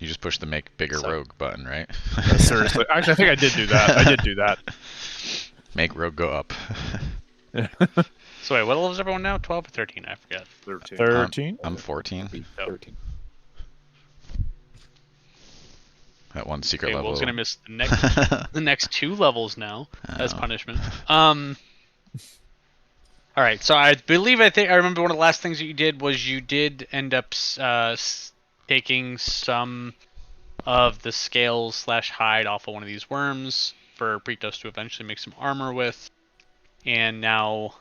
You just push the make bigger rogue button, right? Seriously. Actually, I think I did do that. I did do that. Make rogue go up. So wait, what level is everyone now? 12 or 13? I forget. 13. 13? I'm 14. 13. At one secret Okay, level. Will's gonna miss the next 2 levels now as punishment. All right, so I remember one of the last things that you did was you did end up taking some of the scales / hide off of one of these worms for Pretos to eventually make some armor with, and now,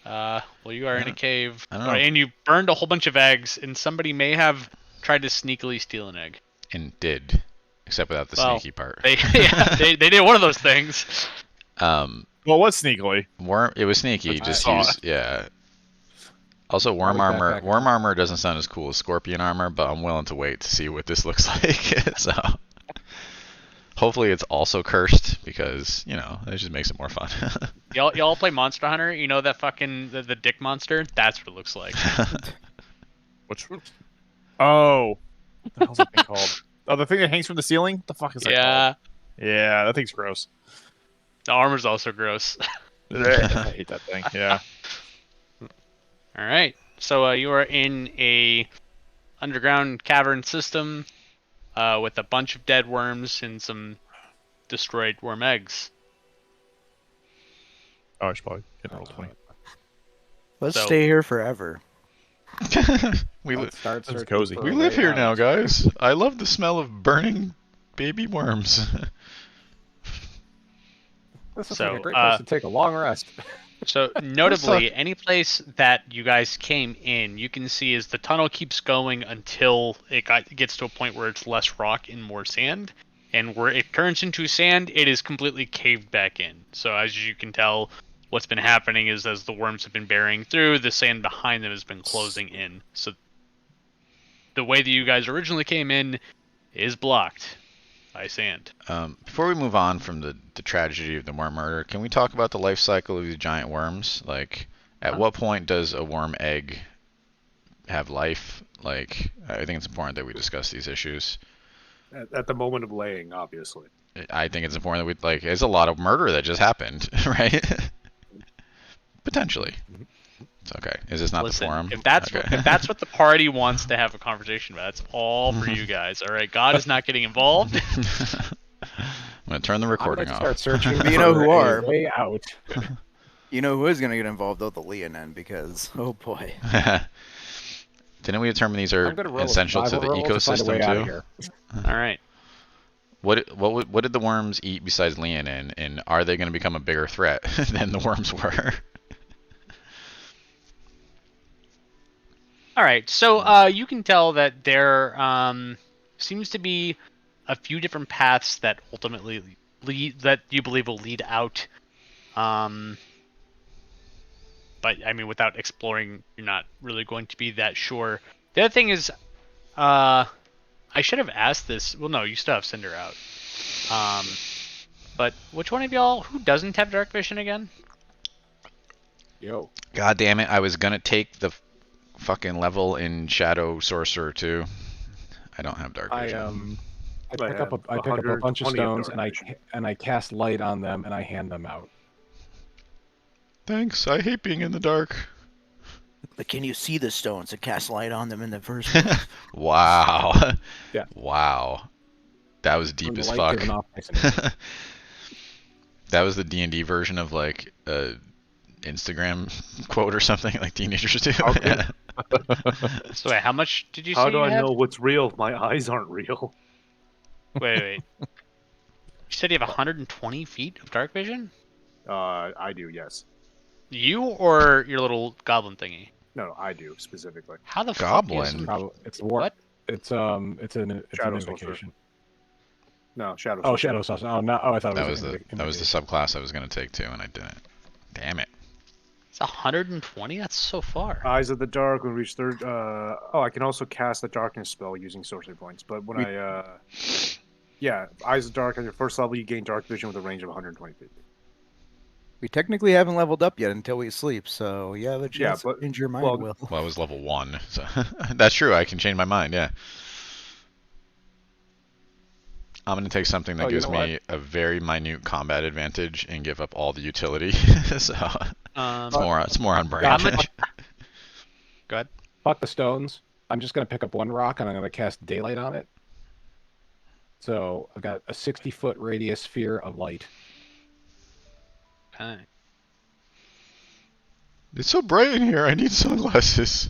you are in a cave, and you burned a whole bunch of eggs, and somebody may have tried to sneakily steal an egg. And did, except without the sneaky part. They did one of those things. Well, what sneakily? It was sneaky. Yeah. Also, worm armor doesn't sound as cool as scorpion armor, but I'm willing to wait to see what this looks like. So, hopefully, it's also cursed because it just makes it more fun. y'all play Monster Hunter? You know that fucking the dick monster? That's what it looks like. Which? Oh, what the hell's that thing called? Oh, the thing that hangs from the ceiling? What the fuck is that called? Yeah, that thing's gross. The armor's also gross. I hate that thing. Yeah. All right. So you are in a underground cavern system with a bunch of dead worms and some destroyed worm eggs. Oh, I should probably hit roll 20. Let's stay here forever. We cozy. We live here now, guys. I love the smell of burning baby worms. This is like a great place to take a long rest. So, notably, any place that you guys came in, you can see as the tunnel keeps going until it gets to a point where it's less rock and more sand. And where it turns into sand, it is completely caved back in. So, as you can tell, what's been happening is as the worms have been burying through, the sand behind them has been closing in. So, the way that you guys originally came in is blocked by sand. Before we move on from the tragedy of the worm murder, can we talk about the life cycle of these giant worms? Like, at what point does a worm egg have life? Like, I think it's important that we discuss these issues. At the moment of laying, obviously. I think it's important that we, there's a lot of murder that just happened, right? Potentially. It's okay. Is this not the forum? If that's what the party wants to have a conversation about, that's all for you guys. All right, God is not getting involved. I'm gonna turn the recording off. Start searching. But you know who are way out. You know who is gonna get involved though? The Leonin, because oh boy. Didn't we determine these are essential to the ecosystem too? All right. What did the worms eat besides Leonin, and are they going to become a bigger threat than the worms were? All right, so you can tell that there seems to be a few different paths that ultimately that you believe will lead out. But I mean, without exploring, you're not really going to be that sure. The other thing is, I should have asked this. Well, no, you still have Cinder out. But which one of y'all who doesn't have dark vision again? Yo. God damn it! I was gonna take the fucking level in Shadow Sorcerer too. I don't have dark vision. I pick up a bunch of stones and I cast light on them and I hand them out. Thanks. I hate being in the dark. But can you see the stones and cast light on them in the first place? Wow. Yeah. Wow. That was deep as fuck. That was the D&D version of like a Instagram quote or something like teenagers do. Okay. So wait, how much did you say? How do I know what's real if my eyes aren't real? Wait. You said you have 120 feet of dark vision? I do, yes. You or your little goblin thingy? No, I do specifically. How the goblin? fuck is It's what? It's an Shadow invocation. No, Shadow. Oh, Shadow Sorcerer. Oh, no. Oh, I thought that it was the subclass I was gonna take too, and I didn't. Damn it. It's 120. That's so far. Eyes of the Dark when we reach third. I can also cast the Darkness spell using sorcery points. But when Eyes of the Dark on your first level, you gain dark vision with a range of 120 feet. We technically haven't leveled up yet until we sleep, so you have a chance to change your mind, Will. Well, I was level 1, so that's true. I can change my mind. Yeah. I'm going to take something that gives me a very minute combat advantage and give up all the utility. So it's more on branch. Go ahead. Fuck the stones. I'm just going to pick up one rock and I'm going to cast daylight on it. So I've got a 60-foot radius sphere of light. Okay. It's so bright in here. I need sunglasses.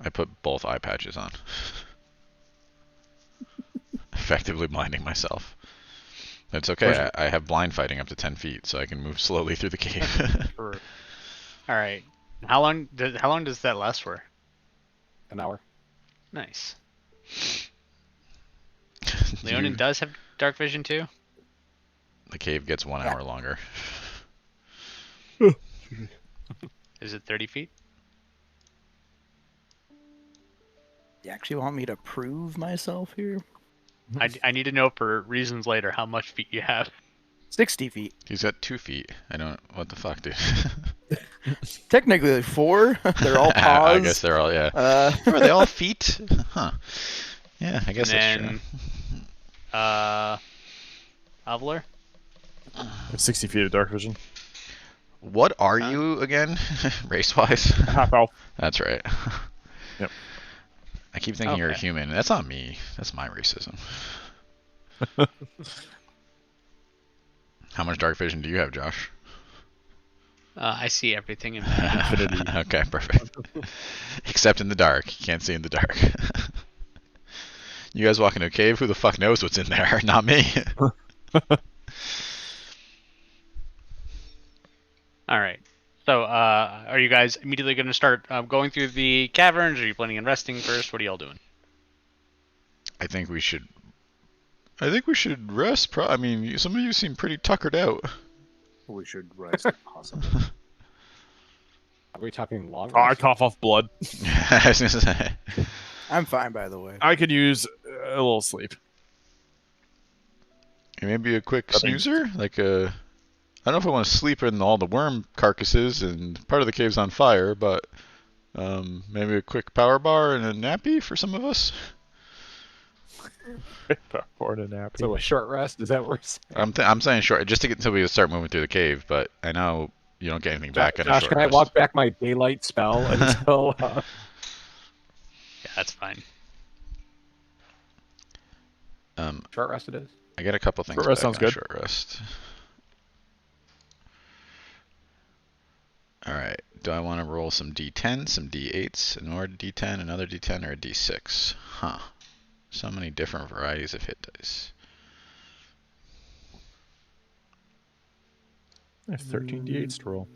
I put both eye patches on. Effectively blinding myself. It's okay. I have blind fighting up to 10 feet, so I can move slowly through the cave. All right. How long does that last for? An hour. Nice. Leonin does have dark vision too? The cave gets 1 hour longer. Is it 30 feet? You actually want me to prove myself here? I need to know for reasons later how much feet you have. 60 feet. He's got 2 feet. I don't. What the fuck, dude? Technically 4. They're all paws. I guess they're all, yeah. Are they all feet? Huh. Yeah, I guess that's true. Avler? 60 feet of dark vision. What are you again, race-wise? Half elf. That's right. Yep. I keep thinking you're a human. That's not me. That's my racism. How much dark vision do you have, Josh? I see everything in infinity. Okay, perfect. Except in the dark. You can't see in the dark. You guys walk into a cave, who the fuck knows what's in there? Not me. Alright. So, are you guys immediately going to start going through the caverns? Or are you planning on resting first? What are y'all doing? I think we should rest. I mean, some of you seem pretty tuckered out. We should rest, possibly. Are we talking long rest? I cough off blood. I was gonna say. I'm fine, by the way. I could use a little sleep. Maybe a quick snoozer? Like a... I don't know if I want to sleep in all the worm carcasses and part of the cave's on fire, but maybe a quick power bar and a nappy for some of us? Or a nappy. So a short rest? Is that what we're saying? I'm saying short, just to get until we start moving through the cave, but I know you don't get anything back in a short can rest. I walk back my daylight spell until... Yeah, that's fine. Short rest it is? I get a couple things short rest sounds good. Short rest. Alright, do I want to roll some d10, some d8s, an or d10, another d10, or a d6? Huh. So many different varieties of hit dice. I have 13 d8s to roll.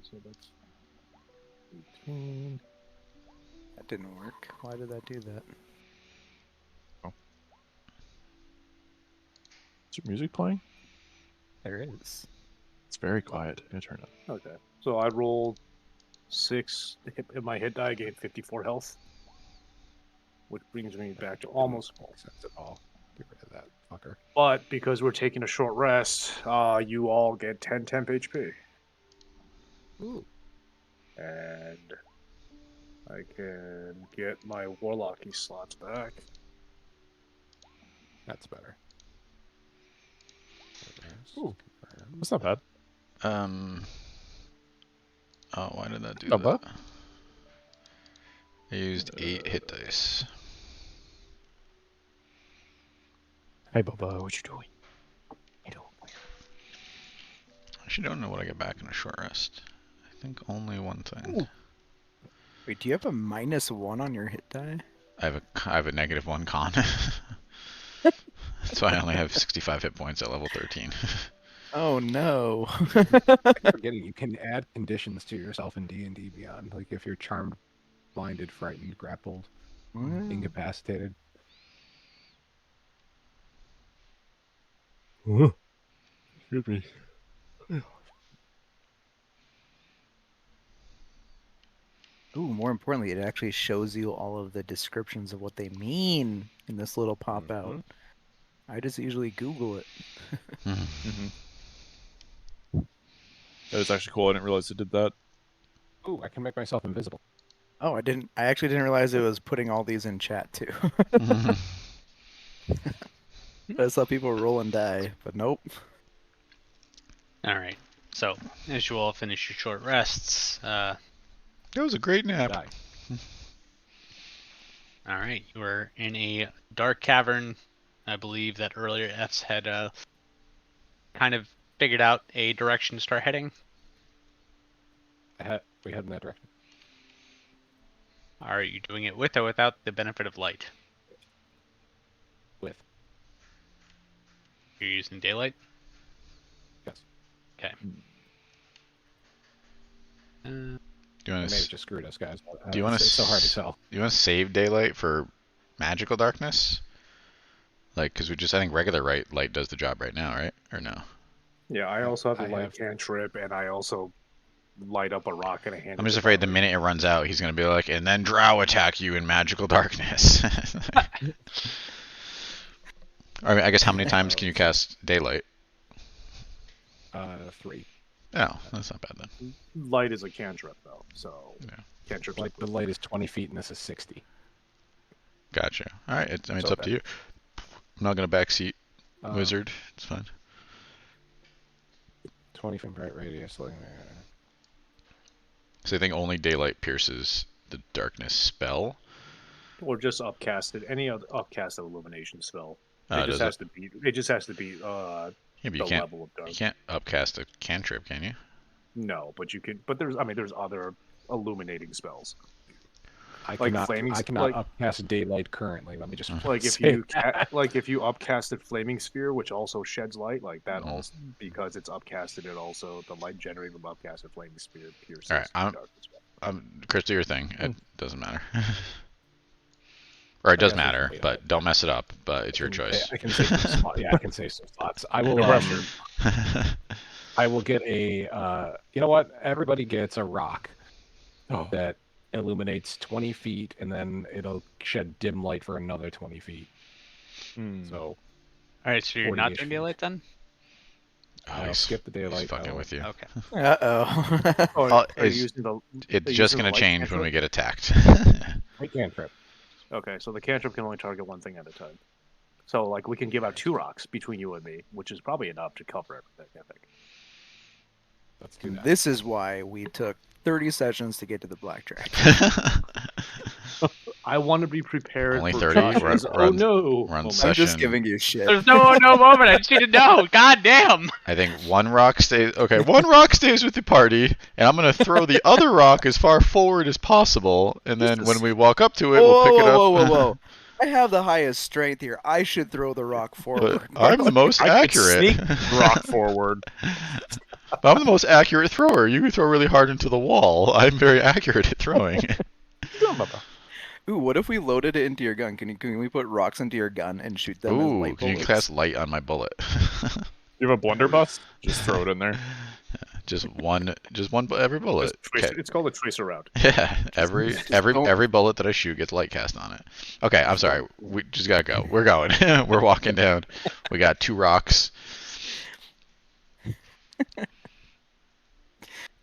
So that's 18. That didn't work. Why did that do that? Is your music playing? There is. It's very quiet. I'm gonna turn it up. Okay. So I rolled 6. In my hit die, I gained 54 health. Which brings me back to almost full. Sense at all. Get rid of that fucker. But because we're taking a short rest, you all get 10 temp HP. Ooh. And I can get my warlocky slots back. That's better. Ooh, that's not bad. Oh, why did that do Not that? bad. I used 8 hit dice. Hey, Bubba, what you doing? I actually don't know what I get back in a short rest. I think only one thing. Ooh. Wait, do you have a -1 on your hit die? I have a -1 con. So I only have 65 hit points at level 13. Oh no. Forgetting you can add conditions to yourself in D&D Beyond, like if you're charmed, blinded, frightened, grappled, incapacitated. Excuse me. Ooh, more importantly, it actually shows you all of the descriptions of what they mean in this little pop-out. I just usually Google it. That is actually cool. I didn't realize it did that. Ooh, I can make myself invisible. Oh, I actually didn't realize it was putting all these in chat too. I saw people roll and die, but nope. All right. So as you all finish your short rests, That was a great nap. Die. all right, you are in a dark cavern. I believe that earlier F's had kind of figured out a direction to start heading. We head in that direction. Are you doing it with or without the benefit of light? With. You're using daylight? Yes. Okay. Do you They want may have to? just screwed us, guys. Do you want to? It's so hard to tell. Do you want to save daylight for magical darkness? Like, because I think regular light does the job right now, right? Or no? Yeah, I also have the I light have- cantrip, and I also light up a rock and a hand. I'm just afraid the minute it runs out, he's gonna be like, and then drow attack you in magical darkness. I mean, I guess how many times can you cast daylight? 3. Oh, that's not bad then. Light is a cantrip, though, so Yeah. cantrip. Like the light is 20 feet and this is 60. Gotcha. All right, it's That's up to okay. you. I'm not gonna backseat Uh, wizard. It's fine. 20 from bright radius. So I think only daylight pierces the darkness spell. Or just upcasted. Any other upcasted illumination spell. Oh, It just does has it? to be. It just has to be Yeah, but the you can't. level of dark. You can't upcast a cantrip, can you? No, but you can. But there's. I mean, there's other illuminating spells. I Like cannot, flaming- I cannot like- upcast daylight currently. Let me just Like if say you like if you upcasted flaming sphere, which also sheds light, like that Mhm. also because it's upcasted, it also the light generated from upcasted flaming sphere pierces. All right, the darkness. Chris, do your thing. It doesn't matter. Or it does guess we can matter, wait on but it. don't mess it up. But it's your choice. I can save some spots. Yeah, I can save some spots. I will. No pressure. I will get a. You know what? Everybody gets a rock Oh. that illuminates 20 feet, and then it'll shed dim light for another 20 feet. Hmm. So All right, so you're not 40-ish doing feet. daylight then? I'll he's- skip the he's daylight. fucking with you. Okay. Uh-oh. Oh, Oh, are you is- using the? It's you just using the gonna light change when cantrip? we get attacked. We cantrip. Okay, so the cantrip can only target one thing at a time. So like we can give out 2 rocks between you and me, which is probably enough to cover everything. I think. Let's do that. This is why we took 30 sessions to get to the blackjack. I want to be prepared. Only for 30? Josh's, We're oh on- no! we're on moment. I'm just Session- giving you shit. There's no moment. I just need to know. God damn. I think one rock stays. Okay, one rock stays with the party, and I'm gonna throw the other rock as far forward as possible, and then when we walk up to it, we'll pick it up. Whoa. I have the highest strength here. I should throw the rock forward. I'm the most I could accurate. sneak rock forward. But I'm the most accurate thrower. You can throw really hard into the wall. I'm very accurate at throwing. Ooh, what if we loaded it into your gun? Can we put rocks into your gun and shoot them as Ooh, light can you bullets? cast light on my bullet? You have a blunderbuss? Just throw it in there. just one, every bullet. Just trace- Okay. It's called a tracer round. Yeah, every don't- every bullet that I shoot gets light cast on it. Okay, I'm sorry. We just gotta go. We're going. We're walking down. We got 2 rocks.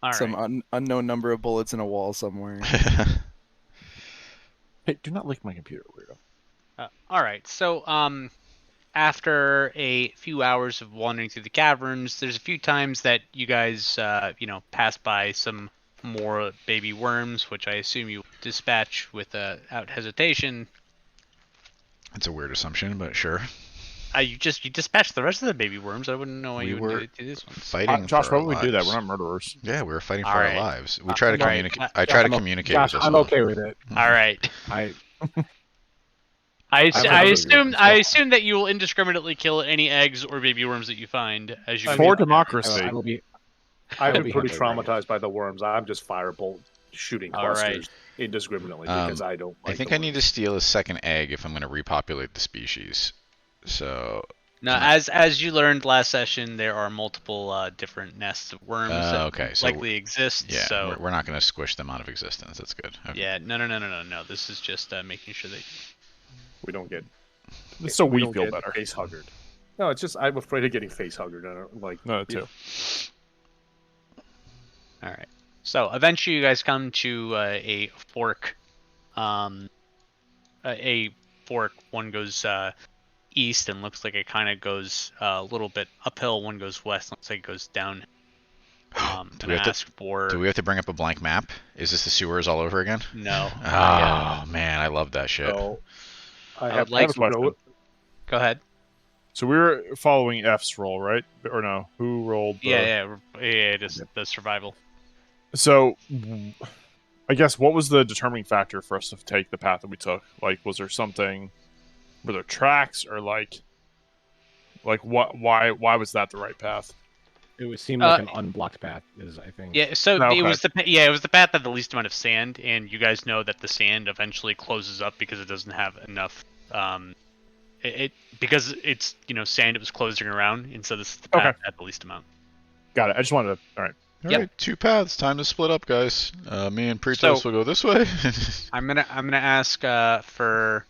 All Some right. unknown number of bullets in a wall somewhere. Hey, do not lick my computer, weirdo. All right. So, after a few hours of wandering through the caverns, there's a few times that you guys, pass by some more baby worms, which I assume you dispatch without hesitation. That's a weird assumption, but sure. You dispatched the rest of the baby worms. I wouldn't know why We you were wouldn't do this one. Fighting Josh, for why our would we do that? lives. We're not murderers. Yeah, we were fighting for All our right. lives. We try to all right. communicate. I try to I'm o- communicate Josh, with this I'm one. okay with it. All right. I I have a assume baby I worm. assume that you will indiscriminately kill any eggs or baby worms that you find as you. I For mean, democracy. I will be. I've I'll been be pretty happy, right? traumatized by the worms. I'm just firebolt shooting All right. clusters indiscriminately because I don't. Like I think the I need to worms. steal a second egg if I'm going to repopulate the species. So, No, as you learned last session, there are multiple different nests of worms that okay, so likely exist. yeah, so we're not going to squish them out of existence. That's good. Okay. yeah, no. This is just making sure that. We don't get. So we don't feel get better. Face huggered. No, it's just I'm afraid of getting face huggered. I don't, like No, too. All right. So eventually, you guys come to a fork. A fork. One goes east and looks like it kind of goes a little bit uphill. One goes west. Looks like it goes down. Do we have to bring up a blank map? Is this the sewers all over again? No. Oh man, I love that shit. So I have a question. Go ahead. So we were following F's roll, right? Or no? Who rolled? Yeah. Just the survival. So, I guess what was the determining factor for us to take the path that we took? Like, was there something? Were there tracks, or like what? Why was that the right path? It would seem like an unblocked path, I think. Yeah, so Okay. it was the path that had the least amount of sand, and you guys know that the sand eventually closes up because it doesn't have enough. Because it's sand it was closing around, and so this is the path that had the least amount. Got it. I just wanted to. All right. All right, 2 paths. Time to split up, guys. Me and Pretos will go this way. I'm gonna ask for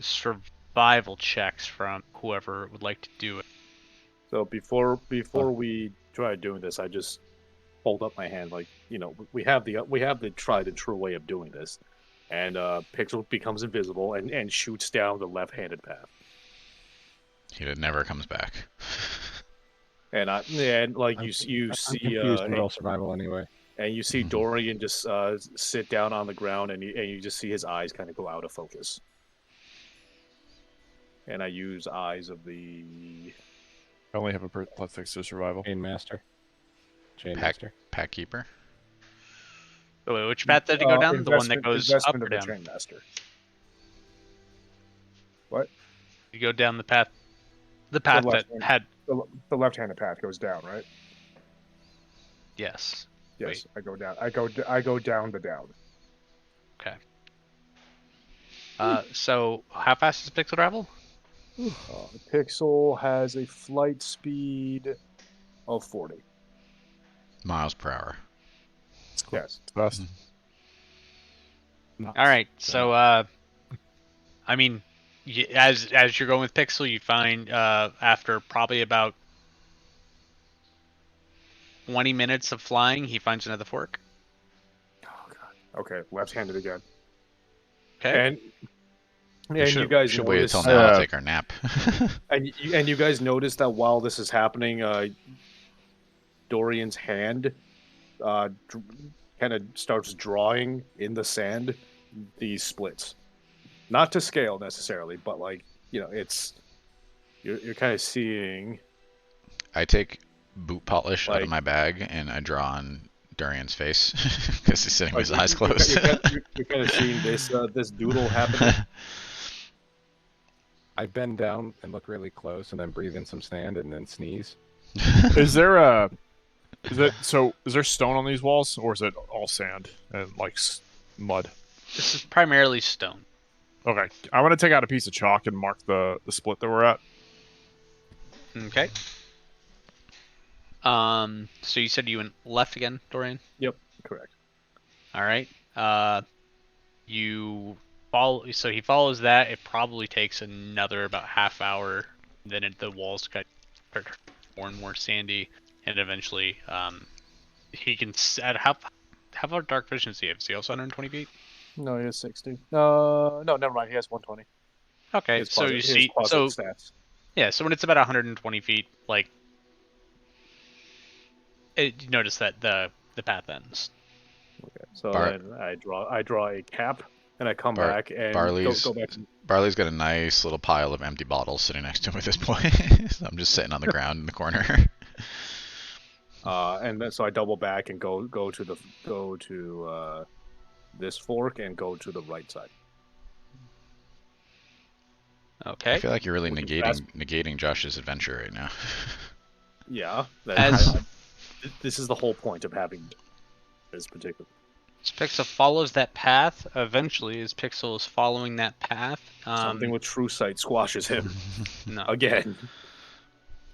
survival checks from whoever would like to do it. So before we try doing this, I just hold up my hand, like we have the tried and true way of doing this, and Pixel becomes invisible and shoots down the left-handed path. He never comes back. And you see roll survival anyway. And you see Dorian just sit down on the ground, and you just see his eyes kind of go out of focus. And I use eyes of the. I only have a plus 6 to survival. Chain master. Pack keeper. Oh, wait, which path did it go down? The one that goes up or down? Chain master. What? You go down the path. The path that had the left-handed path goes down, right? Yes. Yes, Wait. I go down. I go down the down. Okay. So how fast does Pixel travel? Pixel has a flight speed of 40 miles per hour. Yes. Fast. All right. So I mean, as you're going with Pixel, you find after probably about 20 minutes of flying, he finds another fork. Oh god. Okay, left-handed again. Okay. And you guys should wait notice, until now to take our nap. and you guys notice that while this is happening, Dorian's hand kind of starts drawing in the sand these splits. Not to scale necessarily, but it's you're kind of seeing. I take boot polish out of my bag and I draw on Dorian's face because he's sitting with his eyes closed. You're kind of seeing this doodle happening. I bend down and look really close, and then breathe in some sand, and then sneeze. Is there stone on these walls, or is it all sand and mud? This is primarily stone. Okay, I'm gonna take out a piece of chalk and mark the split that we're at. Okay. So you said you went left again, Dorian? Yep, correct. All right. You follow. So he follows that. It probably takes another about half hour. Then the walls start more and more sandy, and eventually, he can set how far dark vision does he have? Is he also 120 feet? No, he has 60. No, never mind. He has 120. Okay, so you see, stats. Yeah. So when it's about 120 feet, you notice that the path ends. Okay, so then I draw a cap, and I come back and go back. Barley's got a nice little pile of empty bottles sitting next to him at this point. So I'm just sitting on the ground in the corner. And then so I double back and go to this fork and go to the right side. Okay. I feel like you're really negating Josh's adventure right now. Yeah. This is the whole point of having this particular. So Pixel follows that path. Eventually, as Pixel is following that path, Something with true sight squashes him. No. Again.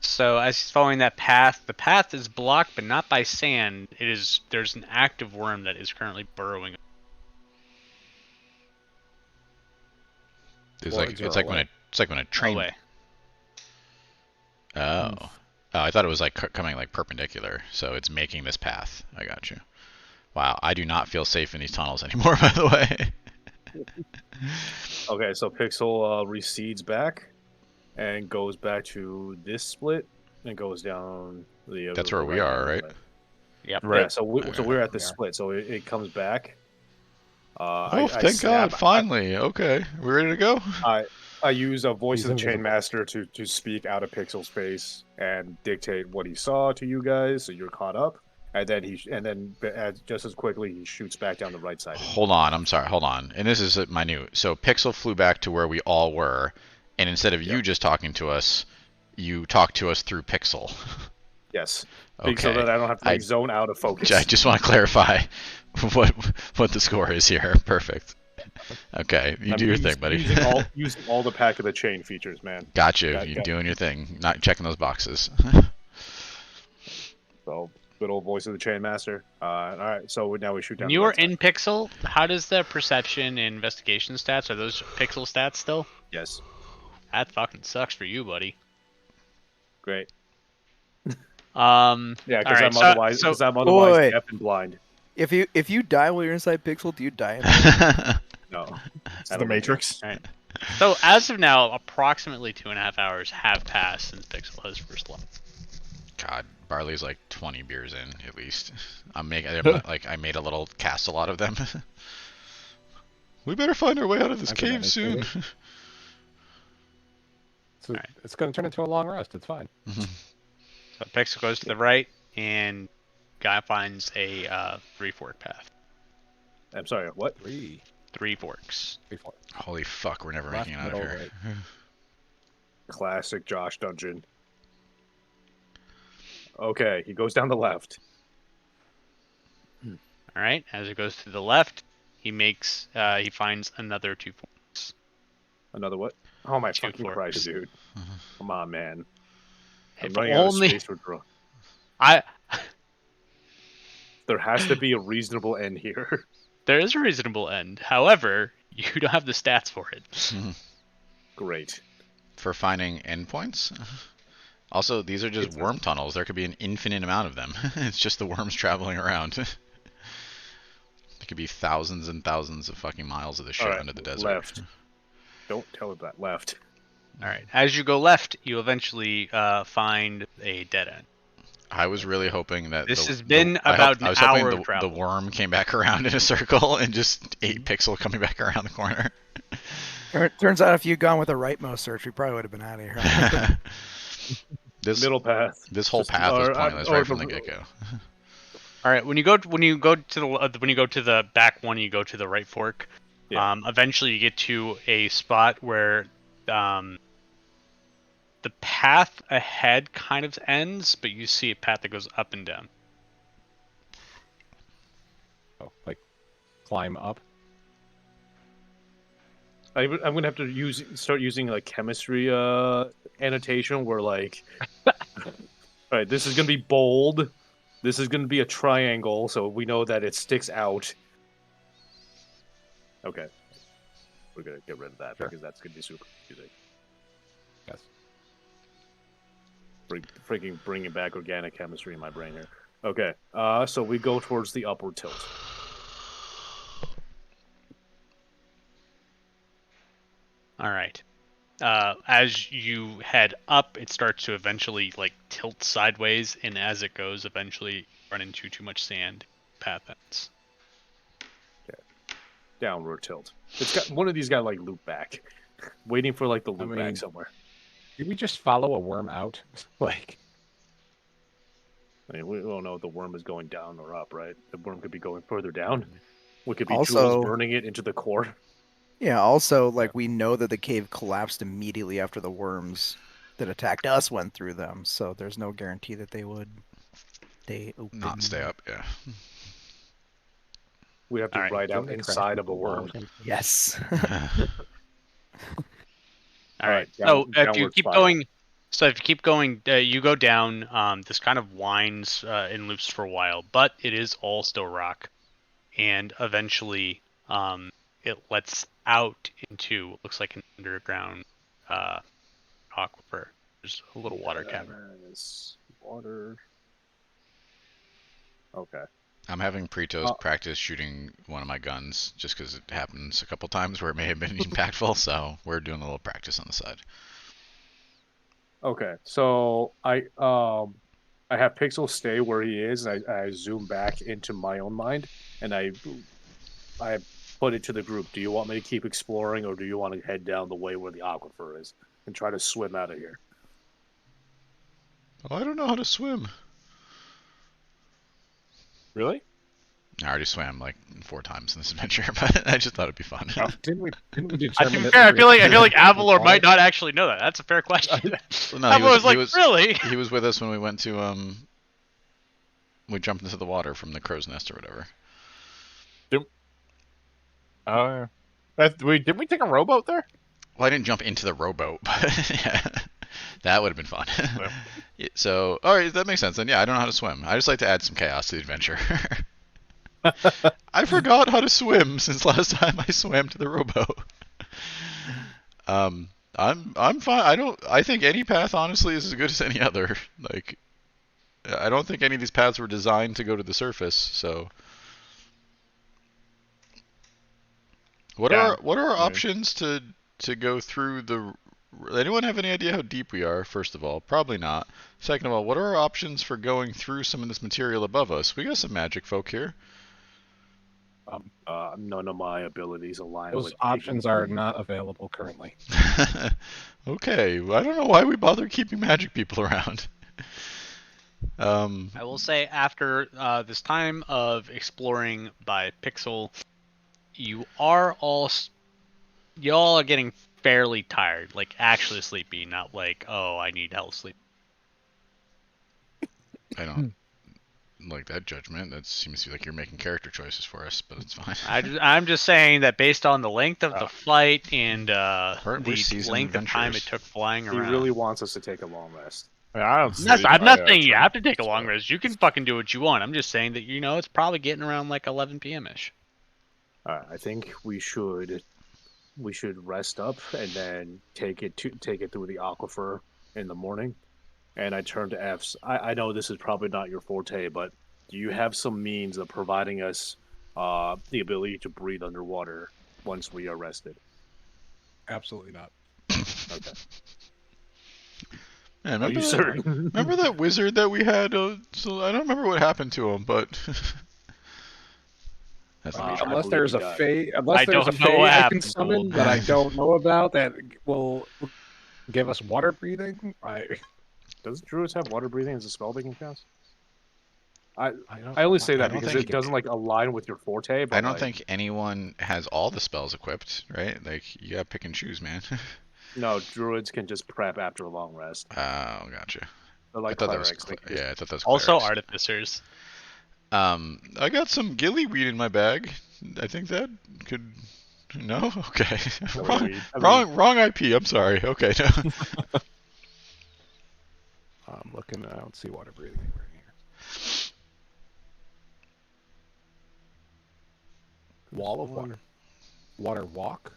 So as he's following that path, the path is blocked, but not by sand. There's an active worm that is currently burrowing. It's like when a train. Away. Oh. Oh, I thought it was like coming like perpendicular, so it's making this path. I got you. Wow, I do not feel safe in these tunnels anymore, by the way. Okay, so Pixel recedes back and goes back to this split and goes down the. That's where we are, right? Yep. Right. Yeah, so Okay. we're at the split, so it comes back. Oh, I thank God! snap. Finally, okay, we ready to go? I use a voice He's of the Chain invisible. Master to speak out of Pixel's face and dictate what he saw to you guys, so you're caught up. And then just as quickly he shoots back down the right side. Hold on, I'm sorry. Hold on, and this is minute. So Pixel flew back to where we all were, and instead of you Yep. just talking to us, you talked to us through Pixel. Yes. Okay. So that I don't have to zone out of focus. I just want to clarify what the score is here. Perfect. Okay, you do your thing, buddy. Using all the Pack of the Chain features, man. Got you. You're doing your thing. Not checking those boxes. So good old voice of the Chain Master. All right, so now we shoot down. When the you right are side. in Pixel, how does the perception and investigation stats, are those Pixel stats still? Yes. That fucking sucks for you, buddy. Great. Yeah, Yeah, all because right, I'm otherwise Boy. deaf and blind. If you die while you're inside Pixel, do you die? No. It's the Matrix. So as of now, approximately 2.5 hours have passed since Pixel has first left. God, Barley's like 20 beers in at least. I made a little castle out of them. We better find our way out of this cave soon. So it's going to turn into a long rest. It's fine. So Pixel goes to the right, and Guy finds a 3-fork path. I'm sorry, what? 3, 3 forks. 3, 4. Holy fuck, we're never Left, making it out of middle, here. right. Classic Josh dungeon. Okay, he goes down the left. All right. As it goes to the left, he finds another 2 forks. Another what? Oh my 2 fucking forks. Christ, dude. Come on, man. I'm If running out of only space for draw. I. There has to be a reasonable end here. There is a reasonable end. However, you don't have the stats for it. Great. For finding endpoints? Also, these are just worm tunnels. There could be an infinite amount of them. It's just the worms traveling around. There could be thousands and thousands of fucking miles of this shit under the desert. Left. Don't tell it that. Left. All right. As you go left, you eventually find a dead end. I was really hoping that This has been about an I was hour hoping of travel. the worm came back around in a circle and just ate Pixel coming back around the corner. Turns out if you'd gone with a rightmost search, we probably would have been out of here. Middle path. This whole path was pointless right from the get-go. All right. When you go to the back one, you go to the right fork. Yeah. Eventually, you get to a spot where the path ahead kind of ends, but you see a path that goes up and down. Oh, like climb up. I'm gonna have to start using like chemistry annotation where like, all right, this is gonna be bold. This is gonna be a triangle, so we know that it sticks out. Okay, we're gonna get rid of that because that's gonna be super confusing. Yes. Freaking bringing back organic chemistry in my brain here. Okay, so we go towards the upward tilt. All right. As you head up, it starts to eventually like tilt sideways, and as it goes, eventually run into too much sand. Path ends. Downward tilt. It's got one of these got like loop back, waiting for like the loop back somewhere. Did we just follow a worm out? Like, I mean, we don't know if the worm is going down or up, right? The worm could be going further down. We could be Also- jewels burning it into the core. Yeah, also, like, we know that the cave collapsed immediately after the worms that attacked us went through them, so there's no guarantee that they would stay open. Not stay up, yeah. We have to All right, ride out inside of a worm. Yes. All right. down- So if you downward keep spiral. going, you go down. This kind of winds in loops for a while, but it is all still rock, and eventually, it lets out into what looks like an underground aquifer. There's a little water cavern. Water. Okay. I'm having Pretos practice shooting one of my guns just because it happens a couple times where it may have been impactful, so we're doing a little practice on the side. Okay, so I have Pixel stay where he is, and I zoom back into my own mind, and I put it to the group. Do you want me to keep exploring, or do you want to head down the way where the aquifer is and try to swim out of here? Oh, I don't know how to swim. Really? I already swam like 4 times in this adventure, but I just thought it'd be fun. Didn't we To determine be that fair, I the feel like reaction Avalor was might not actually know that. That's a fair question. Well, no, Avalor was like, really? He was with us when we went to we jumped into the water from the crow's nest or whatever. Oh, yeah. Didn't we take a rowboat there? Well, I didn't jump into the rowboat, but yeah, that would have been fun. Yeah, so, all right, that makes sense. Then, yeah, I don't know how to swim. I just like to add some chaos to the adventure. I forgot how to swim since last time I swam to the rowboat. I'm fine. I think any path honestly is as good as any other. Like, I don't think any of these paths were designed to go to the surface. So, what are our options to go through the? Anyone have any idea how deep we are? First of all, probably not. Second of all, what are our options for going through some of this material above us? We got some magic folk here. None of my abilities align Those with options are not available currently. Okay, well, I don't know why we bother keeping magic people around. I will say after this time of exploring by Pixel, y'all are getting fairly tired, like actually sleepy, not like, oh, I need hell sleep. I don't like that judgment. That seems to be like you're making character choices for us, but it's fine. I'm just saying that based on the length of the flight and the length of time it took flying around. He really wants us to take a long rest. I'm not saying you have to take a long rest. You can fucking do what you want. I'm just saying that it's probably getting around like 11 p.m. ish. I think we should rest up and then take it through the aquifer in the morning. And I turn to F's. I know this is probably not your forte, but do you have some means of providing us the ability to breathe underwater once we are rested? Absolutely not. Okay. Man, Are you certain? Remember that wizard that we had? So I don't remember what happened to him, but that's unless there's a fey I can summon that I don't know about that will give us water breathing. Does druids have water breathing as a spell they can cast? I only say that because it doesn't like align with your forte. But I don't think anyone has all the spells equipped, right? Like you gotta pick and choose, man. No, druids can just prep after a long rest. Oh, gotcha. They're like I clerics. thought that was also clerics. Artificers. I got some gillyweed in my bag. I think that could. No, okay. wrong IP. I'm sorry. Okay. I'm looking. I don't see water breathing anywhere here. Wall of water. Water walk.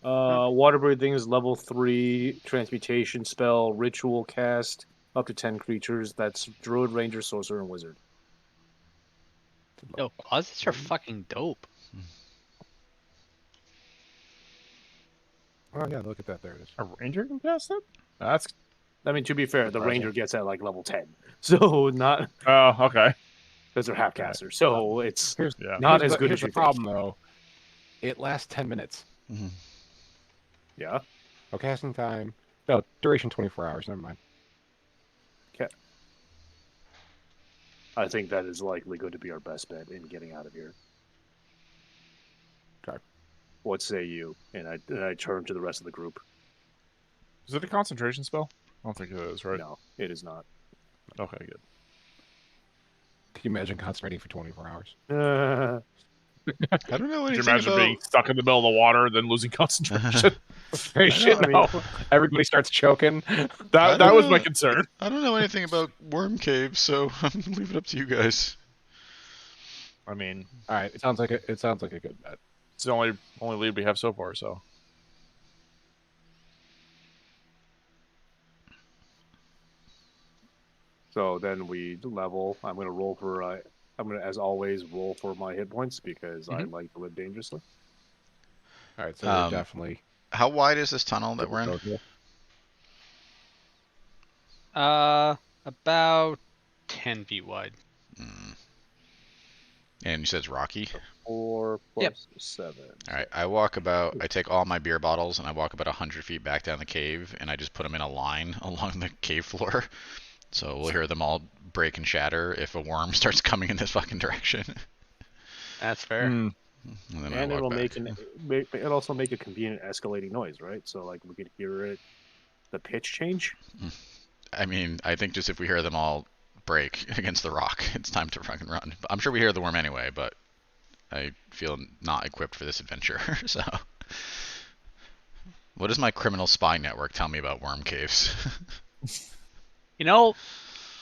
Water breathing is level 3 transmutation spell, ritual cast, up to 10 creatures. That's druid, ranger, sorcerer, and wizard. Yo, closets are fucking dope. Oh yeah, look at that. There it is. A ranger can cast it? That's. I mean, to be fair, the ranger gets at like level 10, so not. Oh, okay. Because they're half casters, so it's not as good as the problem though. It lasts 10 minutes. Mm-hmm. Yeah. Oh, casting time. No, duration 24 hours. Never mind. Okay. I think that is likely going to be our best bet in getting out of here. Okay. What say you? And I turn to the rest of the group. Is it a concentration spell? I don't think it is, right? No, it is not. Okay, good. Can you imagine concentrating for 24 hours? I don't know anything Could you imagine about... being stuck in the middle of the water and then losing concentration? Everybody starts choking. That was my concern. I don't know anything about worm caves, so I'm gonna leave it up to you guys. I mean, all right. It sounds like a good bet. It's the only lead we have so far. So then we level. I'm gonna roll for. I'm gonna, as always, roll for my hit points because I like to live dangerously. All right, so we're definitely. How wide is this tunnel that we're in? About 10 feet wide. And you said it's rocky? 4 plus 7. All right, I take all my beer bottles and I walk about 100 feet back down the cave and I just put them in a line along the cave floor. So we'll hear them all break and shatter if a worm starts coming in this fucking direction. That's fair. And it'll also make a convenient escalating noise, right? So like we could hear it, the pitch change. I mean, I think just if we hear them all break against the rock, it's time to fucking run. I'm sure we hear the worm anyway, but I feel not equipped for this adventure. So, what does my criminal spy network tell me about worm caves? You know,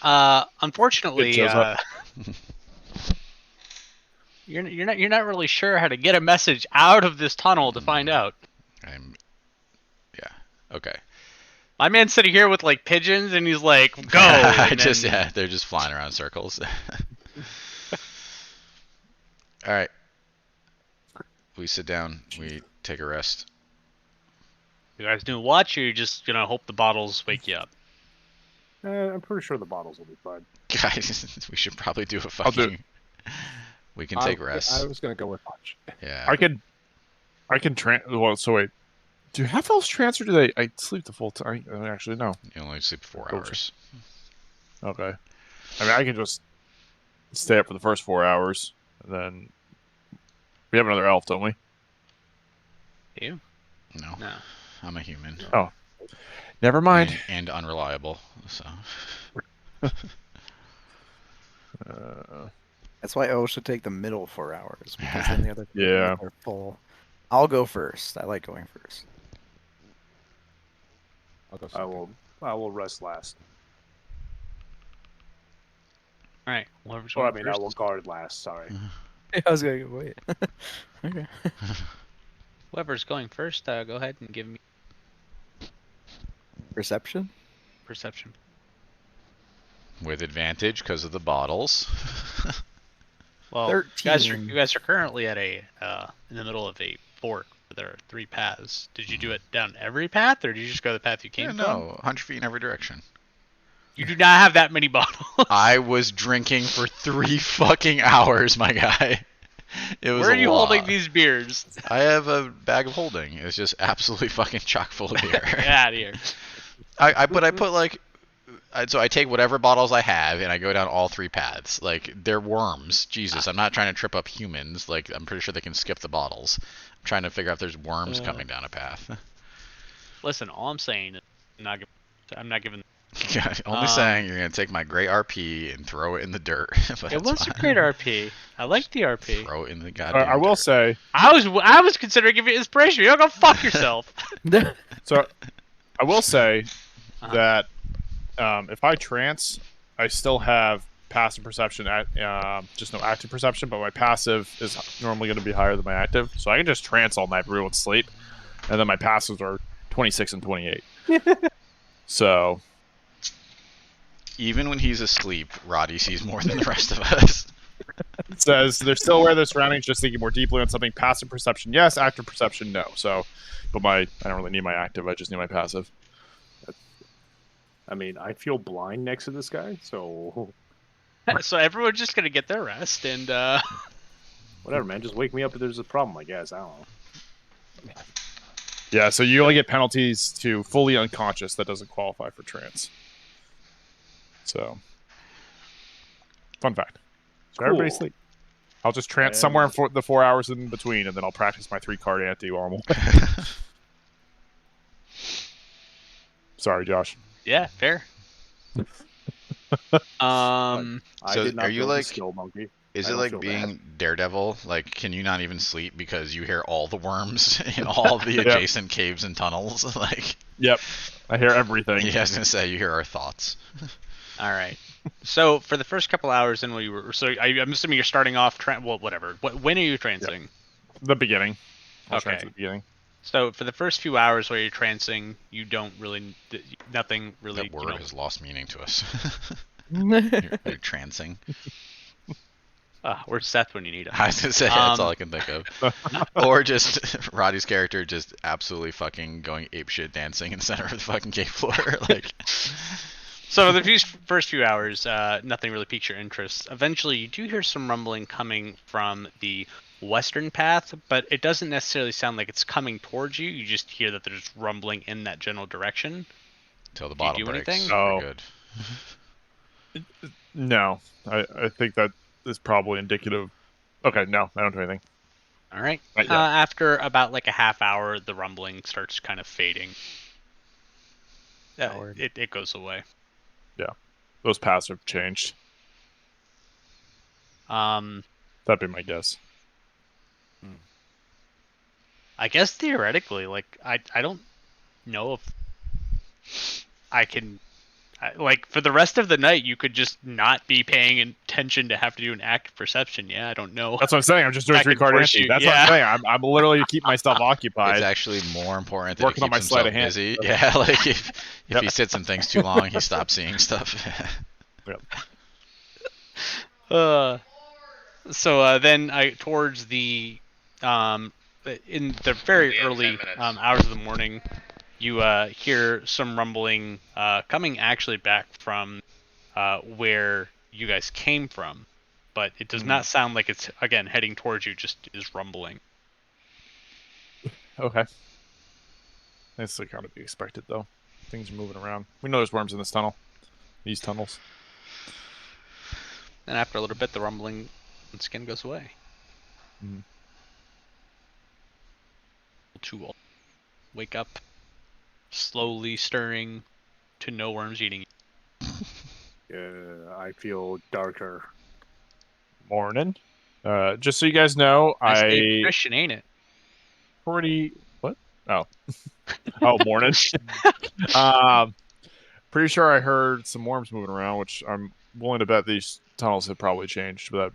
unfortunately, you're not really sure how to get a message out of this tunnel to find out. Okay. My man's sitting here with like pigeons, and he's like, "Go!" They're just flying around in circles. All right. We sit down. We take a rest. You guys doing watch, or you just gonna hope the bottles wake you up? I'm pretty sure the bottles will be fine. Guys, we should probably do a fucking. We can take rest. I was gonna go with watch. Yeah. I can. Well, so wait. Do half elves transfer? Do they? I sleep the full time. Actually, no. You only sleep 4 hours. Okay. I mean, I can just stay up for the first 4 hours, and then we have another elf, don't we? You? No. I'm a human. Oh. Never mind. And unreliable. So. That's why O should take the middle 4 hours because then the other Yeah. are full. I'll go first. I like going first. I'll go second. I will rest last. All right. I will guard last. Sorry. I was gonna go wait. Okay. Whoever's going first, go ahead and give me Perception. With advantage because of the bottles. Well, 13. you guys are currently at a in the middle of a fork where there are 3 paths. Did you do it down every path, or did you just go the path you came from? No, 100 feet in every direction. You do not have that many bottles. I was drinking for 3 fucking hours, my guy. It was Where are you lot. holding these beers? I have a bag of holding. It's just absolutely fucking chock full of beer. Get out of here. I put like, so I take whatever bottles I have and I go down all 3 paths. Like, they're worms. Jesus, I'm not trying to trip up humans. Like, I'm pretty sure they can skip the bottles. I'm trying to figure out if there's worms coming down a path. Listen, all I'm saying is I'm not giving. Only saying you're gonna take my great RP and throw it in the dirt. It was a great RP. I like the RP. Throw it in the goddamn I will dirt. say. I was considering giving you inspiration. You're gonna go fuck yourself. So, I will say that if I trance, I still have passive perception at just no active perception, but my passive is normally going to be higher than my active, so I can just trance all night, everyone's sleep, and then my passives are 26 and 28. So. Even when he's asleep, Roddy sees more than the rest of us. It says they're still aware of their surroundings, just thinking more deeply on something. Passive perception, yes. Active perception, no. So, but I don't really need my active. I just need my passive. I mean, I feel blind next to this guy, so. So everyone's just gonna get their rest and. Whatever, man. Just wake me up if there's a problem. I guess I don't know. Yeah. So you only get penalties to fully unconscious. That doesn't qualify for trance. So, fun fact. So everybody sleep. I'll just trance somewhere in the 4 hours in between, and then I'll practice my 3-card anti-normal. Sorry, Josh. Yeah, fair. So are you like skill monkey? Is it like being Daredevil? Like, can you not even sleep because you hear all the worms in all the adjacent caves and tunnels? Like, yep, I hear everything. Yeah, I was gonna say you hear our thoughts. All right. So for the first couple hours, I'm assuming you're starting off. Well, whatever. When are you trancing? The beginning. I'll trance Okay. at the beginning. So for the first few hours while you're trancing, you don't really, nothing really. That word has lost meaning to us. You're trancing. Where's Seth when you need him? I was gonna say that's all I can think of. Or just Roddy's character just absolutely fucking going apeshit dancing in the center of the fucking cave floor. Like. So the first few hours, nothing really piques your interest. Eventually, you do hear some rumbling coming from the western path, but it doesn't necessarily sound like it's coming towards you. You just hear that there's rumbling in that general direction. Till the Do you bottom do breaks. anything? Oh. We're good. No, I think that is probably indicative. Okay, no, I don't do anything. All right. Not yet. After about like a half hour, the rumbling starts kind of fading. It goes away. Those paths have changed. That'd be my guess. I guess theoretically, like I don't know if I can. Like for the rest of the night, you could just not be paying attention to have to do an active perception. Yeah, I don't know. That's what I'm saying. I'm just doing I can 3-card force ante. you, That's yeah. what I'm saying. I'm literally keeping myself occupied. It's actually more important that Working he on my keeps sleight himself of hand. busy. Yeah, like if Yep. he sits in things too long, he stops seeing stuff. So then towards the in the very early hours of the morning, you hear some rumbling coming actually back from where you guys came from, but it does not sound like it's again heading towards you. Just is rumbling. Okay. That's kind of be expected, though. Things are moving around. We know there's worms in this tunnel. These tunnels. And after a little bit, the rumbling and skin goes away. Mhm. Two will wake up, slowly stirring to no worms eating you. Yeah, I feel darker. Morning. Just so you guys know, Nice day I for Christian, ain't it? pretty what? Oh, oh, morning. Pretty sure I heard some worms moving around, which I'm willing to bet these tunnels have probably changed. But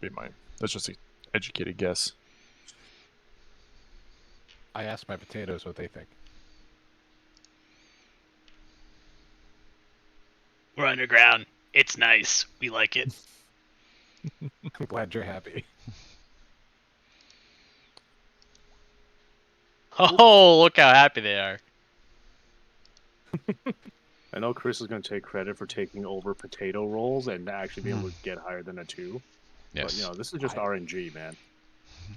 that's just an educated guess. I asked my potatoes what they think. We're underground. It's nice. We like it. I'm glad you're happy. Oh, look how happy they are. I know Chris is going to take credit for taking over potato rolls and actually be able to get higher than a 2. Yes. But, this is just RNG, man.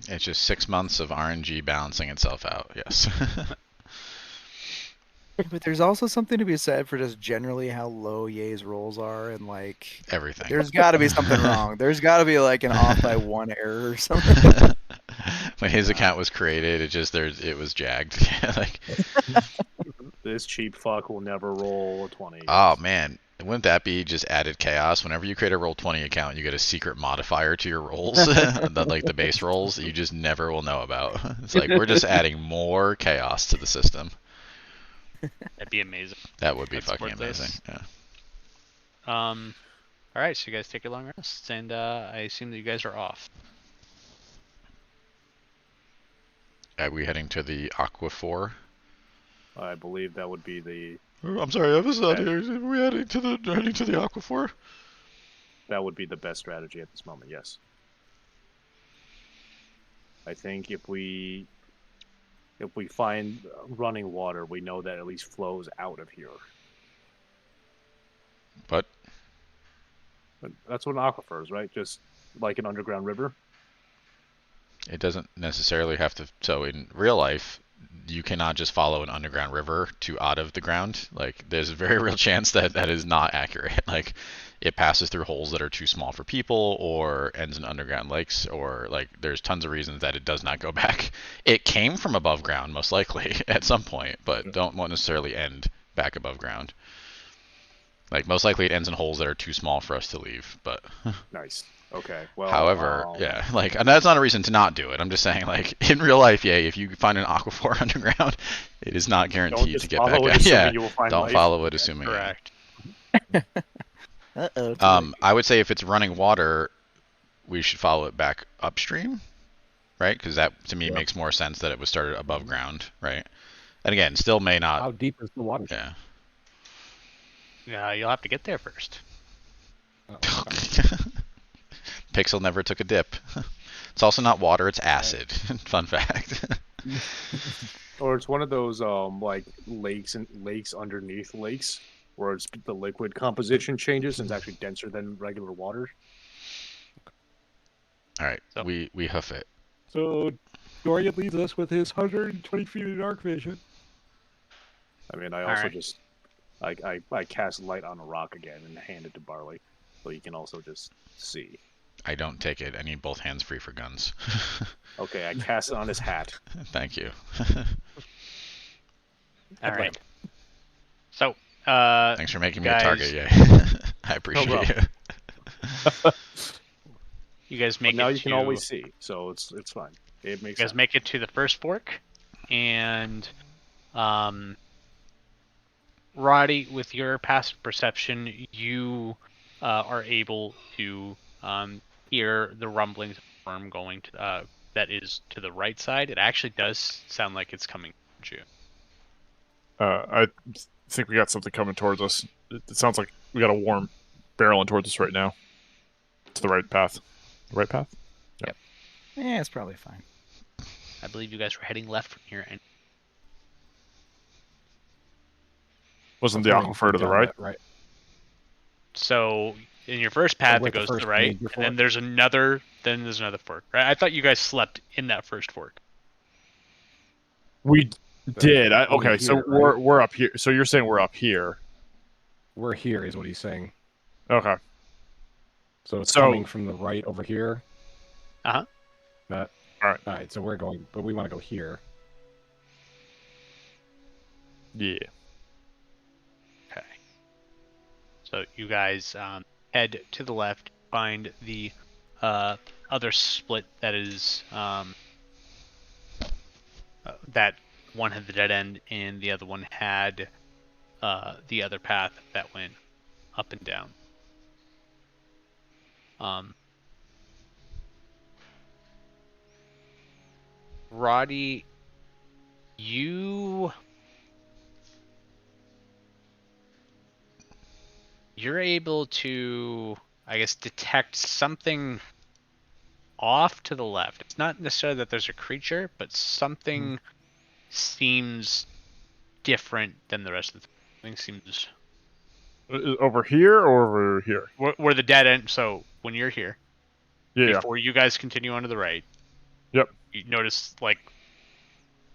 It's just 6 months of RNG balancing itself out. Yes. But there's also something to be said for just generally how low Ye's rolls are, and like Everything. there's got to be something wrong. There's got to be like an off by 1 error or something. When his account was created, it was jagged. Like, This cheap fuck will never roll a 20. oh man, wouldn't that be just added chaos? Whenever you create a Roll20 account, you get a secret modifier to your rolls, like the base rolls that you just never will know about. It's like we're just adding more chaos to the system. That'd be amazing. That would be I'd fucking support this. amazing. Yeah. All right, so you guys take your long rests, and I assume that you guys are off. Are we heading to the Aquaphor? I believe that would be the I'm sorry, I was out here. Are we heading to the Aquaphor? that would be the best strategy at this moment. Yes. I think if we find running water, we know that at least flows out of here. But But that's what an aquifer is, right? Just like an underground river. it doesn't necessarily have to. So in real life, you cannot just follow an underground river to out of the ground. Like, there's a very real chance that that is not accurate. Like, it passes through holes that are too small for people, or ends in underground lakes, or like there's tons of reasons that it does not go back. It came from above ground, most likely, at some point, but don't necessarily end back above ground. Like, most likely it ends in holes that are too small for us to leave, but... Nice. Okay. Well. However, yeah, like, and that's not a reason to not do it. I'm just saying, like, in real life, yeah, if you find an Aquaphor underground, it is not guaranteed to get back out. Yeah, don't follow it assuming. Correct. Uh-oh. I would say if it's running water, we should follow it back upstream. right? Because that to me makes more sense that it was started above ground, right? And again, still may not. How deep is the water? Yeah. Yeah, you'll have to get there first. Oh, Pixel never took a dip. It's also not water; it's acid. Fun fact. Or it's one of those like lakes underneath lakes where it's the liquid composition changes and it's actually denser than regular water. All right, So- we hoof it. So Dorian leads us with his 120 feet of dark vision. I mean, I All also right. just I cast light on a rock again and hand it to Barley, so you can also just see. I don't take it. I need both hands free for guns. Okay, I cast it on his hat. Thank you. All right. So, Thanks for making me guys- a target. Yeah, I appreciate you. you guys make But now it you can to- always see, so it's fine. It makes You guys sense. make it to the first fork, and Roddy, with your passive perception, you are able to hear the rumblings of the worm going to that is to the right side. It actually does sound like it's coming towards you. I think we got something coming towards us. It sounds like we got a worm barreling towards us right now. To the right path. The right path? Yeah, it's probably fine. I believe you guys were heading left from here, and Wasn't the aquifer to the Down right? that right. so in your first path where it the goes to the first right, major and then fork? there's another. Then there's another fork. Right? I thought you guys slept in that first fork. We did. over Okay, so here, right? we're up here. So you're saying we're up here. We're here, is what he's saying. Okay. So it's So- coming from the right over here. Uh-huh. That. Alright. All right. So we're going, but we want to go here. Yeah. Okay. So you guys head to the left, find the other split that is that one had the dead end and the other one had the other path that went up and down. Roddy, you're able to, I guess, detect something off to the left. It's not necessarily that there's a creature, but something seems different than the rest of the thing. Seems Over here or over here? where the dead end. So when you're here, Yeah. before you guys continue on to the right, Yep. you notice like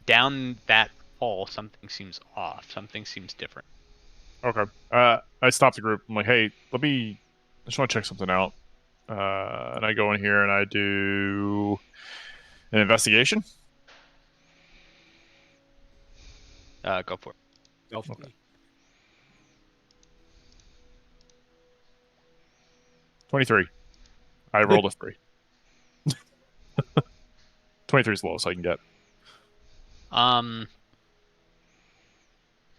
down that hall, something seems off. Something seems different. Okay. I stopped the group. I'm like, hey, I just want to check something out. And I go in here and I do an investigation. Go for it. Stealthily. 23. I rolled a 3. 23 is the lowest I can get.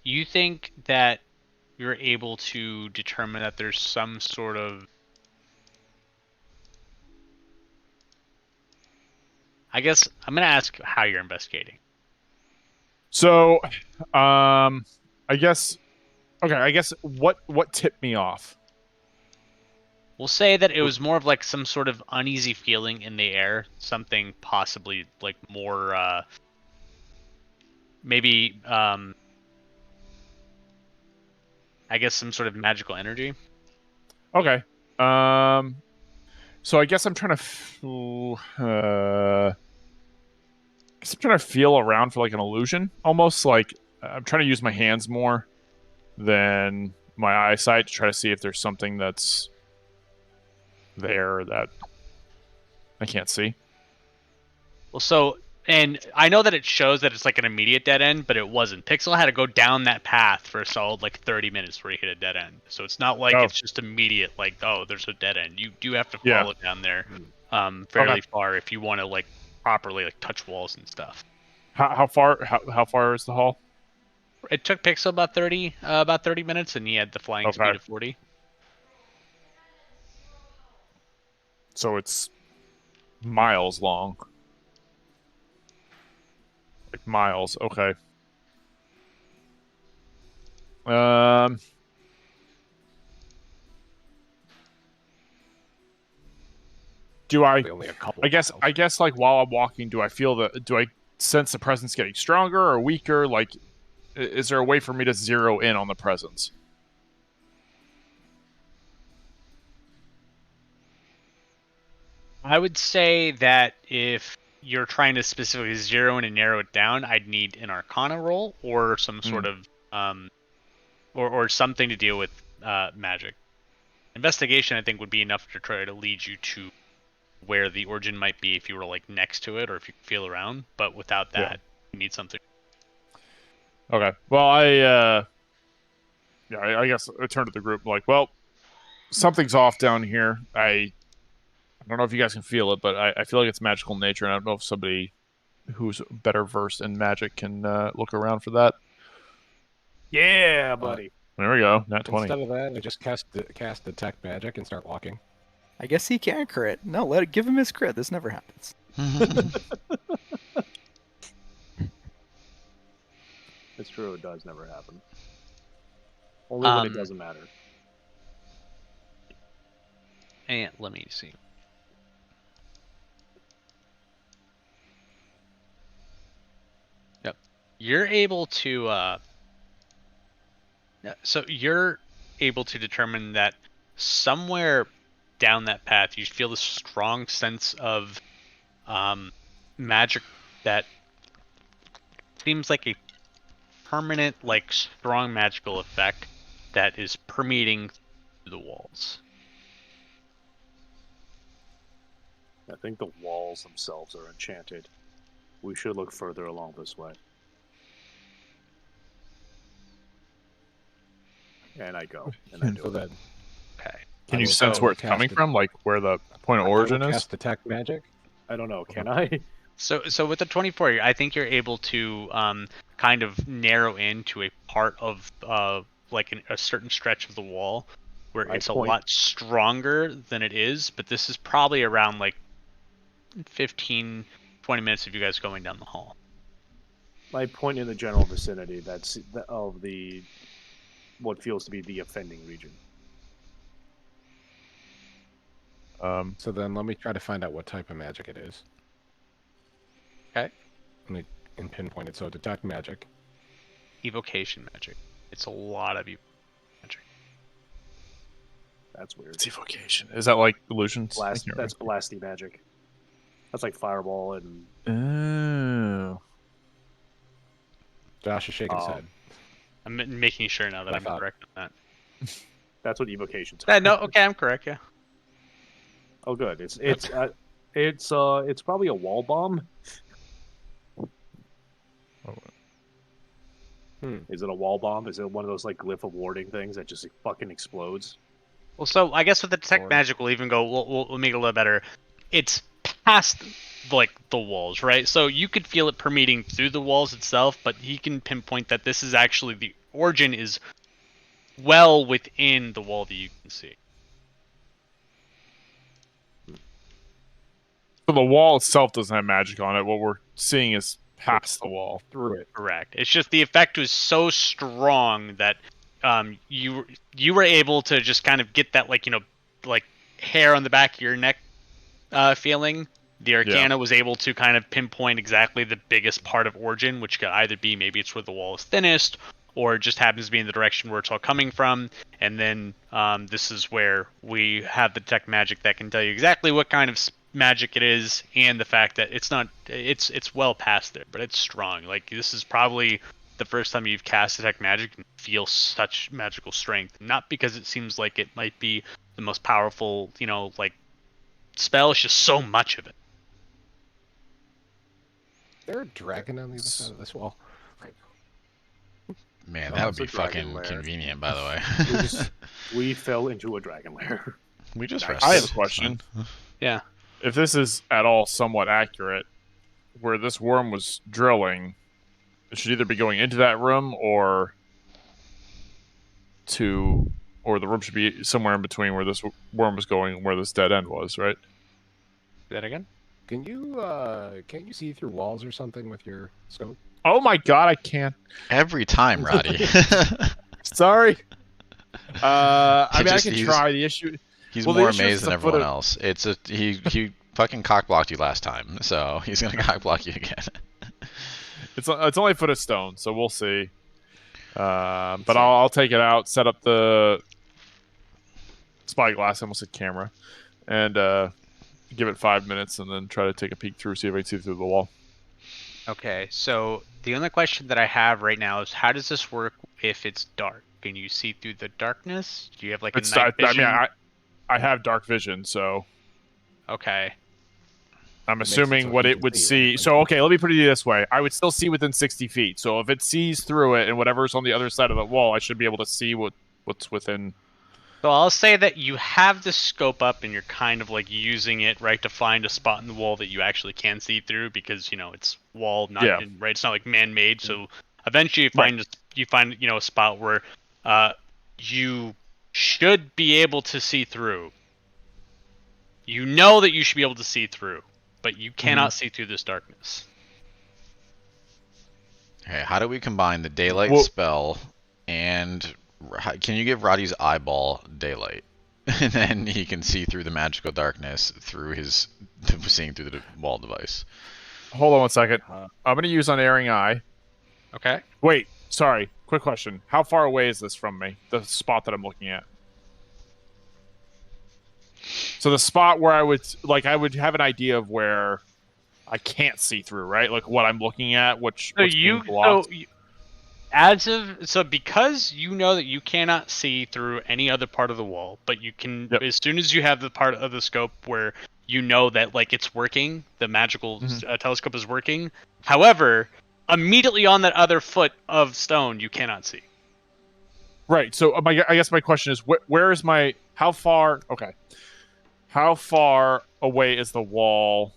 You think that you're able to determine that there's some sort of, I guess I'm gonna ask how you're investigating. So, I guess. Okay, I guess what tipped me off? We'll say that it was more of like some sort of uneasy feeling in the air, something possibly like more, maybe, I guess some sort of magical energy. Okay. So I guess I'm trying to. Guess I'm trying to feel around for like an illusion, almost like I'm trying to use my hands more than my eyesight to try to see if there's something that's there that I can't see. Well, so, and I know that it shows that it's like an immediate dead end, but it wasn't. Pixel had to go down that path for a solid like 30 minutes before he hit a dead end. So it's not like Oh. it's just immediate, like, oh, there's a dead end. You do have to Yeah. follow down there fairly Okay. far if you want to like properly like touch walls and stuff. How far is the hall? It took Pixel about 30 minutes, and he had the flying Okay. speed of 40. So it's miles long. Like miles. Okay. Um. Do I? Only a couple. I guess. miles. I guess. Like while I'm walking, do I feel the? Do I sense the presence getting stronger or weaker? Like, is there a way for me to zero in on the presence? I would say that if you're trying to specifically zero in and narrow it down, I'd need an Arcana roll or some sort of or something to deal with magic. Investigation, I think, would be enough to try to lead you to where the origin might be if you were like next to it or if you could feel around. But without that, you need something. Okay. Well, I guess I turned to the group like, well, something's off down here. I don't know if you guys can feel it, but I feel like it's magical in nature, and I don't know if somebody who's better versed in magic can look around for that. Yeah, buddy. There we go. Nat 20. Instead of that, I just cast detect magic and start walking. I guess he can crit. No, give him his crit. This never happens. It's true, it does never happen. Only when it doesn't matter. And let me see. Yep. You're able to so you're able to determine that somewhere down that path you feel this strong sense of magic that seems like a permanent, like strong magical effect that is permeating through the walls. I think the walls themselves are enchanted. We should look further along this way. And I go. And I do So it. that Okay. Can I you will sense go where it's cast coming it. from? Like where the point of origin I will is? cast detect magic. I don't know. Can I? So with the 24, I think you're able to kind of narrow into a part of like a certain stretch of the wall where I it's a point- lot stronger than it is, but this is probably around like 15, 20 minutes of you guys going down the hall. I point in the general vicinity of the what feels to be the offending region. So then let me try to find out what type of magic it is. Okay. And pinpoint it. So detect magic. Evocation magic. It's a lot of magic. That's weird. It's evocation. Is that like illusions? I can't That's blasty magic. That's like fireball and remember. Oh. Josh is shaking his head. I'm making sure now that I I'm thought- correct on that's what evocations are. that. No, okay, I'm correct. Yeah. Oh, good. It's probably a wall bomb. Is it a wall bomb? Is it one of those like glyph of warding things that just fucking explodes? Well, so I guess with the detect Or- magic, we'll even go. We'll make it a little better. It's past like the walls, right? So you could feel it permeating through the walls itself, but he can pinpoint that this is actually the origin is well within the wall that you can see. So the wall itself doesn't have magic on it. What we're seeing is past the wall. Through it. Correct. It's just the effect was so strong that you were able to just kind of get that like hair on the back of your neck feeling. The Arcana was able to kind of pinpoint exactly the biggest part of origin, which could either be maybe it's where the wall is thinnest, or it just happens to be in the direction where it's all coming from. And then this is where we have the detect magic that can tell you exactly what kind of magic it is, and the fact that it's well past there, but it's strong. Like this is probably the first time you've cast detect magic and feel such magical strength. Not because it seems like it might be the most powerful, like spell. It's just so much of it. Is there a dragon on the other side of this wall? Man, Oh, that would it's be a dragon fucking lair. convenient, by the way. We fell into a dragon lair. We just I rested. I have a It's question. fine. Yeah. If this is at all somewhat accurate, where this worm was drilling, it should either be going into that room or the room should be somewhere in between where this worm was going and where this dead end was, right? Say that again? Can you can't you see through walls or something with your scope? Oh my god, I can't. Every time, Roddy. Sorry. I mean, I Just- can he's- try. The issue. He's Well, the more issue is amazed it's than a foot everyone of- else. He fucking cock blocked you last time, so he's gonna cock block you again. It's only a foot of stone, so we'll see. But I'll take it out, set up the spyglass, I almost said camera, and give it 5 minutes, and then try to take a peek through, see if I can see through the wall. Okay, so the only question that I have right now is how does this work if it's dark? Can you see through the darkness? Do you have like a It's night I vision? mean, I have dark vision, so Okay. I'm makes it assuming so what you it can would see see. it. So okay, let me put it this way: I would still see within 60 feet. So if it sees through it and whatever's on the other side of the wall, I should be able to see what's within. So I'll say that you have the scope up and you're kind of like using it, right, to find a spot in the wall that you actually can see through because, you know, it's wall, not Yeah. right, it's not like man-made. So eventually you Right. find, you know, a spot where you should be able to see through. You know that you should be able to see through, but you cannot see through this darkness. Okay, how do we combine the daylight Well- spell and can you give Roddy's eyeball daylight? And then he can see through the magical darkness through his seeing through the wall device. Hold on 1 second. I'm gonna use unerring eye. Okay. Wait, sorry. Quick question: how far away is this from me? The spot that I'm looking at. So the spot where I would have an idea of where I can't see through, right? Like what I'm looking at, what's being blocked. Because you know that you cannot see through any other part of the wall, but you can Yep. as soon as you have the part of the scope where you know that like it's working, the magical telescope is working. However, immediately on that other foot of stone, you cannot see. Right. So I guess my question is, where is my? How far? Okay. How far away is the wall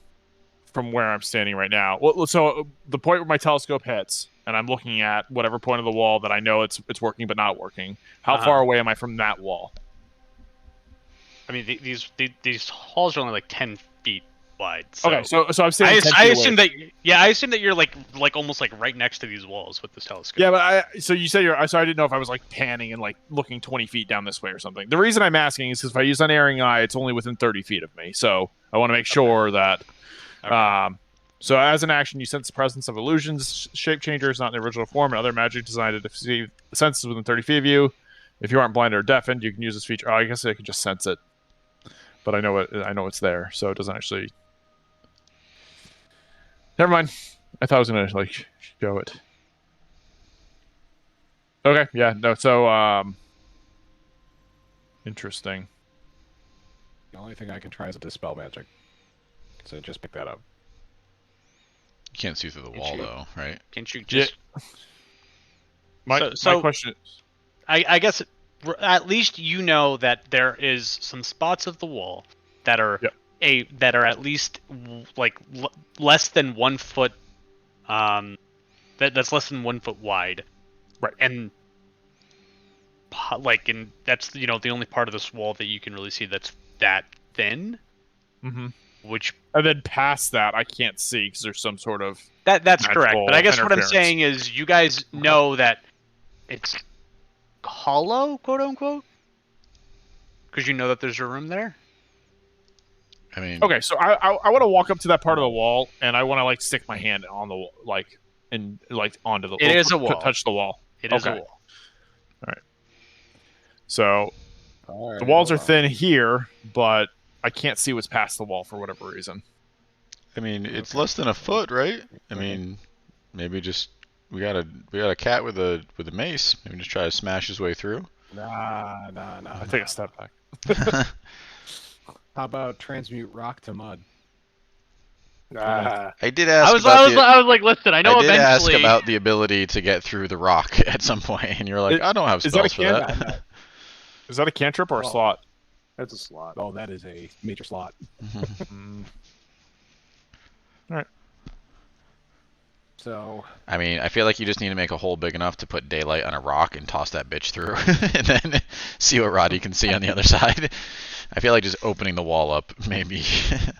from where I'm standing right now? Well, so the point where my telescope hits, and I'm looking at whatever point of the wall that I know it's working but not working. How far away am I from that wall? I mean, these halls are only like 10 feet wide. So Okay. So I'm standing. 10 I feet assume away. I assume that you're like almost like right next to these walls with this telescope. Yeah, but so you said so I didn't know if I was like panning and like looking 20 feet down this way or something. The reason I'm asking is because if I use unerring eye, it's only within 30 feet of me. So I want to make sure that. Okay. So as an action, you sense the presence of illusions, shape changers not in the original form, and other magic designed to deceive the senses within 30 feet of you. If you aren't blinded or deafened, you can use this feature. Oh, I guess I could just sense it, but I know it's there, so it doesn't actually. Never mind. I thought I was gonna like show it. Okay, yeah, no. So interesting. The only thing I can try is a dispel magic. So just pick that up. You can't see through the wall though, right? Can't you just? My So- question is. I guess at least you know that there is some spots of the wall that are Yep. that are at least like less than 1 foot. That's less than 1 foot wide. Right. And that's the only part of this wall that you can really see that's that thin. Mm-hmm. Which And then past that, I can't see because there's some sort of. that's correct. magical But I guess what I'm interference. saying is you guys know that it's hollow, quote unquote, because you know that there's a room there. I mean, Okay, so I want to walk up to that part of the wall, and I want to like stick my hand on the wall, like onto the. It is a wall. Touch the wall. It is a Okay. wall. So the walls are thin here, but I can't see what's past the wall for whatever reason. I mean, it's less than a foot, right? I mean, maybe just we got a cat with a mace. Maybe just try to smash his way through. Nah. I take a step back. How about transmute rock to mud? Ah, I did ask I was like, listen, I know I did eventually. ask about the ability to get through the rock at some point, and you're like, I don't have is that a spells for can- that. Is that a cantrip or a Oh. slot? that's a slot. Oh, that is a major slot. Mm. So I mean, I feel like you just need to make a hole big enough to put daylight on a rock and toss that bitch through, and then see what Roddy can see on the other side. I feel like just opening the wall up may be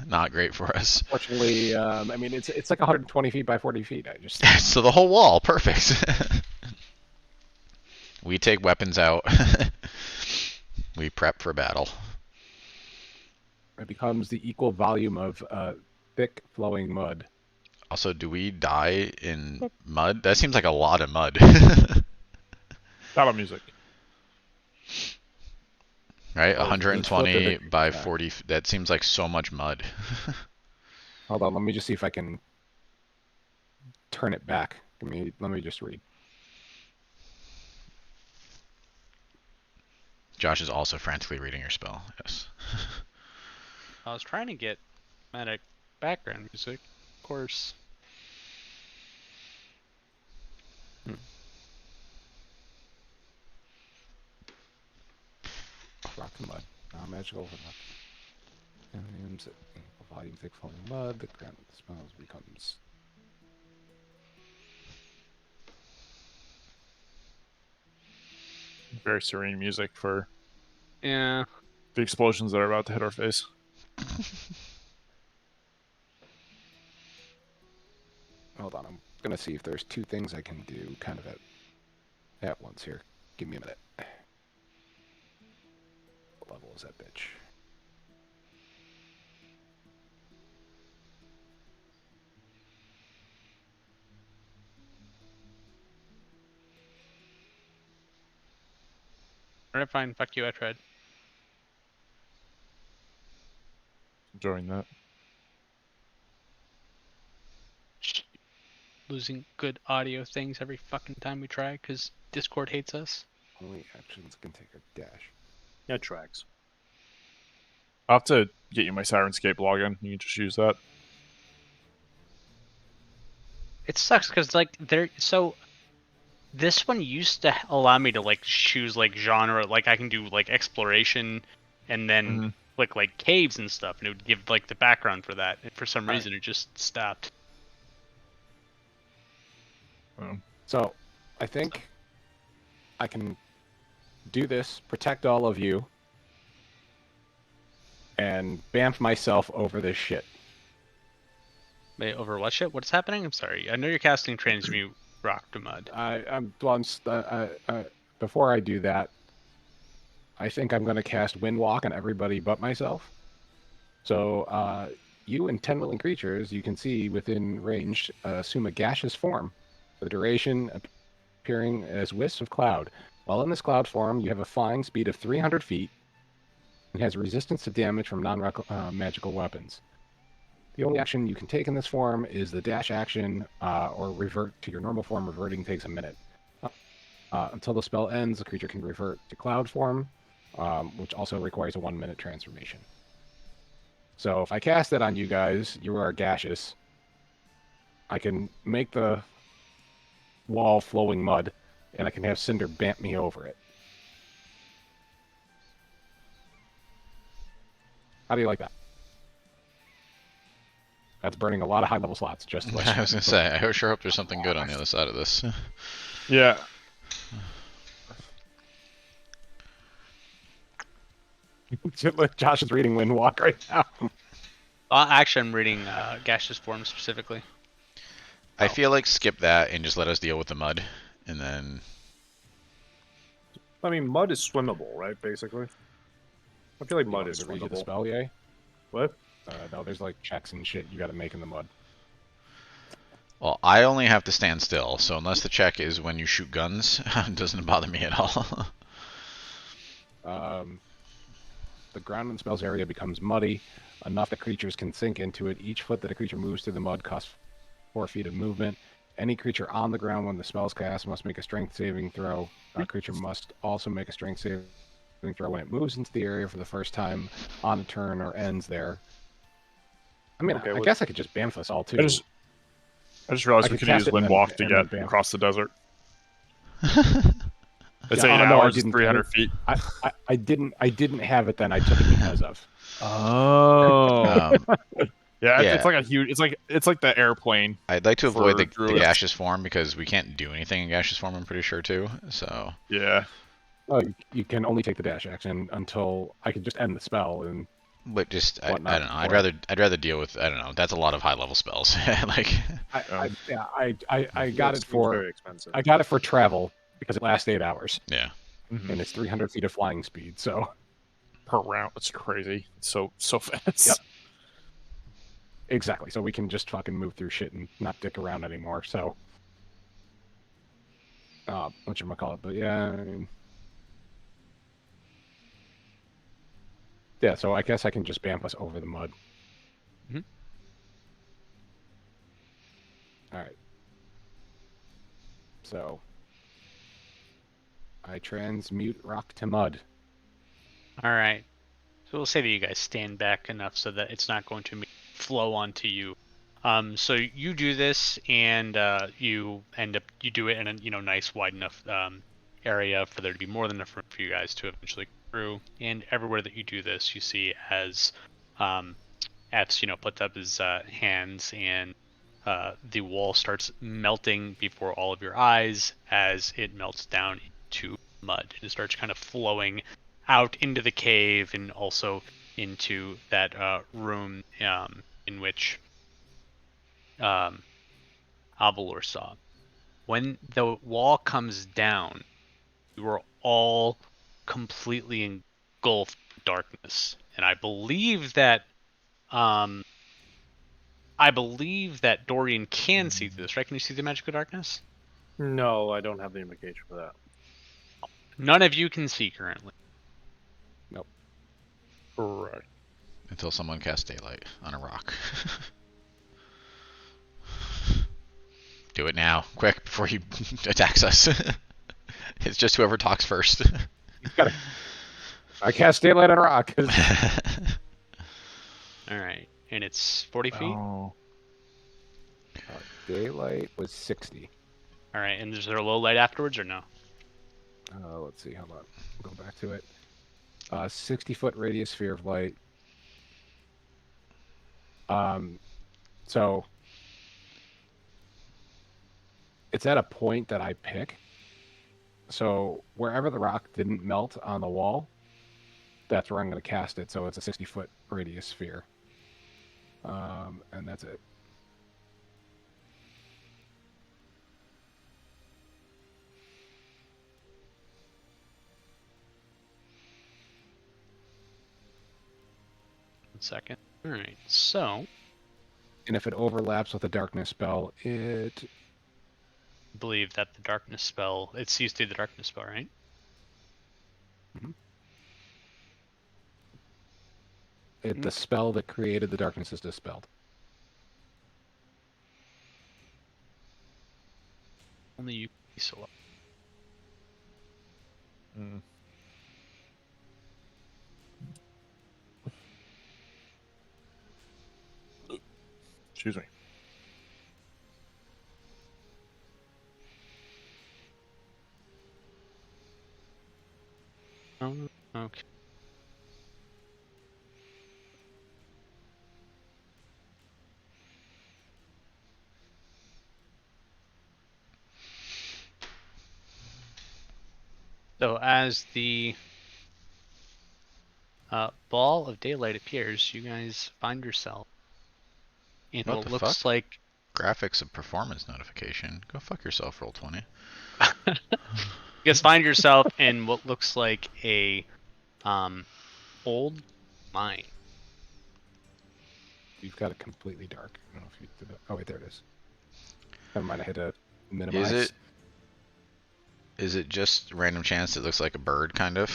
not great for us. Fortunately, I mean, it's like 120 feet by 40 feet. I just So the whole wall, perfect. We take weapons out. We prep for battle. it becomes the equal volume of thick flowing mud. Also, do we die in mud? That seems like a lot of mud. Battle music. Right? Oh, each foot that 120 the- by yeah. 40. That seems like so much mud. Hold on, let me just see if I can turn it back. Let me just read. Josh is also frantically reading your spell. Yes. I was trying to get medic background music, of course. Rock and mud. Magical overlap. Volume thick flowing mud. The ground of the spells becomes. Very serene music for Yeah. the explosions that are about to hit our face. Hold on, I'm gonna see if there's two things I can do kind of at once here. Give me a minute. What level is that bitch? Alright, fine. Fuck you, I tried. Enjoying that. Losing good audio things every fucking time we try because Discord hates us. Only actions can take a dash. That tracks. I'll have to get you my Sirenscape login. You can just use that. It sucks because like this one used to allow me to like choose like genre, like I can do like exploration and then click like caves and stuff, and it would give like the background for that. And for some reason, it just stopped. So, I think I can do this, protect all of you, and bamf myself over this shit. Wait, over what shit? What's happening? I'm sorry. I know you're casting Transmute Rock to Mud. Before I do that, I think I'm going to cast Windwalk on everybody but myself. So, you and 10 willing creatures you can see within range assume a gaseous form for the duration, appearing as wisps of cloud. While in this cloud form, you have a flying speed of 300 feet and has resistance to damage from non-magical weapons. The only action you can take in this form is the dash action, or revert to your normal form. Reverting takes a minute. Until the spell ends, the creature can revert to cloud form, which also requires a 1 minute transformation. So if I cast that on you guys, you are gaseous. I can make the wall flowing mud, and I can have Cinder bamp me over it. How do you like that? That's burning a lot of high-level slots. Just to I was gonna say, I sure hope there's something good on the other side of this. Yeah. Josh is reading Windwalk right now. Actually, I'm reading Gaseous Form specifically. I feel like skip that and just let us deal with the mud, and then. I mean, mud is swimmable, right? Basically. I feel like mud is read you the swimmable. spell, yay? What? No, there's like checks and shit you got to make in the mud. Well, I only have to stand still, so unless the check is when you shoot guns, it doesn't bother me at all. The ground in the spell's area becomes muddy, enough that creatures can sink into it. Each foot that a creature moves through the mud costs 4 feet of movement. Any creature on the ground when the spell's cast must make a strength saving throw. A creature must also make a strength saving throw when it moves into the area for the first time on a turn or ends there. I mean, I guess I could just bamf us all too. I just realized I we could could use cast it and Windwalk to then get bam. across the desert. It's Yeah, 8 no, I hours, didn't 300 feet. I didn't have it then. I took it because of. Oh. Yeah, Yeah. it's like a huge. It's like the airplane. I'd like to avoid the druids. gaseous form because we can't do anything in gaseous form, I'm pretty sure, too. So. Yeah. Oh, you can only take the dash action until I can just end the spell and. But just I whatnot don't know. before. I'd rather deal with I don't know. That's a lot of high level spells. Like I got it Seems for very expensive. I got it for travel because it lasts 8 hours yeah. and it's 300 feet of flying speed. So Per round. It's crazy. It's so fast. Yep. Exactly. So we can just fucking move through shit and not dick around anymore. So whatchamacallit, but yeah, I mean, yeah, so I guess I can just bamf us over the mud. Mhm. Alright. So I transmute rock to mud. All right. So we'll say that you guys stand back enough so that it's not going to flow onto you. So you do this, and you do it in a nice wide enough area for there to be more than enough room for you guys to eventually go through. And everywhere that you do this, you see as F's puts up his hands, and the wall starts melting before all of your eyes as it melts down into mud. It starts kind of flowing out into the cave and also into that room in which Avalor saw. When the wall comes down, you are all completely engulfed in darkness, and I believe that Dorian can see through this, right? Can you see the magical darkness? No, I don't have the invocation for that. None of you can see currently. Correct. Until someone casts daylight on a rock. Do it now, quick, before he attacks us. It's just whoever talks first. I cast daylight on a rock. All right, and it's 40 feet. Oh. Daylight was 60. All right, and is there a low light afterwards or no? Let's see. Hold on. Go back to it. 60-foot radius sphere of light. So it's at a point that I pick. So wherever the rock didn't melt on the wall, that's where I'm going to cast it. So it's a 60-foot radius sphere. And that's it. One second. All right, so And if it overlaps with a darkness spell, it I believe that the darkness spell, it sees through the darkness spell, right? the spell that created the darkness is dispelled. Only you can be so up. Excuse me. Oh, okay. So as the ball of daylight appears, you guys find yourself in What what the looks fuck? like Graphics of performance notification. Go fuck yourself, Roll20. you guys find yourself in what looks like a old mine. You've got it completely dark. I don't know if you did it. Oh wait, there it is. Never mind. I had to minimize. Is it just random chance it looks like a bird, kind of?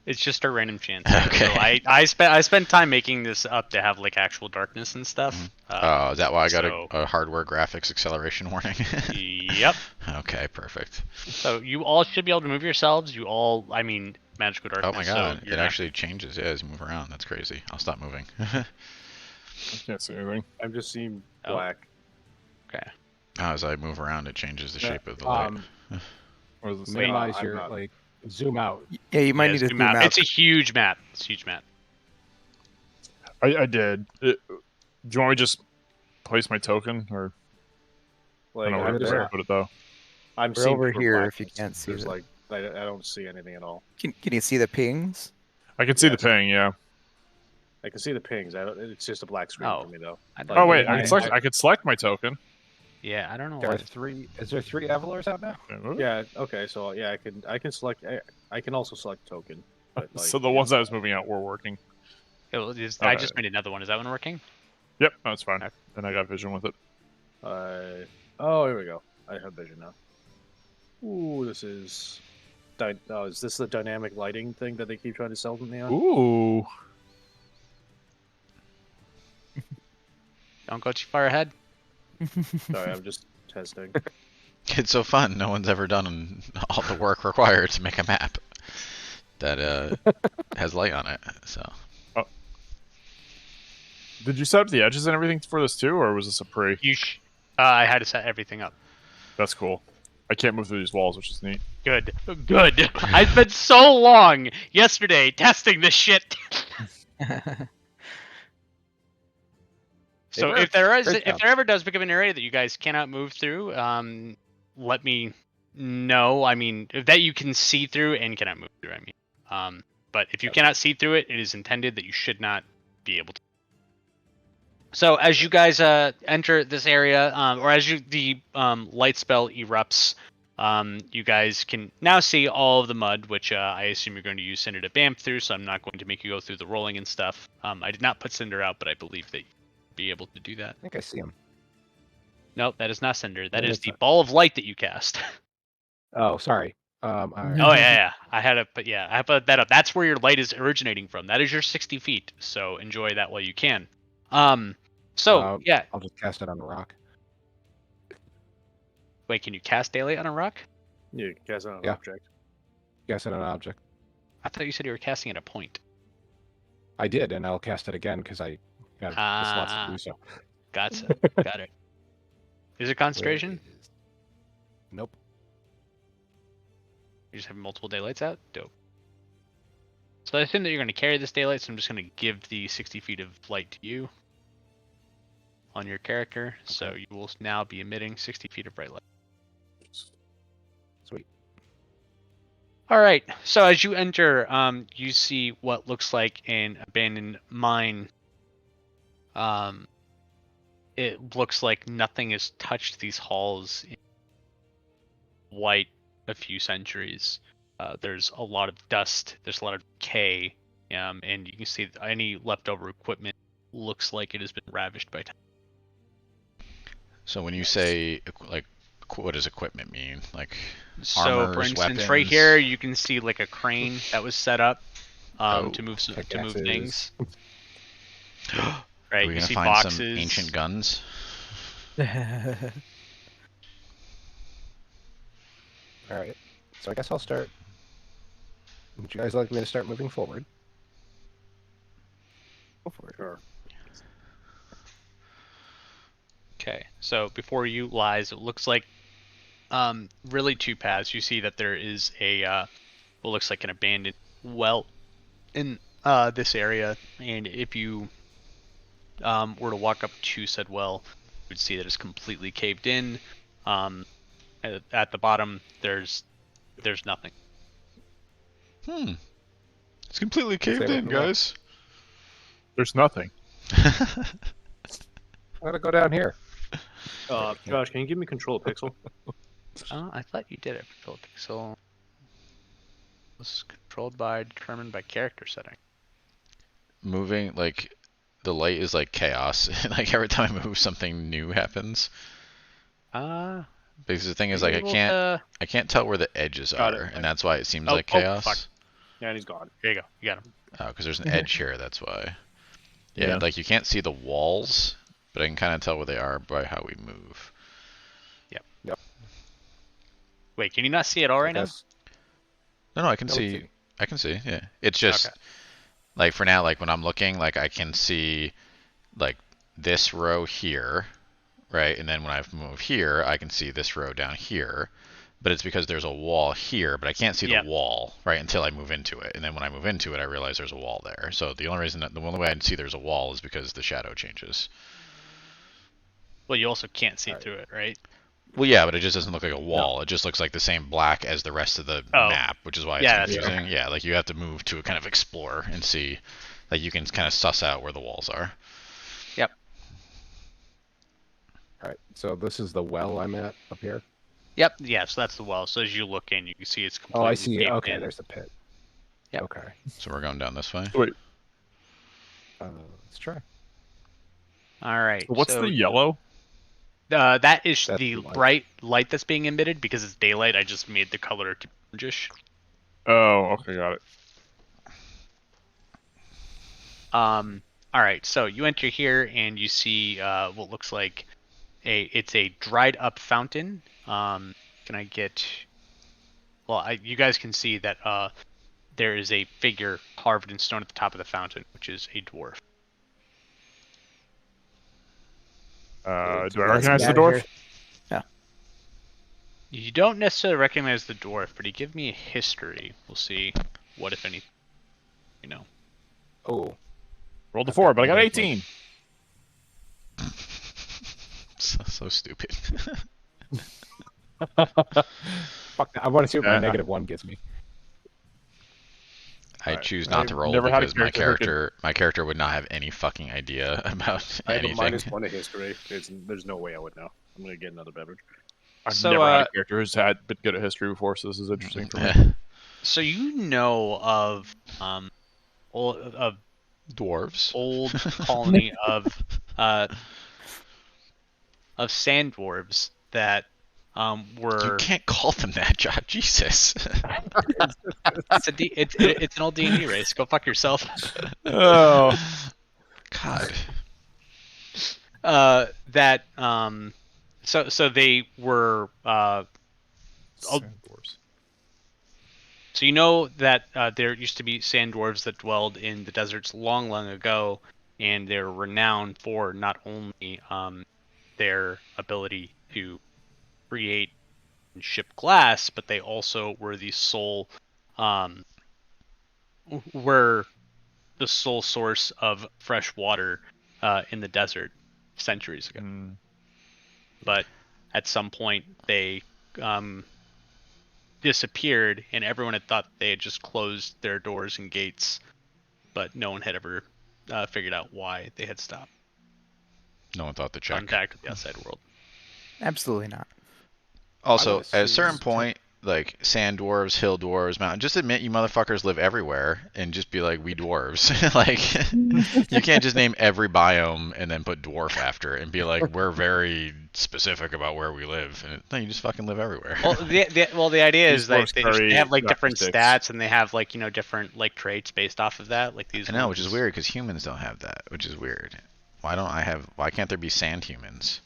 It's just a random chance. Okay. So I spent time making this up to have like actual darkness and stuff. Oh, is that why I got so- a hardware graphics acceleration warning? Yep. Okay, perfect. So you all should be able to move yourselves. You all, I mean, magical darkness. Oh my god, so it actually changes, yeah, as you move around. That's crazy. I'll stop moving. I can't see anything. I'm just seeing Oh. black. Okay. As I move around, it changes the Yeah, shape of the light. What does it say? Minimize I'm your not- like zoom out. Yeah, you might Yeah, need to zoom zoom out. It's a huge map. It's a huge map. I did. Do you want me to just place my token, or I Like don't know I'm where just to put it though? I'm We're seeing over pure here if you blackness. can't see There's them. like I don't see anything at all. Can you see the pings? I can see the Yes. ping. Yeah. I can see the pings. It's just a black screen Oh. for me though. I don't Oh know. wait, I- I could select my token. Yeah, I don't know There why. are 3. Is there 3 Avalors out now? Yeah. Okay. So yeah, I can select. I can also select token. But like, So the ones I was moving out were working. I Okay. just made another one. Is that one working? Yep, that's fine. Okay. Then I got vision with it. Oh, here we go. I have vision now. Ooh, this is. Is this the dynamic lighting thing that they keep trying to sell me on? Ooh. Don't go too far ahead. Sorry, I'm just testing. It's so fun. No one's ever done all the work required to make a map that has light on it. So Did you set up the edges and everything for this too, or was this a pre? I had to set everything up. That's cool. I can't move through these walls, which is neat. Good. I spent so long yesterday testing this shit. So if there ever does become an area that you guys cannot move through, let me know. I mean, that you can see through and cannot move through. I mean, but if you cannot see through it, it is intended that you should not be able to. So as you guys enter this area, or as the light spell erupts, you guys can now see all of the mud, which I assume you're going to use Cinder to bamf through. So I'm not going to make you go through the rolling and stuff. I did not put Cinder out, but I believe that you'll be able to do that. I think I see him. Nope, that is not Cinder. That What is is the that? ball of light that you cast. Oh, sorry. All right. Oh yeah, I had to I put that up. That's where your light is originating from. That is your 60 feet. So enjoy that while you can. Yeah. I'll just cast it on the rock. Wait, can you cast daylight on a rock? You can cast it on an Yeah. object. Cast it on an object. I thought you said you were casting at a point. I did, and I'll cast it again because I got the slots to do so. Gotcha. Got it. Is it concentration? Where is- Nope. You just have multiple daylights out? Dope. So I assume that you're going to carry this daylight, so I'm just going to give the 60 feet of light to you on your character. So you will now be emitting 60 feet of bright light. Sweet. All right. So as you enter, you see what looks like an abandoned mine. It looks like nothing has touched these halls in quite a few centuries. There's a lot of dust. There's a lot of decay, and you can see that any leftover equipment looks like it has been ravished by time. when you say like, what does equipment mean? Like So, armors, for instance, weapons? right here you can see like a crane that was set up to move pickaxes. things. Are Right, we you gonna see find boxes. some ancient guns? All right. So I guess I'll start. Would you guys like me to start moving forward? Go for it. Sure. Okay, so before you lies, it looks like really two paths. You see that there is a what looks like an abandoned well in this area, and if you were to walk up to said well, you would see that it's completely caved in. At the bottom, there's nothing. It's completely caved Say in, what you want. guys. There's nothing. I'm gonna go down here. Josh, can you give me control of Pixel? I thought you did it. Control pixel was controlled by, determined by character setting. Moving, like, the light is like chaos. Like every time I move, something new happens. Because the thing is, like, I can't tell where the edges Got it. are, and that's why it seems Oh, like chaos. fuck. Yeah, and he's gone. There you go. You got him. Oh, because there's an edge here. That's why. Yeah, Yeah. like you can't see the walls, but I can kind of tell where they are by how we move. Wait, can you not see it all right now? Guess- No, I can Don't see. I can see. Yeah, it's just Okay. like for now, like when I'm looking, like I can see like this row here, right? And then when I move here, I can see this row down here. But it's because there's a wall here, but I can't see Yep. the wall, right, until I move into it. And then when I move into it, I realize there's a wall there. So the only way I can see there's a wall is because the shadow changes. Well, you also can't see Alright. through it, right? Well, yeah, but it just doesn't look like a wall. It just looks like the same black as the rest of the map, which is why it's Yeah, that's confusing. Yeah, like you have to move to kind of explore and see, like you can kind of suss out where the walls are. Yep. All right. So this is the well I'm at up here. Yep. Yeah. So that's the well. So as you look in, you can see it's completely. Oh, I see. caved Okay, in. there's the pit. Yep. Okay. So we're going down this way. Wait, Let's try. All right. so what's the yellow? That is That's the the light. bright light that's being emitted because it's daylight. I just made the color orangish. Oh, okay, got it. All right. So you enter here and you see what looks like it's a dried up fountain. Can I get? Well, you guys can see that there is a figure carved in stone at the top of the fountain, which is a dwarf. Do I Guys, recognize get the outta dwarf? here. You don't necessarily recognize the dwarf, but he give me a history. We'll see what, if any, you know. Oh, Rolled a 4, but I got 18. So stupid. fuck! I want to see what my Yeah. -1 gets me. I Alright, choose not to I've roll never had a because my character my character would not have any fucking idea about I have a anything. -1 to history. There's no way I would know. I'm gonna get another beverage. I've So, never had a character who's been good at history before, so this is interesting for me. So you know of Dwarves. old colony of sand dwarves that You were can't call them that, John. Jesus. it's an old D&D race. Go fuck yourself. Oh, God. That so they were sand dwarves. so you know that there used to be sand dwarves that dwelled in the deserts long, long ago, and they're renowned for not only their ability to create and ship glass, but they also were the sole source of fresh water in the desert centuries ago. Mm. But at some point they disappeared, and everyone had thought they had just closed their doors and gates, but no one had ever figured out why they had stopped No one thought to check. contact with the outside world. Absolutely not. Also, at a assume certain it's point, like sand dwarves, hill dwarves, mountain, just admit you motherfuckers live everywhere and just be like, we dwarves. Like, you can't just name every biome and then put dwarf after it and be like, we're very specific about where we live. And no, you just fucking live everywhere. Well, the idea These is that dwarves they carry have like different characteristics. stats, and they have like different like traits based off of that. Like these. I know, which is ones. weird because humans don't have that, which is weird. Why can't there be sand humans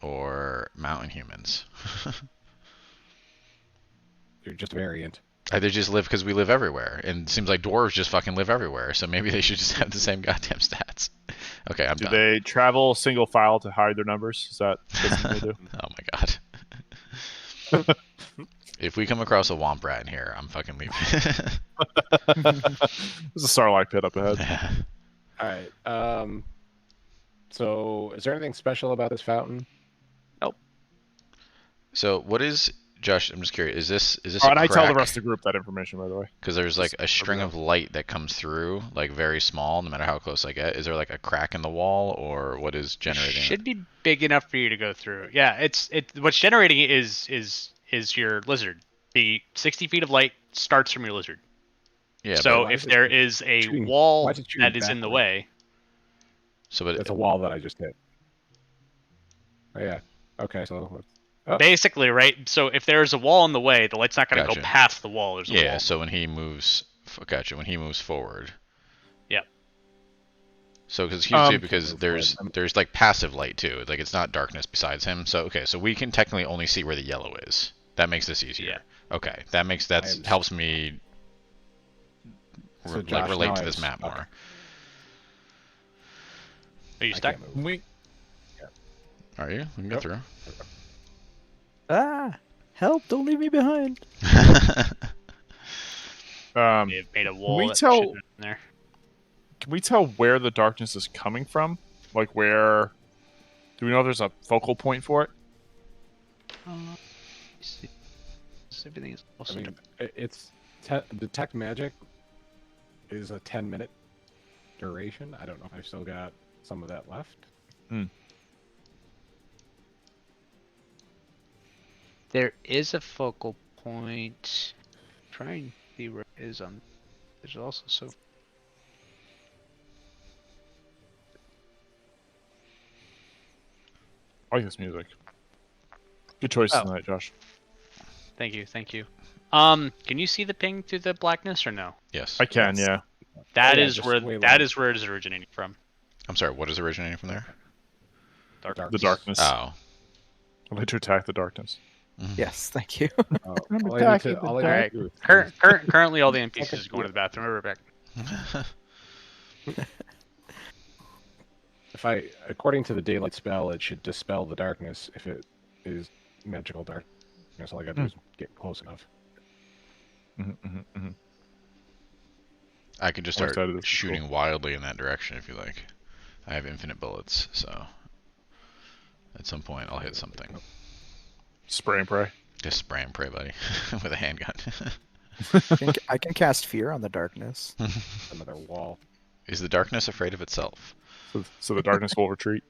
or mountain humans? You're just a variant. They just live because we live everywhere, and it seems like dwarves just fucking live everywhere. So maybe they should just have the same goddamn stats. Okay, I'm Do done. they travel single file to hide their numbers? Is that something they do? Oh my god. If we come across a womp rat in here, I'm fucking leaving. There's a starlight pit up ahead. All right. So, is there anything special about this fountain? So what is Josh? I'm just curious. Is this Oh, a and I tell the crack? rest of the group that information, by the way. Because there's like a string everyone. of light that comes through, like very small, no matter how close I get. Is there like a crack in the wall, or what is generating it? Should be big enough for you to go through. Yeah, it's what's generating it is your lizard. The 60 feet of light starts from your lizard. Yeah. So why if is it there is a shooting- wall why is it shooting that is in the backward? way, but It's a wall that I just hit. Oh, yeah. Okay, so let's... Oh. basically, right? So if there is a wall in the way, the light's not going to Gotcha. go past the wall. There's a yeah. wall. So when he moves, gotcha. When he moves forward. Yep. So because move there's forward. there's like passive light too. Like it's not darkness besides him. So okay. So we can technically only see where the yellow is. That makes this easier. Okay. That helps me So, Josh, relate now to I'm this map stuck. more. Are you I stuck? can't move. We Are you? We can get through. Ah, help! Don't leave me behind. They've made a wall. we that tell- shouldn't have been there. can we tell where the darkness is coming from? Like where? Do we know if there's a focal point for it? See. Everything is I also mean, it's detect magic is a 10-minute duration. I don't know if I've still got some of that left. There is a focal point. Try and see where it is on. There's also so. I like this music. Good choices Oh. tonight, Josh. Thank you, thank you. Can you see the ping through the blackness or no? Yes. I can, Yes. yeah. That Yeah, is just where way that low. is where it is originating from. I'm sorry. What is originating from there? The darkness. Oh. I'd like to attack the darkness. Yes, thank you. I'm All I need attacking to, the all I Alright. need to do is Currently, all the NPCs are going to the bathroom. We're back. if I, according to the daylight spell, it should dispel the darkness. If it is magical darkness, all I gotta do is get close enough. I could just I'm start excited, this is shooting cool. wildly in that direction if you like. I have infinite bullets, so at some point I'll hit something. Spray and pray. Just spray and pray, buddy, with a handgun. I can cast fear on the darkness. Another wall. Is the darkness afraid of itself? So the darkness will retreat.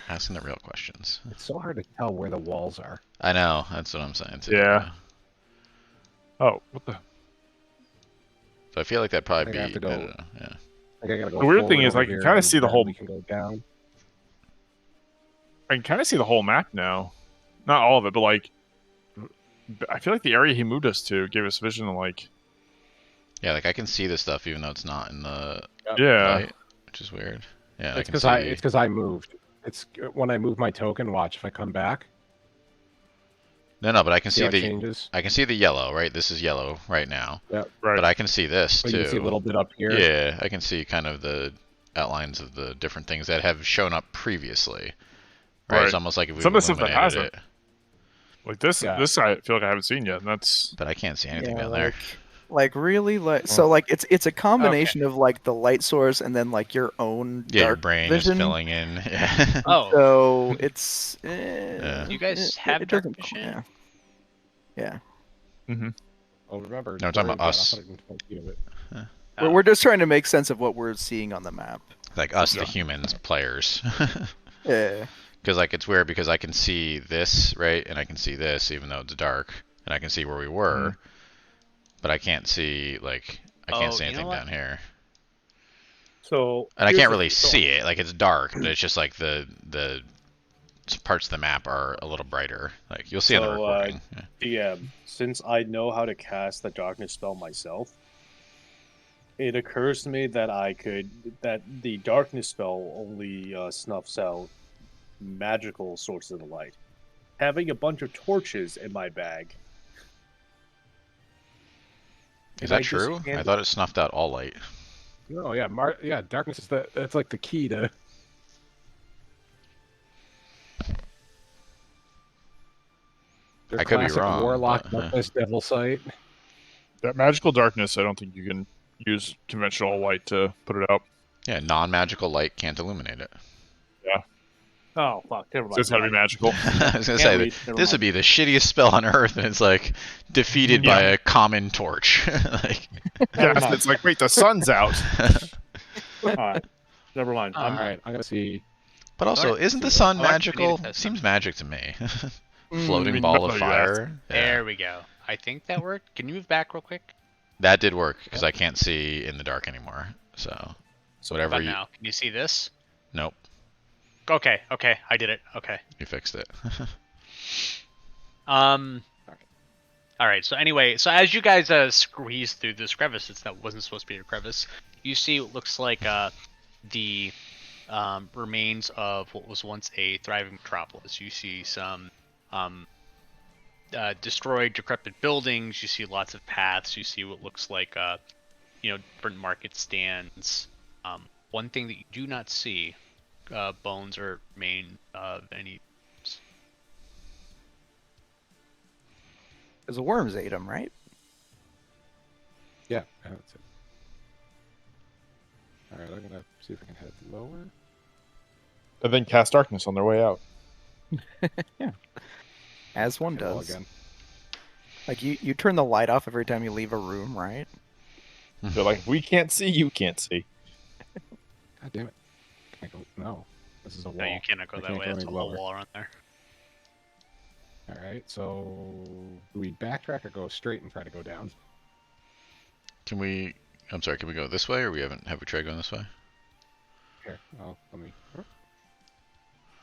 Asking the real questions. It's so hard to tell where the walls are. I know, that's what I'm saying too. Yeah. Oh, what the? So I feel like that'd probably I think I have be. to go- I don't know, yeah. Like, I gotta go The weird thing forward is I over can here, kinda and see the then whole- We can go down. I can kind of see the whole map now. Not all of it, but like, I feel like the area he moved us to gave us vision of like, Yeah, like I can see this stuff even though it's not in the yeah. light, which is weird. Yeah, I It's can because see. it's because I moved. It's when I move my token. Watch if I come back. No, but I can See see how it the. changes. I can see the yellow, right? This is yellow right now. Right. But I can see this But too. you can see a little bit up here. Yeah, I can see kind of the outlines of the different things that have shown up previously. Right? It's Right. almost like if we Some of the stuff that illuminated hasn't. it. Like this, Yeah. this I feel like I haven't seen yet, and that's But I can't see anything Yeah, down there. Like really, like so, like it's a combination of like the light source and then like your own Yeah, your dark brain vision. is filling in. Yeah. Oh, So it's you guys have it dark doesn't- vision? Yeah. Oh, remember. No, I'm talking Dwarves about got us. 120 feet of it. We're just trying to make sense of what we're seeing on the map. Like us, the Yeah. humans, players. Yeah. Because like it's weird because I can see this, right, and I can see this even though it's dark, and I can see where we were, but I can't see like I can't Oh, see you know anything what? down here, So and I here's can't the- really so- see it. Like it's dark, but it's just like the parts of the map are a little brighter. Like you'll see on the So, recording. Yeah. DM, since I know how to cast the darkness spell myself, it occurs to me that that the darkness spell only snuffs out magical sources of the light. Having a bunch of torches in my bag. Is and I that just true? I hand- thought it snuffed out all light. No, yeah, yeah. Darkness is that's like the key to. They're I could be classic wrong, Warlock, but, darkness, devil sight. that magical darkness. I don't think you can use conventional light to put it out. Yeah, non-magical light can't illuminate it. Oh fuck! Never So mind. it's got to be magical. I was gonna Can't say read, that never this would mind. be the shittiest spell on earth, and it's like defeated by Yeah. a common torch. Like, Yeah, mind. it's like wait, the sun's out. All right, never mind. All right, I'm gonna see. but also, Alright. isn't the sun I like magical? to test Seems magic to me. I Floating mean, ball no, of you fire. Yeah. There we go. I think that worked. Can you move back real quick? That did work because I can't see in the dark anymore. So What whatever about you. now? Can you see this? Nope, Okay, I did it. Okay. you fixed it. All right. So anyway, so as you guys squeeze through this crevice, that wasn't supposed to be a crevice. You see what looks like the remains of what was once a thriving metropolis. You see some destroyed, decrepit buildings. You see lots of paths. You see what looks like different market stands. One thing that you do not see, bones or remain of any. Because the worms ate them, right? Yeah, that's it. All right, I'm gonna see if I can head lower. And then cast darkness on their way out. As one Hit all does. again. Like you turn the light off every time you leave a room, right? They're like, we can't see, you can't see. God damn it! Can't go. No, this is a wall. No, you cannot go I that can't way. go That's a any whole lower. wall around there. All right, so do we backtrack or go straight and try to go down? Can we? I'm sorry. Can we go this way, or have we tried going this way? Here, let me.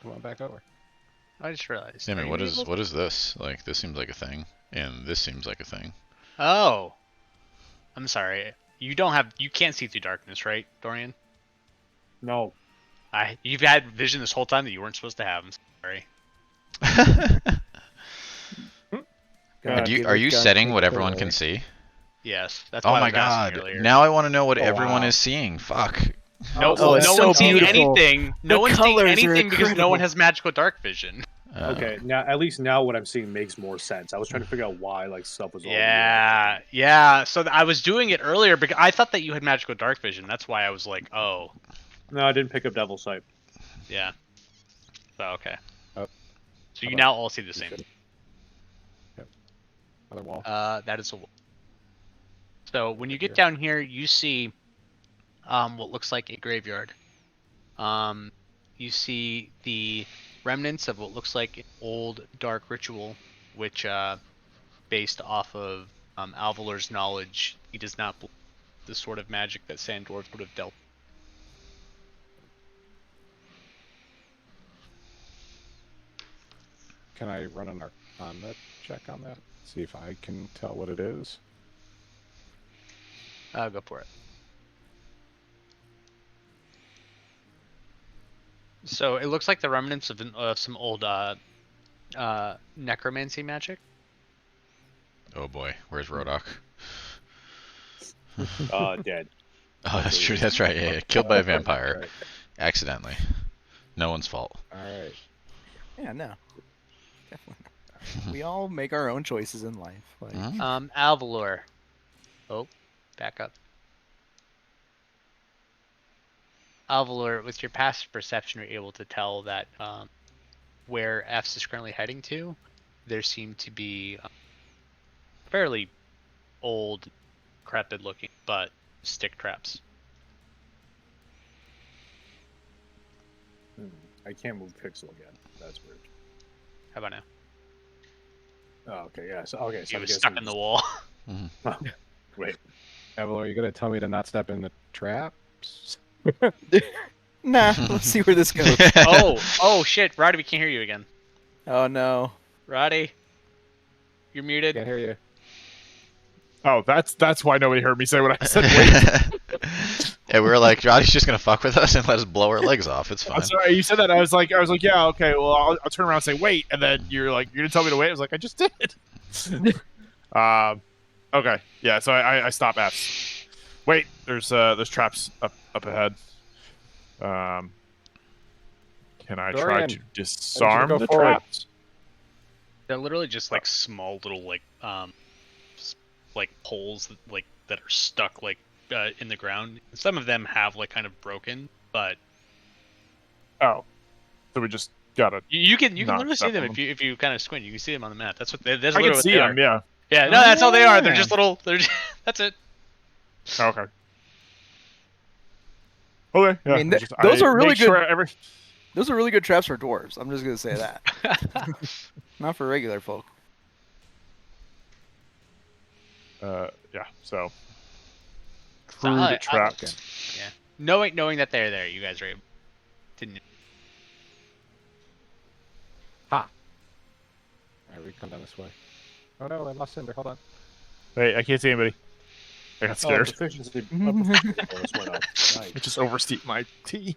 Come on back over. I just realized. Damn are it, you what is able- this? Like, this seems like a thing, and this seems like a thing. Oh, I'm sorry. You can't see through darkness, right, Dorian? No. You've had vision this whole time that you weren't supposed to have. I'm sorry. Are you setting what everyone can see? Yes, that's Oh why I my was asking god! earlier. Now I want to know what Oh, everyone wow. is seeing. Fuck. No, Oh, it's no so one's seeing beautiful. anything. No The one's seeing colors are anything because no one incredible. has magical dark vision. Okay, now at least now what I'm seeing makes more sense. I was trying to figure out why like stuff was all Yeah. So I was doing it earlier because I thought that you had magical dark vision. That's why I was like, oh, No, I didn't pick up Devil's Sight. yeah. So okay. Oh. So you How now all see the same. Yep. Other wall. That is a wall. So when you get down here, you see what looks like a graveyard. You see the remnants of what looks like an old dark ritual, which, based off of Alvalor's knowledge, he does not believe the sort of magic that Sand Dwarves would have dealt. Can I run an Arcana check on that? See if I can tell what it is. Go for it. So it looks like the remnants of some old necromancy magic. Oh boy, where's Rodok? Dead. Oh, that's true. That's right. Yeah, killed by a vampire, Right. accidentally. No one's fault. All right. Yeah, no. Definitely not. We all make our own choices in life. Like, Mhm. Alvalor. Oh, back up. Alvalor, with your passive perception, you're able to tell that where F's is currently heading to, there seem to be fairly old, decrepit looking, but stick traps. I can't move Pixel again. That's weird. How about now? Oh, okay, yeah. So okay, so He I'm was guessing stuck in the wall. Wait. Evelyn, are you gonna tell me to not step in the traps? nah, let's see where this goes. Oh shit, Roddy, we can't hear you again. Oh no. Roddy, you're muted. Can't hear you. Oh, that's why nobody heard me say what I said. Wait. Yeah, we were like, Roddy's just gonna fuck with us and let us blow our legs off. It's fine. I'm sorry, you said that. I was like, yeah, okay. Well, I'll turn around and say wait, and then you're like, you're gonna tell me to wait. I was like, I just did. Okay, yeah. So I stop F's. Wait, there's traps up ahead. Can I try Dorian, to disarm go the forward. traps? They're literally just like small little like poles that are stuck in the ground. Some of them have like kind of broken, but Oh, so we just gotta. you can Not literally see step them on if you kind of squint. You can see them on the map. That's I literally can what see they them. are. Yeah. Yeah, no, that's all they are. They're Yeah. just little. That's it. Okay. Okay. Yeah. I mean, just- those are really make sure good. Those are really good traps for dwarves. I'm just gonna say that. Not for regular folk. Yeah. So. So Crude I- traps. Yeah. Knowing that they're there, you guys are able. Didn't. All right, we come down this way. Oh no, I lost Cinder. Hold on. Hey, I can't see anybody. I got Oh, scared. proficiency bonus went up. I Nice. just oversteeped my tea.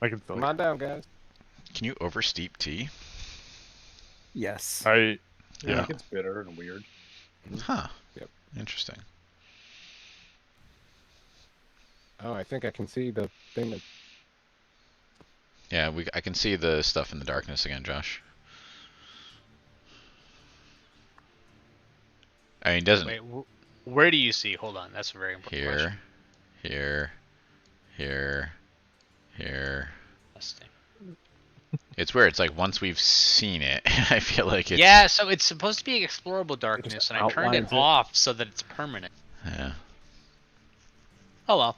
I can feel Come it. on down, guys. Can you oversteep tea? Yes. Yeah. Yeah, it gets bitter and weird. Huh. Yep. Interesting. Oh, I think I can see the thing that. Yeah, I can see the stuff in the darkness again, Josh. I mean, it doesn't. Wait, where do you see? Hold on, that's a very important question. Here, here, here, here. Let's see. It's weird. It's like once we've seen it, I feel like it's Yeah, so it's supposed to be explorable darkness, and I turned it outlines it. off so that it's permanent. yeah. Oh well.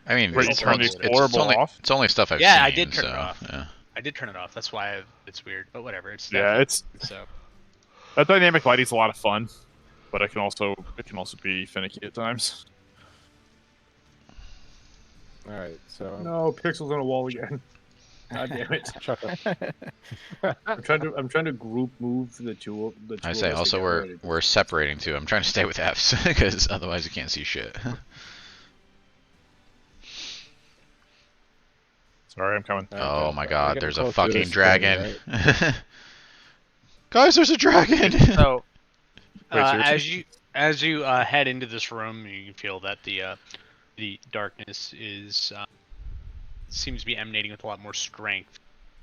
I mean, Wait, you it's, turned the it's explorable off? it's only stuff I've Yeah, seen. I did turn it so, off. Yeah. I did turn it off. That's why it's weird, but whatever. It's Yeah, it's so. that dynamic lighting's a lot of fun, but it can also be finicky at times. All right, so No, pixels on a wall again. God damn it! shut up. I'm trying to group move the two. I of say us also together. we're separating too. I'm trying to stay with Fs because otherwise you can't see shit. Sorry, I'm coming. Oh my We're god, getting there's a close to fucking this dragon. thing, right? Guys, there's a dragon. So, Wait, seriously? as you head into this room, you can feel that the darkness is seems to be emanating with a lot more strength,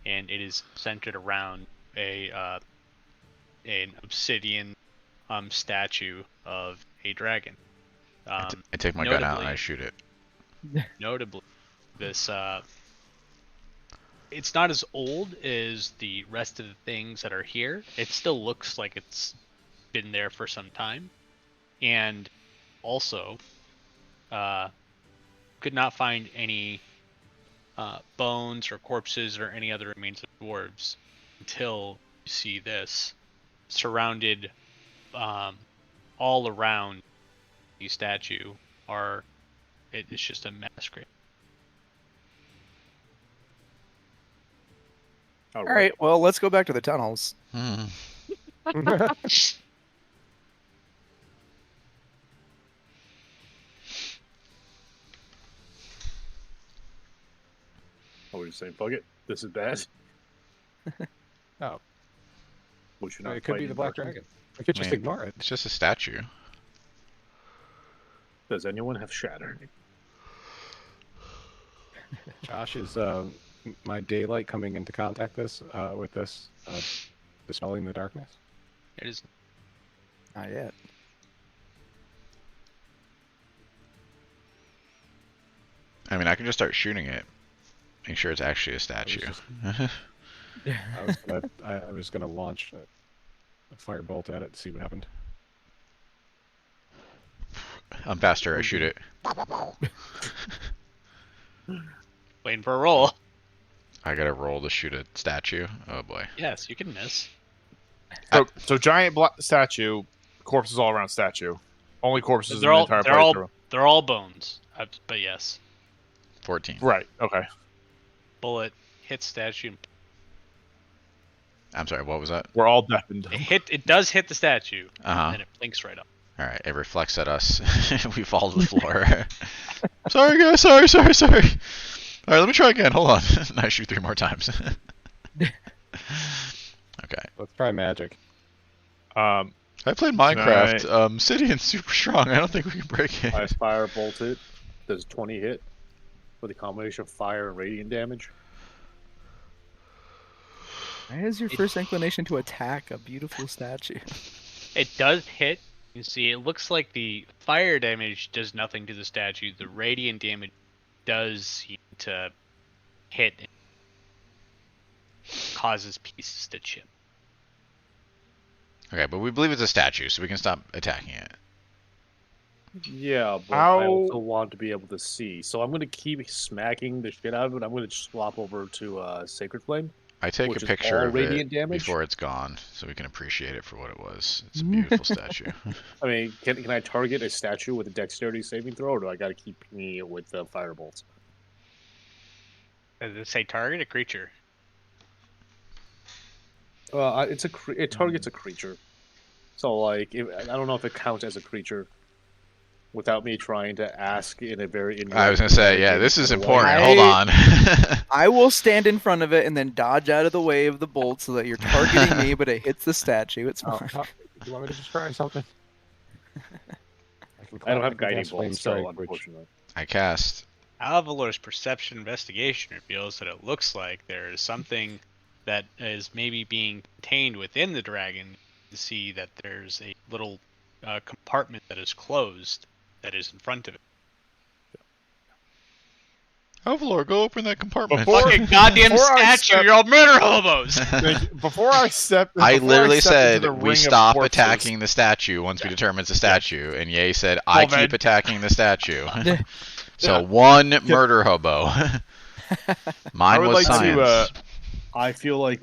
and it is centered around an obsidian statue of a dragon. I take my gun out and Notably- I shoot it. Notably, this it's not as old as the rest of the things that are here. It still looks like it's been there for some time, and also could not find any bones or corpses or any other remains of dwarves until you see this surrounded all around the statue are it's just a mass grave. All right, well, let's go back to the tunnels. Hmm. Oh, we're saying fuck it. This is bad. Oh, We should not it could fight be in the black darkness. dragon. We could I just mean, ignore it. It's just a statue. Does anyone have shatter? Josh, is my daylight coming into contact with this dispelling the darkness? It is Not yet. I mean, I can just start shooting it. Make sure it's actually a statue. I was gonna launch a firebolt at it to see what happened. I'm faster. I shoot it. waiting for a roll. I gotta roll to shoot a statue. Oh boy. Yes, you can miss. So giant statue, corpses all around statue. Only corpses They're in the all entire they're all playthrough. they're all bones. But yes, 14. Right. Okay. bullet hits statue. I'm sorry. What was that? We're all deafened. It does hit the statue, Uh-huh. and then it blinks right up. All right. It reflects at us. We fall to the floor. Sorry, guys. Sorry. All right. Let me try again. Hold on. And I shoot 3 more times. Okay. Let's try magic. I played Minecraft. Obsidian's super strong. I don't think we can break it. I firebolt it. Does 20 hit? With a combination of fire and radiant damage? Why is your first inclination to attack a beautiful statue? It does hit. You see, it looks like the fire damage does nothing to the statue. The radiant damage does seem to hit and causes pieces to chip. Okay, but we believe it's a statue, so we can stop attacking it. Yeah, but How- I also want to be able to see. So I'm going to keep smacking the shit out of it. I'm going to swap over to Sacred Flame. I take Which a is picture all of radiant it damage? before it's gone, so we can appreciate it for what it was. It's a beautiful statue. I mean, can I target a statue with a dexterity saving throw, or do I got to keep me with firebolts? Does it say target a creature? It targets a creature. So like, I don't know if it counts as a creature. Without me trying to ask in a very. I was gonna say, yeah, this is important. I- Hold on. I will stand in front of it and then dodge out of the way of the bolt so that you're targeting me, but it hits the statue. It's Oh, fine. do you want me to just try something? I don't have guiding cast Flame bolts, so Strike, which- unfortunately. I cast. Alvalor's perception investigation reveals that it looks like there is something that is maybe being contained within the dragon. To see that there's a little compartment that is closed that is in front of it. Hevlor, go open that compartment. Fucking goddamn before I statue! You're all murder hobos. Before I step, I before literally step into said the we ring of stop corpses- attacking the statue once we determine it's a statue, and Ye said I Well, keep then- attacking the statue. So Yeah. one murder hobo. Mine would was like to, science. I feel like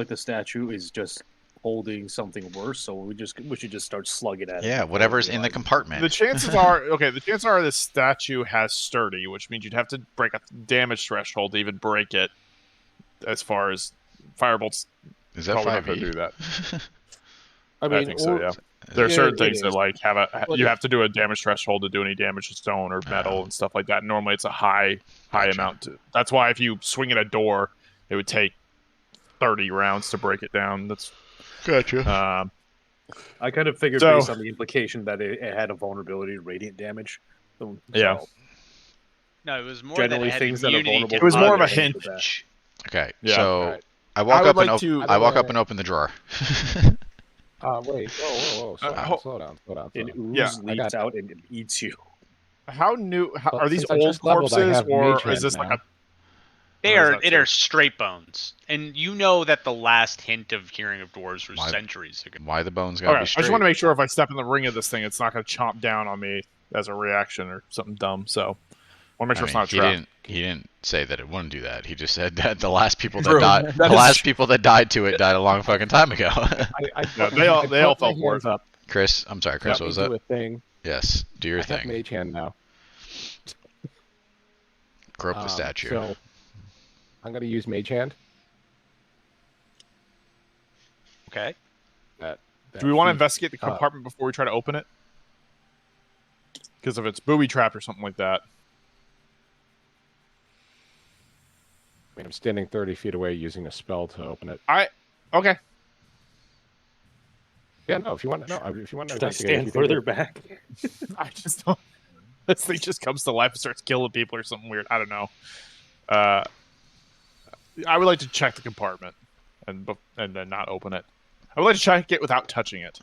the statue is just holding something worse, so we should just start slugging at it. Yeah, before we whatever's in the realize it. compartment. The chances are the chances are this statue has sturdy, which means you'd have to break a damage threshold to even break it. As far as firebolts, Is that probably not 5e? going to do that. I I mean, think so. Yeah. There are Yeah, certain it things that is. like have But you it- have to do a damage threshold to do any damage to stone or metal and stuff like that. Normally, it's a high Gotcha. amount. That's why if you swing at a door, it would take 30 rounds to break it down. That's Gotcha. I kind of figured So- based on the implication that it had a vulnerability to radiant damage. So, Yeah. No, it was more Generally that it had things that are immunity vulnerable to It was more of a other hint. damage. Okay, Yeah. so Alright. I walk would up and like to- I walk up and open the drawer. Wait. Whoa. Slow down. An ooze Yeah, I leaps got- out and eats you. How new Well, are these since I old just leveled, I corpses, have or mage is hand this like now. a? They Or is are that it too? are straight bones, and you know that the last hint of hearing of dwarves was Why- centuries ago. Why the bones gotta Okay, I be straight? just want to make sure if I step in the ring of this thing, it's not going to chomp down on me as a reaction or something dumb. So, I want to make sure it's not a trap. He didn't say that it wouldn't do that. He just said that the last people that True. died, That the is last true. people that died to it died a long fucking time ago. Yeah, they all I fell put my for hands it. up. Chris, I'm sorry, Chris. Let What was me that? do a thing. Yes, do your I have thing. mage hand now. Grope the statue. So I'm gonna use mage hand. Okay. Do we want to feat- investigate the compartment before we try to open it? Because if it's booby trapped or something like that. I mean, I'm standing 30 feet away using a spell to open it. Okay. Yeah, no. If you want, no. If you want to Should I investigate, stand you can do further it. back? I just don't. This thing just comes to life and starts killing people or something weird. I don't know. I would like to check the compartment and then not open it. I would like to check it without touching it.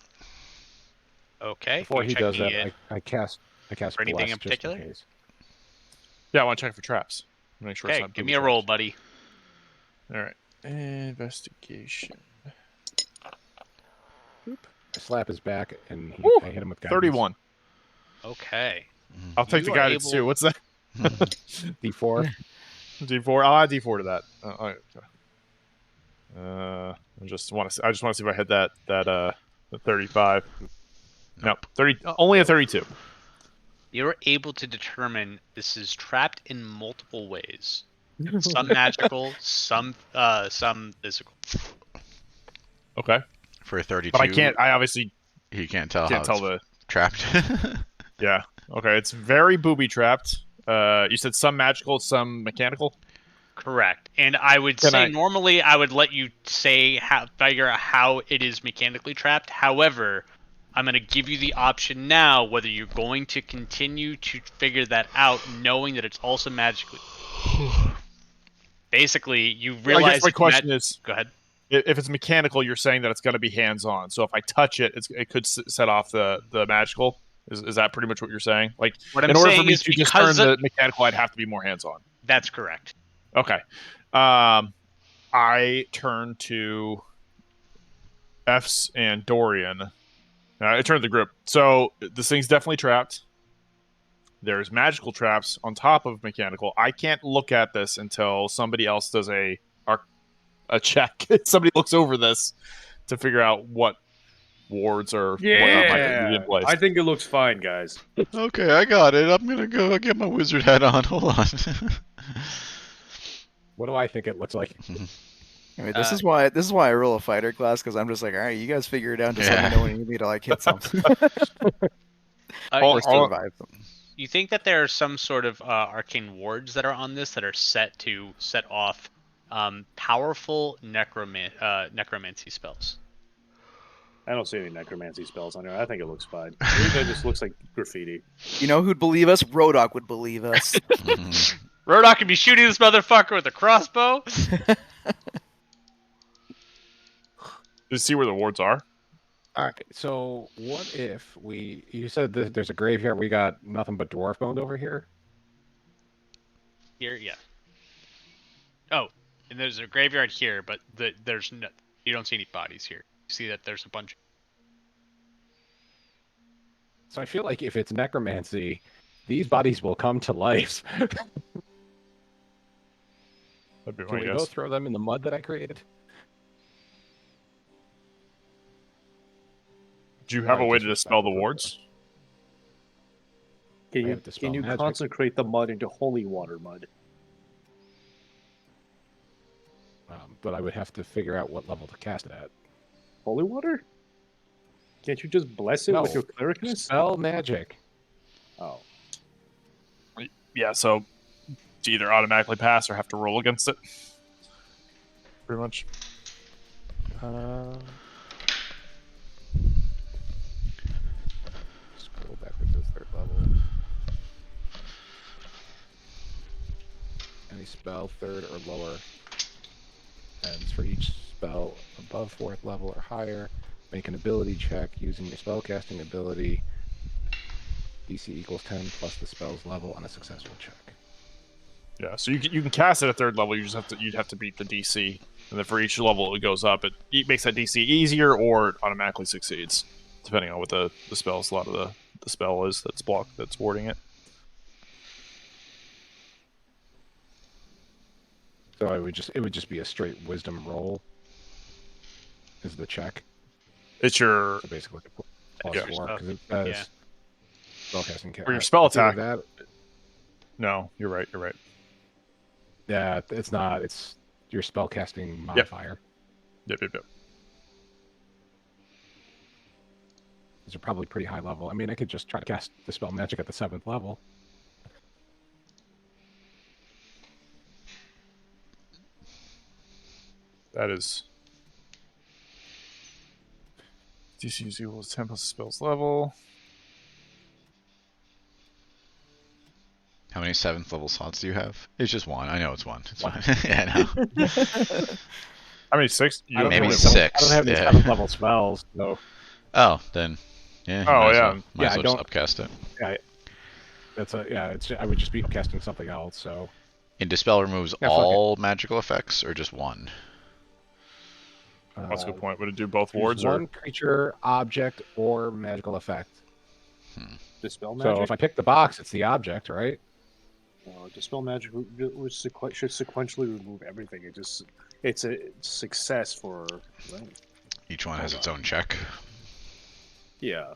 Okay. Before you he does checking that, it I cast for anything bless in just particular? case. Yeah, I want to check for traps. Make sure it's Okay, not give booby me a traps. roll, buddy. All right. Investigation. I slap his back and Woo! I hit him with guidance. 31. Okay. I'll take You the are guidance able- too. What's that? D4. D4. I'll add D4 to that. I just want to see if I hit that the 35. No, 30. Only a 32. You're able to determine this is trapped in multiple ways. Some magical, some physical. Okay. For 32, But I can't. I obviously He can't tell can't how tell it's the. trapped. Yeah. Okay. It's very booby trapped. You said some magical, some mechanical. Correct. And I would Can say I- normally I would let you figure out how it is mechanically trapped. However, I'm going to give you the option now whether you're going to continue to figure that out knowing that it's also magically. Basically, you I realize guess my it's question is, Go ahead. if it's mechanical, you're saying that it's going to be hands on. So if I touch it, it could set off the magical. Is that pretty much what you're saying? Like, What I'm in order for saying me is to discern because the mechanical, I'd have to be more hands on. that's correct. Okay. I turn to F's and Dorian. I turn to the group. So this thing's definitely trapped. There's magical traps on top of mechanical. I can't look at this until somebody else does a check. Somebody looks over this to figure out what wards or whatnot might be in place. I think it looks fine, guys. Okay, I got it. I'm gonna go get my wizard hat on. Hold on. What do I think it looks like? I mean, this is why I roll a fighter class, because I'm just like, all right, you guys figure it out. Just let me know when you need me to like hit something or survive them. You think that there are some sort of arcane wards that are on this that are set to set off powerful necromancy spells. I don't see any necromancy spells on here. I think it looks fine. It just looks like graffiti. You know who'd believe us? Rodok would believe us. Rodok could be shooting this motherfucker with a crossbow. Just see where the wards are. All right. So what if you said that there's a graveyard. We got nothing but dwarf bones over here. here, yeah. Oh, and there's a graveyard here, but there's no. You don't see any bodies here. You see that there's a bunch. So I feel like if it's necromancy, these bodies will come to life. That'd be Can my we guess. go throw them in the mud that I created? Do you have a Like, way to dispel the disrespectful. wards? Can I you have dispel can you magic. consecrate the mud into holy water mud? But I would have to figure out what level to cast it at. Holy water? Can't you just bless it with No. your clericness? Spell magic. Oh, Yeah, so to either automatically pass or have to roll against it. Pretty much. Scroll backwards to the 3rd level. Any spell 3rd or lower ends for each spell above 4th level or higher. Make an ability check using your spellcasting ability. DC equals 10 plus the spell's level on a successful check. Yeah, so you can cast it at 3rd level. You'd have to beat the DC, and then for each level it goes up. It makes that DC easier or it automatically succeeds, depending on what the spell slot of the spell is that's warding it. So it would just be a straight wisdom roll. Is the check. It's your So basically plus Yeah. 4 because it says Yeah. spellcasting. Or your spell I figured attack. That, no. You're right. yeah, it's not. It's your spellcasting modifier. Yep. These are probably pretty high level. I mean, I could just try to cast Dispel Magic at the 7th level. That is DC is equals 10 plus the spell's level. How many 7th level slots do you have? It's just one. I know it's one. It's One. fine. Yeah, I know. How many 6? You I don't Maybe have any- 6. I don't have any Yeah. 7th level spells, so Oh, then. Yeah. Oh, might as yeah. well- Might Yeah, as I well just upcast it. I would just be casting something else. So And Dispel removes Yeah, fuck it. all magical effects or just one? That's a good point. Would it do both choose wards one or? creature, object, or magical effect. dispel So magic. if I pick the box, it's the object, right? Dispel magic should sequentially remove everything. It's a success for. Right. Each one has Hold its on. own check. Yeah.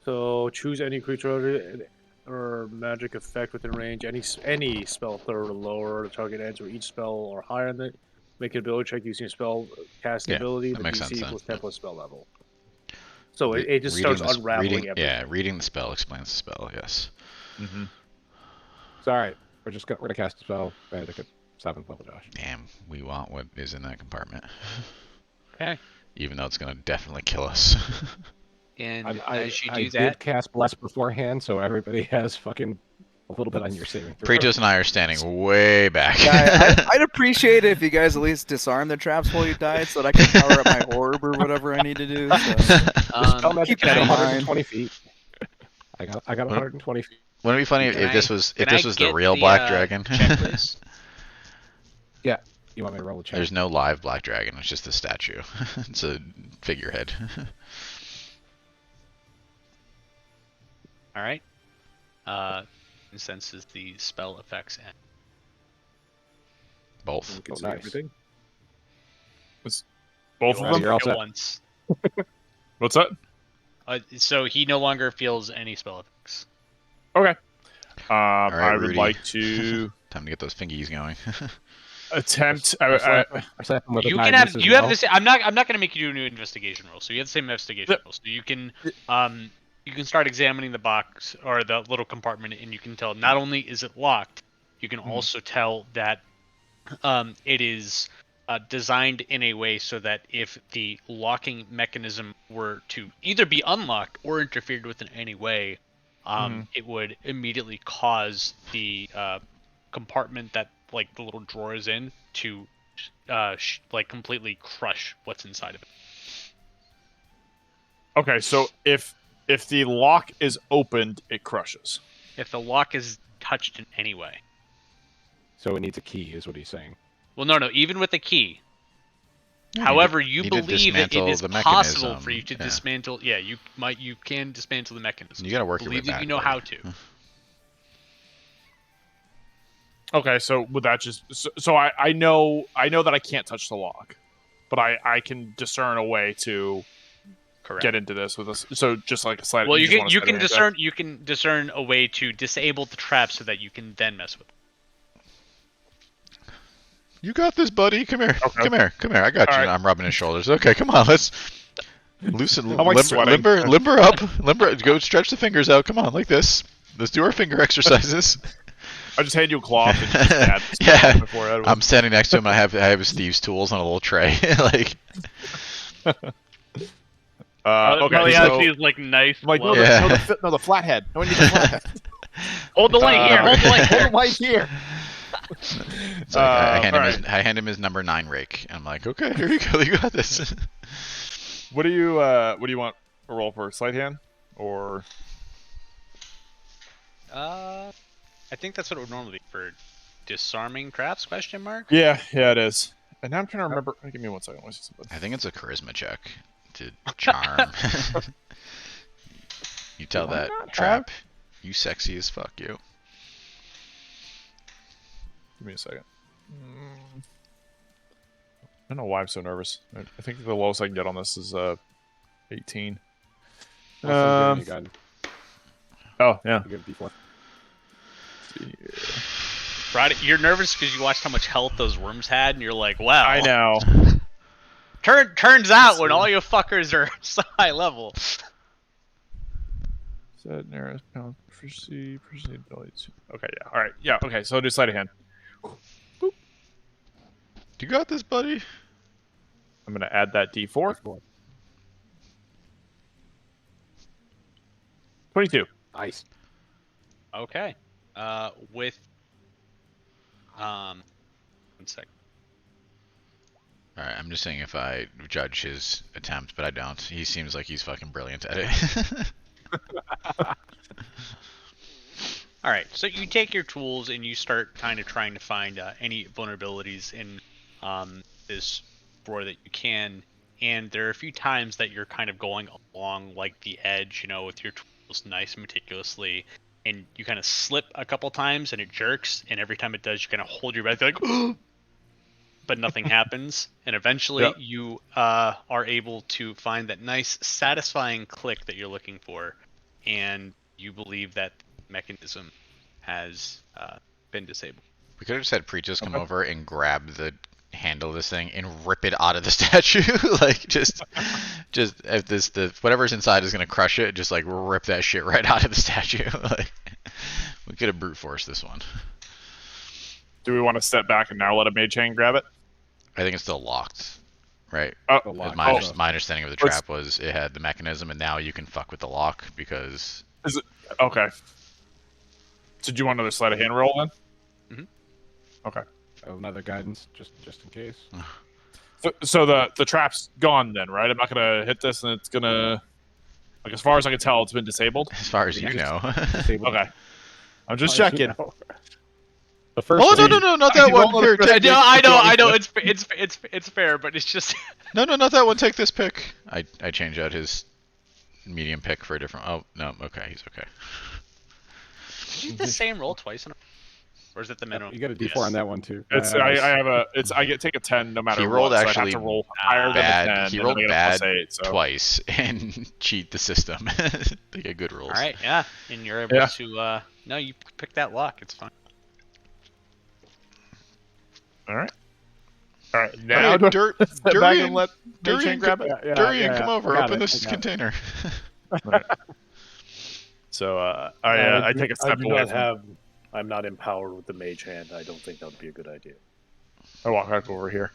So choose any creature or magic effect within range. Any spell 3rd or lower. The target ends where each spell or higher than it. Make an ability check using a spell casting Yeah, ability. that The makes DC sense then. equals 10 plus spell level. So Re- it just reading starts the- unraveling reading, everything. Yeah, reading the spell explains the spell, yes. Mm-hmm. It's all right. We're gonna cast Dispel Magic at 7th level, Josh. Damn, we want what is in that compartment. Okay. Even though it's going to definitely kill us. And I as you do did that, cast Bless beforehand, so everybody has fucking a little bit on your saving throw. Pretos and I are standing way back. Yeah, I'd appreciate it if you guys at least disarm the traps while you died, so that I can power up my orb or whatever I need to do. So. Spell Magic keep that at in 120 feet. I got 120 feet. Wouldn't it be funny Can if I- this was can the I get real the, black dragon? check, please? You want me to roll a check? There's no live black dragon. It's just a statue. It's a figurehead. All right. Senses the spell effects and Both. You can Oh, see nice. everything. Both You're of them? You're all set. once. What's that? So he no longer feels any spell effects. Okay. right, I would Rudy. like to Time to get those fingies going. attempt. I slap him with a You can Magnus have as you well. have this. I'm not going to make you do a new investigation roll. So you have the same investigation Yep. roll. So you can start examining the box or the little compartment, and you can tell not only is it locked, you can also tell that it is designed in a way so that if the locking mechanism were to either be unlocked or interfered with in any way, it would immediately cause the compartment that like the little drawer is in to like completely crush what's inside of it. Okay, so if the lock is opened, it crushes. if the lock is touched in any way. So it needs a key, is what he's saying. Well, no, even with the key. Yeah, However, you you need to believe it dismantle is the possible mechanism. for you to Yeah. dismantle. Yeah, you can dismantle the mechanism. You gotta work your way Believe that back. you know how to. Okay, so would that just so I know that I can't touch the lock, but I can discern a way to Correct. get into this with us. So just like a slide. Well, you just can want a you sleight can of hand check? discern you can discern a way to disable the trap so that you can then mess with it. You got this, buddy. Come here. Okay. Come here. I got All you. right. I'm rubbing his shoulders. Okay, come on. Let's loosen. I'm, like, sweating. Limber up. Limber. Go stretch the fingers out. Come on, like this. Let's do our finger exercises. I just hand you a cloth and just dab Yeah. on my forehead with- I'm standing next to him. And I have his thieves' tools on a little tray. Like. Okay, Probably so has these like nice. I'm like, no, gloves. Yeah. the flathead. No, I need the flathead. Hold the light here. Hold the light Hold here. the light here. It's like, I hand him alright. I hand him his number 9 rake. And I'm like, okay, here you go. You got this. What do you want a roll for? Sleight hand or I think that's what it would normally be for disarming traps? Question mark. yeah, it is. And now I'm trying to remember. Give me 1 second. Let's see something. I think it's a charisma check to charm. You tell that trap, you sexy as fuck, you. Give me a second. I don't know why I'm so nervous. I think the lowest I can get on this is 18. Also, you got Oh yeah. a good D4. Right, you're nervous because you watched how much health those worms had, and you're like, "Wow." I know. Turns out when all you fuckers are so high level. Set nearest pound proceed ability to. Okay, yeah. All right. Yeah. Okay. So do sleight of hand. You got this, buddy. I'm gonna add that D4. 22. Nice. Okay. With 1 sec. Alright, I'm just saying if I judge his attempt, but I don't. He seems like he's fucking brilliant at it. All right, so you take your tools and you start kind of trying to find any vulnerabilities in this drawer that you can. And there are a few times that you're kind of going along like the edge, you know, with your tools nice and meticulously, and you kind of slip a couple times and it jerks, and every time it does, you kind of hold your breath, you're like, but nothing happens. And eventually Yep. you are able to find that nice, satisfying click that you're looking for, and you believe that mechanism has been disabled. We could have just had Preachus come over and grab the handle of this thing and rip it out of the statue. Like just if the whatever's inside is gonna crush it, just like rip that shit right out of the statue. Like we could have brute forced this one. Do we want to step back and now let a mage hand grab it? I think it's still locked, right? Oh, The lock. My understanding of the Let's- trap was it had the mechanism, and now you can fuck with the lock because okay. So do you want another sleight of hand roll then? Okay. Another guidance, just in case. So the trap's gone then, right? I'm not gonna hit this, and it's gonna, like, as far as I can tell, it's been disabled. as far as you know. Disabled. Okay. I'm just As you checking. know. The first Oh thing- no, not that one. Here, I take know, this. I know. It's fair, but it's just No, not that one. Take this pick. I changed out his medium pick for a different. Oh no, okay, he's okay. Did you get the same roll twice in a or is it the minimum? You got a D4 Yes. on that one too. It's I get take a 10 no matter He rolled what. So I actually have to roll higher bad. than a 10. He and rolled then I get a bad plus 8, so. twice and cheat the system to get good rolls. All right, yeah, and you're able Yeah. to. No, you pick that lock. It's fine. All right. All right. Now Hey, do I Dur- step back Durian, and let mage Durian, hand grab it? Durian, come over. I got Open it, this I got it. container. So I take a step I do away not from. have. I'm not empowered with the mage hand. I don't think that would be a good idea. I walk back over here.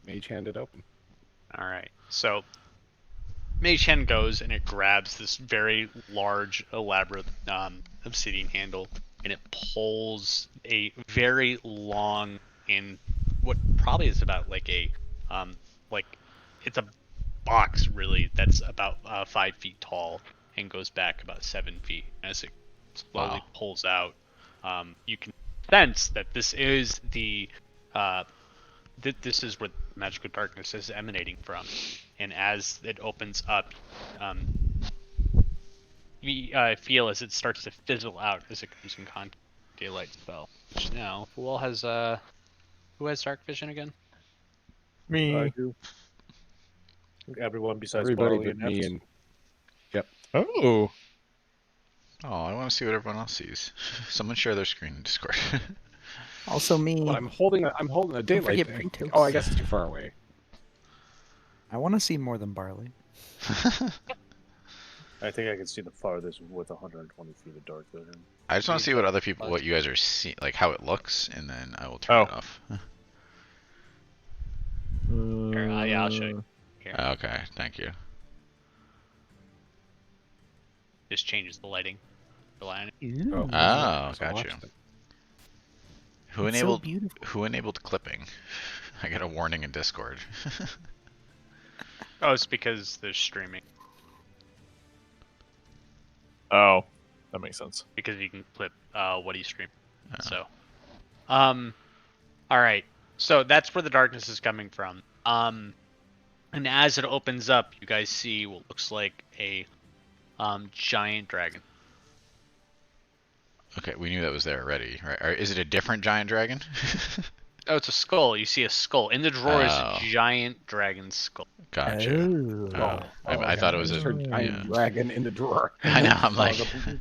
Mage hand it open. All right, so Mage Hand goes and it grabs this very large, elaborate obsidian handle, and it pulls a very long and what probably is about like a like it's a box really that's about 5 feet tall, and goes back about 7 feet. As it slowly Wow. pulls out, you can sense that this is the this is where magical darkness is emanating from. And as it opens up, you feel as it starts to fizzle out as it comes in contact with the daylight spell. Which now, who has dark vision again? I Me. do. Everyone besides Everybody Barley but me Neft. and yep. Oh. Oh, I want to see what everyone else sees. Someone share their screen in Discord. Also me. Well, I'm holding a daylight forget thing. Pretos. Oh, I guess it's too far away. I want to see more than barley. I think I can see the farthest with 120 feet of dark vision. I just want to see what other people, what you guys are seeing, like how it looks, and then I will turn Oh. it off. Here, yeah, I'll show you. Here, Okay, thank you. just changes the lighting. The lighting. Oh, Oh, so I'll got you. watch them. Who It's so enabled beautiful. who enabled clipping? I got a warning in Discord. Oh, it's because they're streaming. Oh, that makes sense. Because you can clip what he streamed. Oh. So, all right. So that's where the darkness is coming from. And as it opens up, you guys see what looks like a giant dragon. Okay, we knew that was there already, right? Or is it a different giant dragon? Oh, it's a skull. You see a skull. In the drawer is Oh. a giant dragon skull. Gotcha. Oh. I thought it was I a. heard giant Yeah. dragon in the drawer. I know. I'm like, The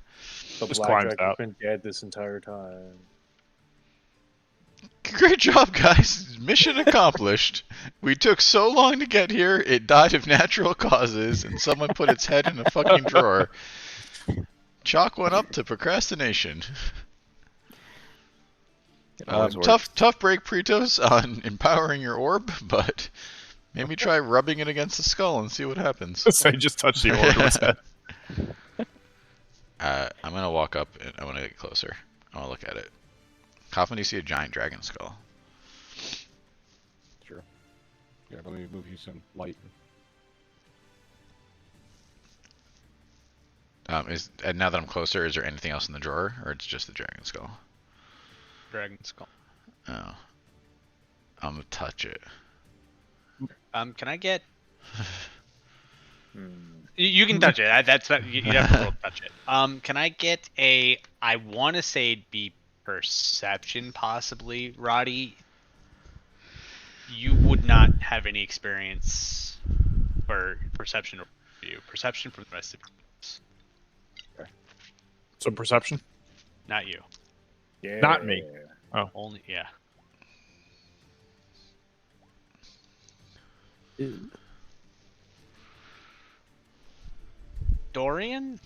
Just black climbs dragon's out. been dead this entire time. great job, guys! Mission accomplished. We took so long to get here. It died of natural causes, and someone put its head in a fucking drawer. Chalk went up to procrastination. always Tough break, Pretos, on empowering your orb, but maybe try rubbing it against the skull and see what happens. So he just touched the orb with his head. I'm gonna walk up and I want to get closer. I want to look at it. How often do you see a giant dragon skull? Sure. Yeah, let me move you some light. And now that I'm closer, is there anything else in the drawer, or it's just the dragon skull? Dragon skull. Oh, I'm gonna touch it. Can I get? Hmm. You can touch it. That's not, you have to roll to touch it. Can I get a? I want to say it'd be perception, possibly, Roddy. You would not have any experience for perception or you. Perception from the rest of you. So perception? Not you. Yeah. Not me. Only yeah. Dorian,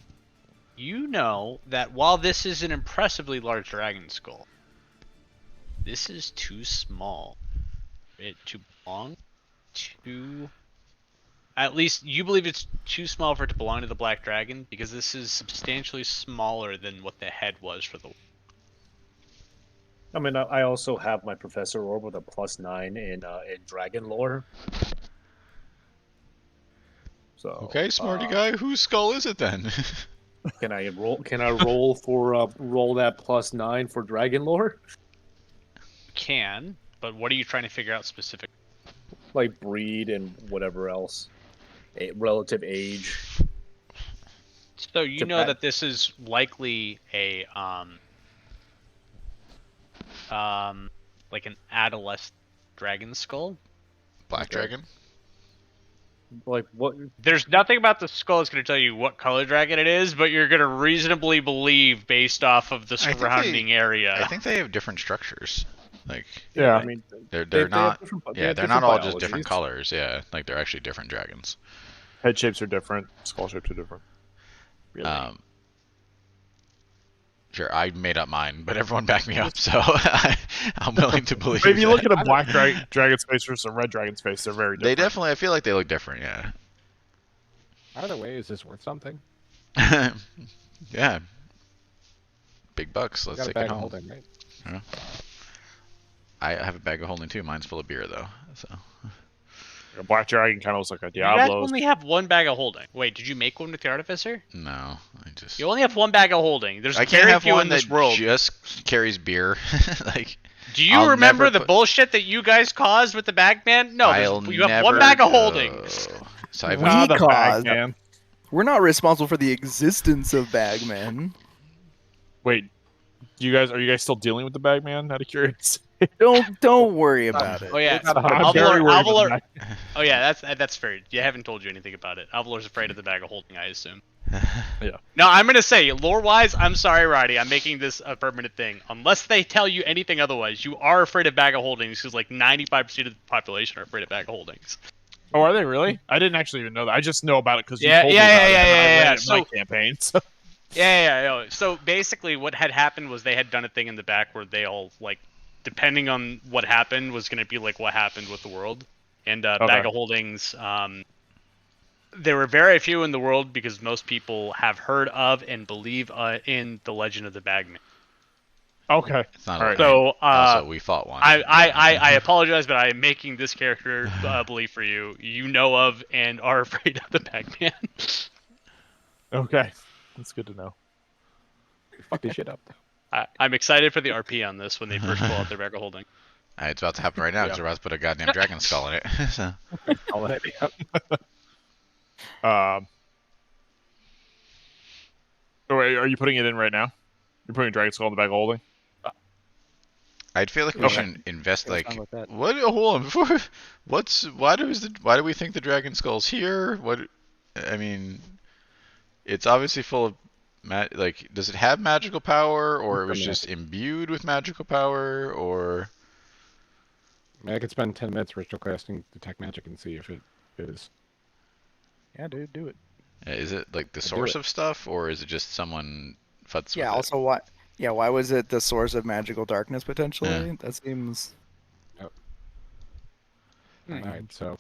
you know that while this is an impressively large dragon skull, this is too small for it to belong to. At least you believe it's too small for it to belong to the Black Dragon because this is substantially smaller than what the head was for the. I mean, I also have my Professor Orb with a +9 in dragon lore. So Okay, smarty guy, whose skull is it then? Can I roll? Can I roll for roll that +9 for dragon lore? Can, but what are you trying to figure out specifically? Like breed and whatever else, relative age. So you know Japan- that this is likely a like an adolescent dragon skull. Black Okay. dragon? Like what? There's nothing about the skull that's going to tell you what color dragon it is, but you're going to reasonably believe based off of the I think surrounding area. I think they have different structures. Like Yeah. I mean, they're they have not different- they yeah, have they're not different all just different biologies. colors. Yeah, like they're actually different dragons. Head shapes are different. Skull shapes are different. Really? Sure, I made up mine, but everyone backed me up, so I'm willing to believe. But if you look that. at a black dragon's face versus a red dragon's face, they're very They different. definitely, I feel like they look different. Yeah. Either way, is this worth something? Yeah. Big bucks. I Let's got a take bag it of home. holding, right? I have a bag of holding too. Mine's full of beer though. So A black dragon kind of looks like a You guys Diablo. only have one bag of holding. Wait, did you make one with the artificer? No, I just. You only have one bag of holding. There's I can't very have few one in this that world. just carries beer. Like. Do you I'll remember never the put- bullshit that you guys caused with the Bagman? No, you have one never bag of go. holdings. So I've We Ah, the caused- Bagman. We're not responsible for the existence of Bagman. Wait, are you guys still dealing with the Bagman? Out of curiosity. Don't worry about it. Oh yeah, Not a I'm very worried about Alvalor. the Oh yeah, that's fair. You haven't told you anything about it. Alvalor's afraid of the bag of holding, I assume. Yeah. No, I'm gonna say, lore-wise, I'm sorry, Roddy. I'm making this a permanent thing. Unless they tell you anything otherwise, you are afraid of bag of holdings because like 95% of the population are afraid of bag of holdings. Oh, are they really? I didn't actually even know that. I just know about it because you Yeah, told yeah, me about yeah, it. yeah, and I yeah, ran yeah. it in my campaign. So. Yeah. So basically, what had happened was they had done a thing in the back where they all like, depending on what happened, was gonna be like what happened with the world. And bag of holdings. There were very few in the world because most people have heard of and believe in the legend of the Bagman. Okay. It's not. All right. So also, we fought one. I apologize, but I am making this character believe for you. You know of and are afraid of the Bagman. Okay. That's good to know. Fuck this shit up. I'm excited for the RP on this when they first pull out their bag of holding. It's about to happen right now because we're about to put a goddamn dragon skull in it. So. All that. Yep. Oh, wait, are you putting it in right now? You're putting Dragon Skull in the bag of holding? I'd feel like we Okay. should invest That's like fine with that. what? Hold on, before why do we think the dragon skull's here? What? I mean, it's obviously full of like. Does it have magical power, or it was just imbued with magical power, or? I mean, I could spend 10 minutes ritual casting detect magic and see if it is. Yeah, dude, do it. Is it like the do source it. of stuff, or is it just someone futz Yeah. with it? Also, why? Yeah. Why was it the source of magical darkness potentially? Yeah. That seems. All right, so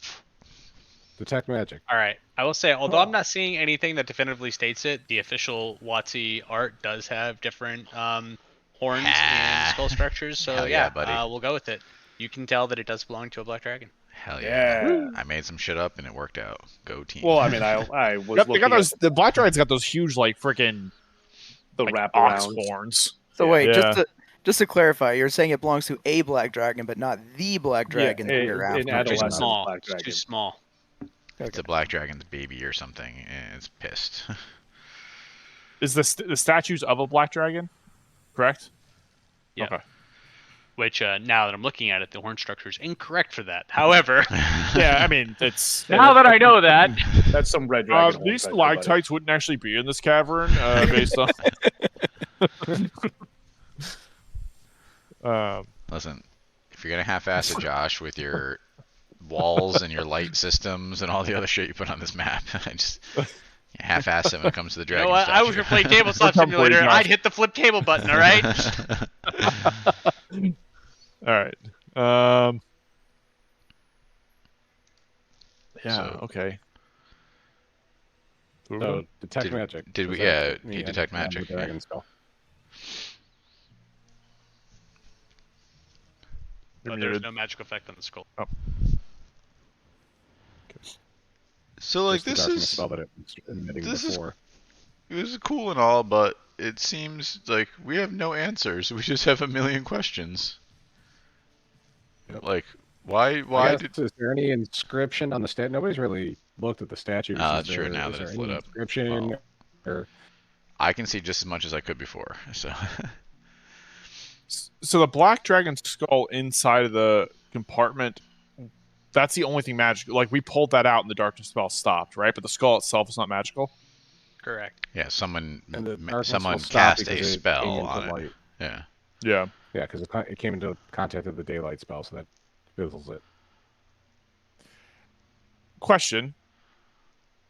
detect magic. All right. I will say, although I'm not seeing anything that definitively states it, the official WotC art does have different horns and skull structures. So Hell yeah, buddy. we'll go with it. You can tell that it does belong to a black dragon. Hell yeah! Yeah. I made some shit up and it worked out. Go team. Well, I mean, I was Yep, they looking got those. at The Black Dragon's got those huge, like, freaking the like, ox wraparounds. horns. So wait, Yeah. just to clarify, you're saying it belongs to a black dragon, but not the black dragon that you're in after. Too Adolescent small. black It's too dragon. small. It's a black dragon's baby or something, and it's pissed. Is the statues of a Black Dragon? Correct? Yeah. Okay. Which, now that I'm looking at it, the horn structure is incorrect for that. However, Yeah, I mean, it's. now that I know that, That's some red dragon. These horns right there, buddy. stalactites wouldn't actually be in this cavern, based on. Listen, if you're gonna half-ass it, Josh, with your walls and your light systems and all the other shit you put on this map, I just half-ass it when it comes to the you dragon know what? I statue. wish we played Tabletop Come for it, Simulator. Josh. I'd hit the flip table button, all right? All right. Yeah. So- Okay. So detect Did- magic. did we- Does that yeah, mean you detect anything on the magic, yeah. dragon skull? You're But there's muted. no magic effect on the skull. So like Just the this darkness is spell that it was emitting this is- before. this is cool and all, but it seems like we have no answers. We just have a million questions. Yep. Like why I did guess, is there any inscription on the stat? Nobody's really looked at the statues. Ah, Is that's true, there- now is that there it's any lit up. Inscription Well. or I can see just as much as I could before. So So the Black Dragon skull inside of the compartment. That's the only thing magical. Like we pulled that out and the darkness spell stopped, right? But the skull itself is not magical. Correct. yeah, someone and the darkness someone will stop cast a because it spell came into on it. light. Yeah. Yeah. Yeah, because it came into contact with the daylight spell, so that fizzles it. Question.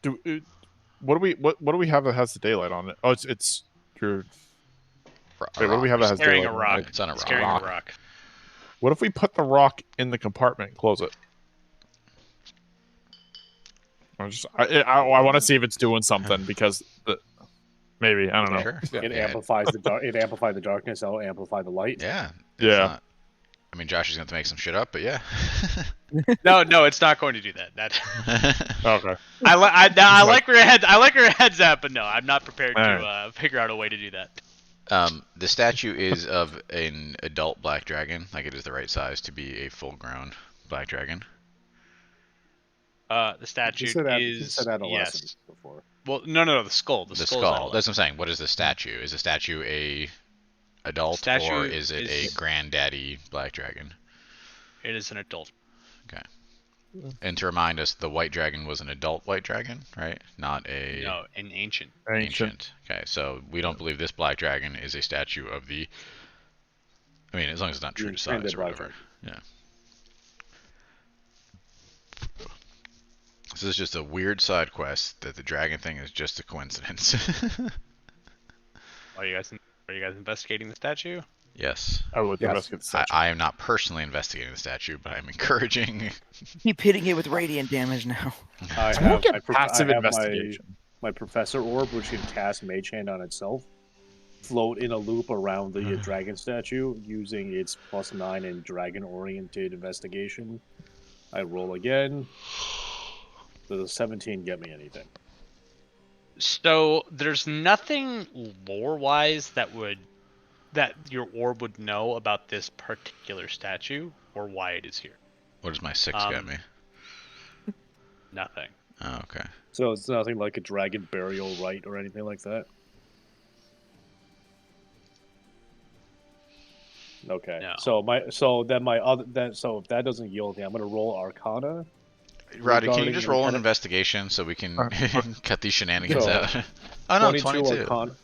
What do we have that has the daylight on it? Oh, it's your. Wait, what do we have that has Carrying daylight a on rock. it? It's on a It's rock. carrying a rock. What if we put the rock in the compartment and close it? I want to see if it's doing something because maybe I don't know. Sure. It Yeah. amplifies the dark. It amplified the darkness. It'll amplify the light. Yeah. It's Yeah. not- I I mean, Josh is going to make some shit up, but yeah. No, it's not going to do that. Okay. I like where your head's at, but no, I'm not prepared to figure out a way to do that. The statue is of an adult black dragon, like it is the right size to be a full-grown black dragon. The statue You said is adolescent before. Well, no, the skull. The skull. That's what I'm saying. What is the statue? Is the statue a adult or is it a granddaddy black dragon? It is an adult. Okay. And to remind us, the white dragon was an adult white dragon, right? Not a... No, an ancient. Ancient. Okay, so we don't believe this black dragon is a statue of the... I mean, as long as it's not true to size or whatever. Yeah. This is just a weird side quest that the dragon thing is just a coincidence. Are you guys investigating the statue? Yes. I would investigate the statue. I am not personally investigating the statue, but I'm encouraging. Keep hitting it with radiant damage now. I have passive investigation. My professor orb, which can cast Mage Hand on itself, float in a loop around the dragon statue using its +9 in dragon-oriented investigation. I roll again. Does a 17 get me anything? So there's nothing lore-wise that your orb would know about this particular statue or why it is here. What does my 6 get me? Nothing. Oh, okay. So it's nothing like a dragon burial rite or anything like that? Okay. No. So if that doesn't yield anything, I'm gonna roll Arcana. Roddy, can you just roll an investigation so we can cut these shenanigans out? Oh no, 22. Arcana.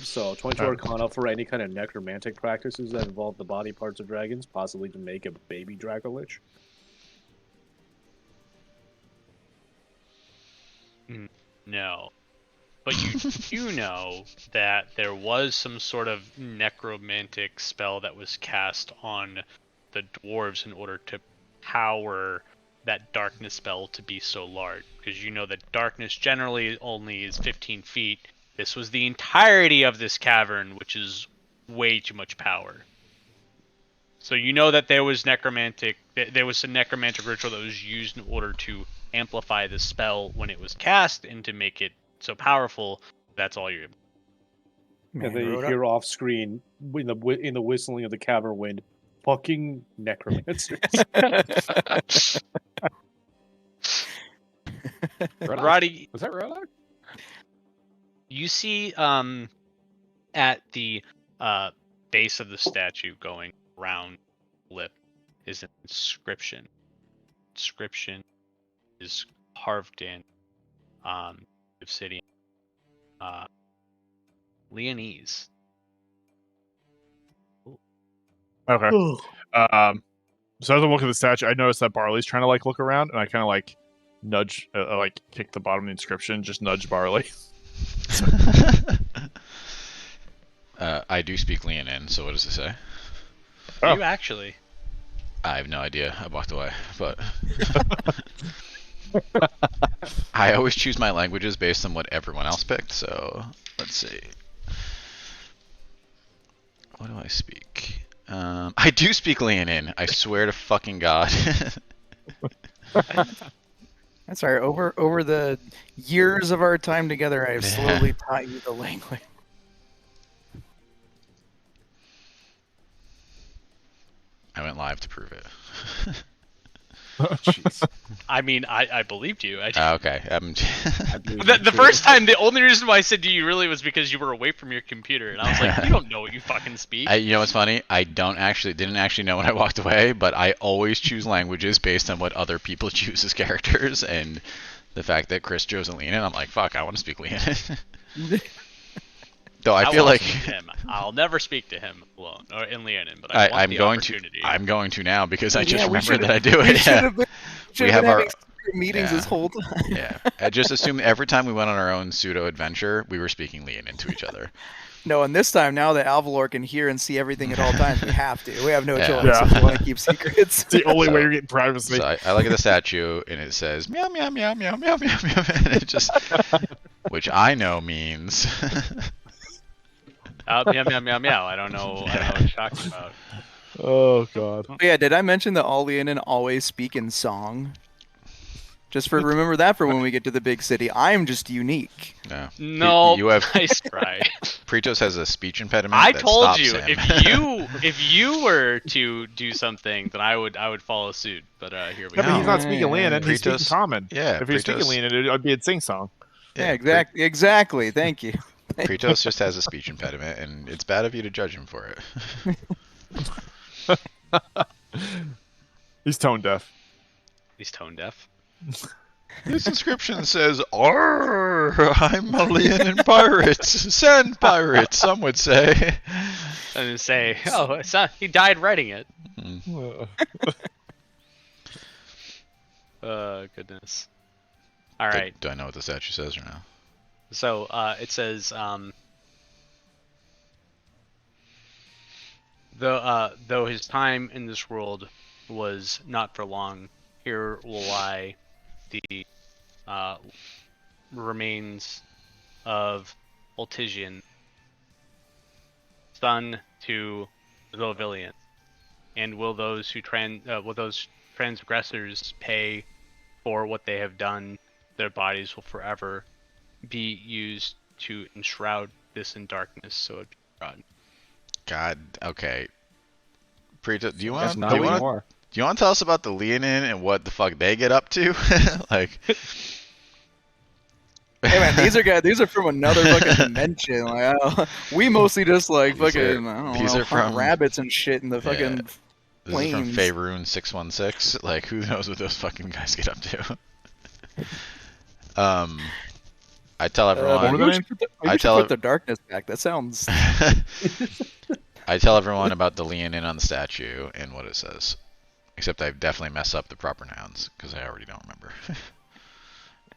So 22 Arcana for any kind of necromantic practices that involve the body parts of dragons, possibly to make a baby Dracolich. No. But you do know that there was some sort of necromantic spell that was cast on the dwarves in order to power that darkness spell to be so large. Because you know that darkness generally only is 15 feet. This was the entirety of this cavern, which is way too much power. So you know that there was some necromantic ritual that was used in order to amplify the spell when it was cast and to make it so powerful. That's all you're. And then you hear off screen in the whistling of the cavern wind, fucking necromancers. Roddy, was that Roddy? You see at the base of the statue going round lip is an inscription. Inscription is carved in obsidian. Leonese. Okay. So as I'm looking at the statue, I noticed that Barley's trying to look around, and I kind of nudge, kick the bottom of the inscription, just nudge Barley. I do speak Leonin, so what does it say? Oh. You actually? I have no idea. I walked away, but I always choose my languages based on what everyone else picked. So let's see. What do I speak? I do speak Leonin. I swear to fucking God. That's all right. Over the years of our time together, I have slowly taught you the language. I went live to prove it. Jeez. I mean, I believed you. Okay. The first time, the only reason why I said to you really was because you were away from your computer, and I was like, you don't know what you fucking speak. You know what's funny? I didn't actually know when I walked away, but I always choose languages based on what other people choose as characters, and the fact that Chris chose a Leonin, I'm like, fuck, I want to speak Leonin. Though I feel like I'll never speak to him alone or in Leonin, but I'm going to now because I just remembered that I do it. We have our meetings this whole time. Yeah, I just assumed every time we went on our own pseudo adventure, we were speaking Leonin to each other. No, and this time, now that Alvalor can hear and see everything at all times, we have to. We have no choice if we want to keep secrets. It's the only way you're getting privacy. So I look at the statue, and it says, meow, meow, meow, meow, meow, meow, meow, and it just, which I know means... Meow, meow, meow, meow. I don't know what you're talking about. Oh god. But yeah, did I mention that all Leonin always speak in song? Just for remember that for when we get to the big city. I'm just unique. No. No, You have nice try. Pretos has a speech impediment. I that told stops you him. if you were to do something, then I would follow suit. But here we Yeah, go. but he's not speaking Leonin. He's speaking Pretos- common. Yeah, If he was speaking Pretos- Leonin, it'd be a sing song. Yeah, exactly. Thank you. Pretos just has a speech impediment, and it's bad of you to judge him for it. He's tone deaf. He's tone deaf. This inscription says, "Arr, I'm a Leonin pirate, sand pirate." Some would say. And then say, "Oh, it's not, he died writing it." Goodness. All right. Do I know what the statue says or no? So it says, though his time in this world was not for long, here will lie the remains of Ultisian, son to Zovilian, and will those transgressors pay for what they have done? Their bodies will forever be used to enshroud this in darkness, so it be rotten. God, okay. Preto, do you want That's not do you want anymore. do you want to tell us about the Leonin and what the fuck they get up to? Like, Hey man, these are from another fucking dimension. Like, we mostly just like These are- fucking I don't these know, are hunt from- rabbits and shit in the Yeah. fucking this is from planes. Faerun 616. Like, who knows what those fucking guys get up to? I tell what were everyone. the names? I tell put it- the darkness back. That sounds. I tell everyone about the Leonin on the statue and what it says. Except I definitely mess up the proper nouns because I already don't remember.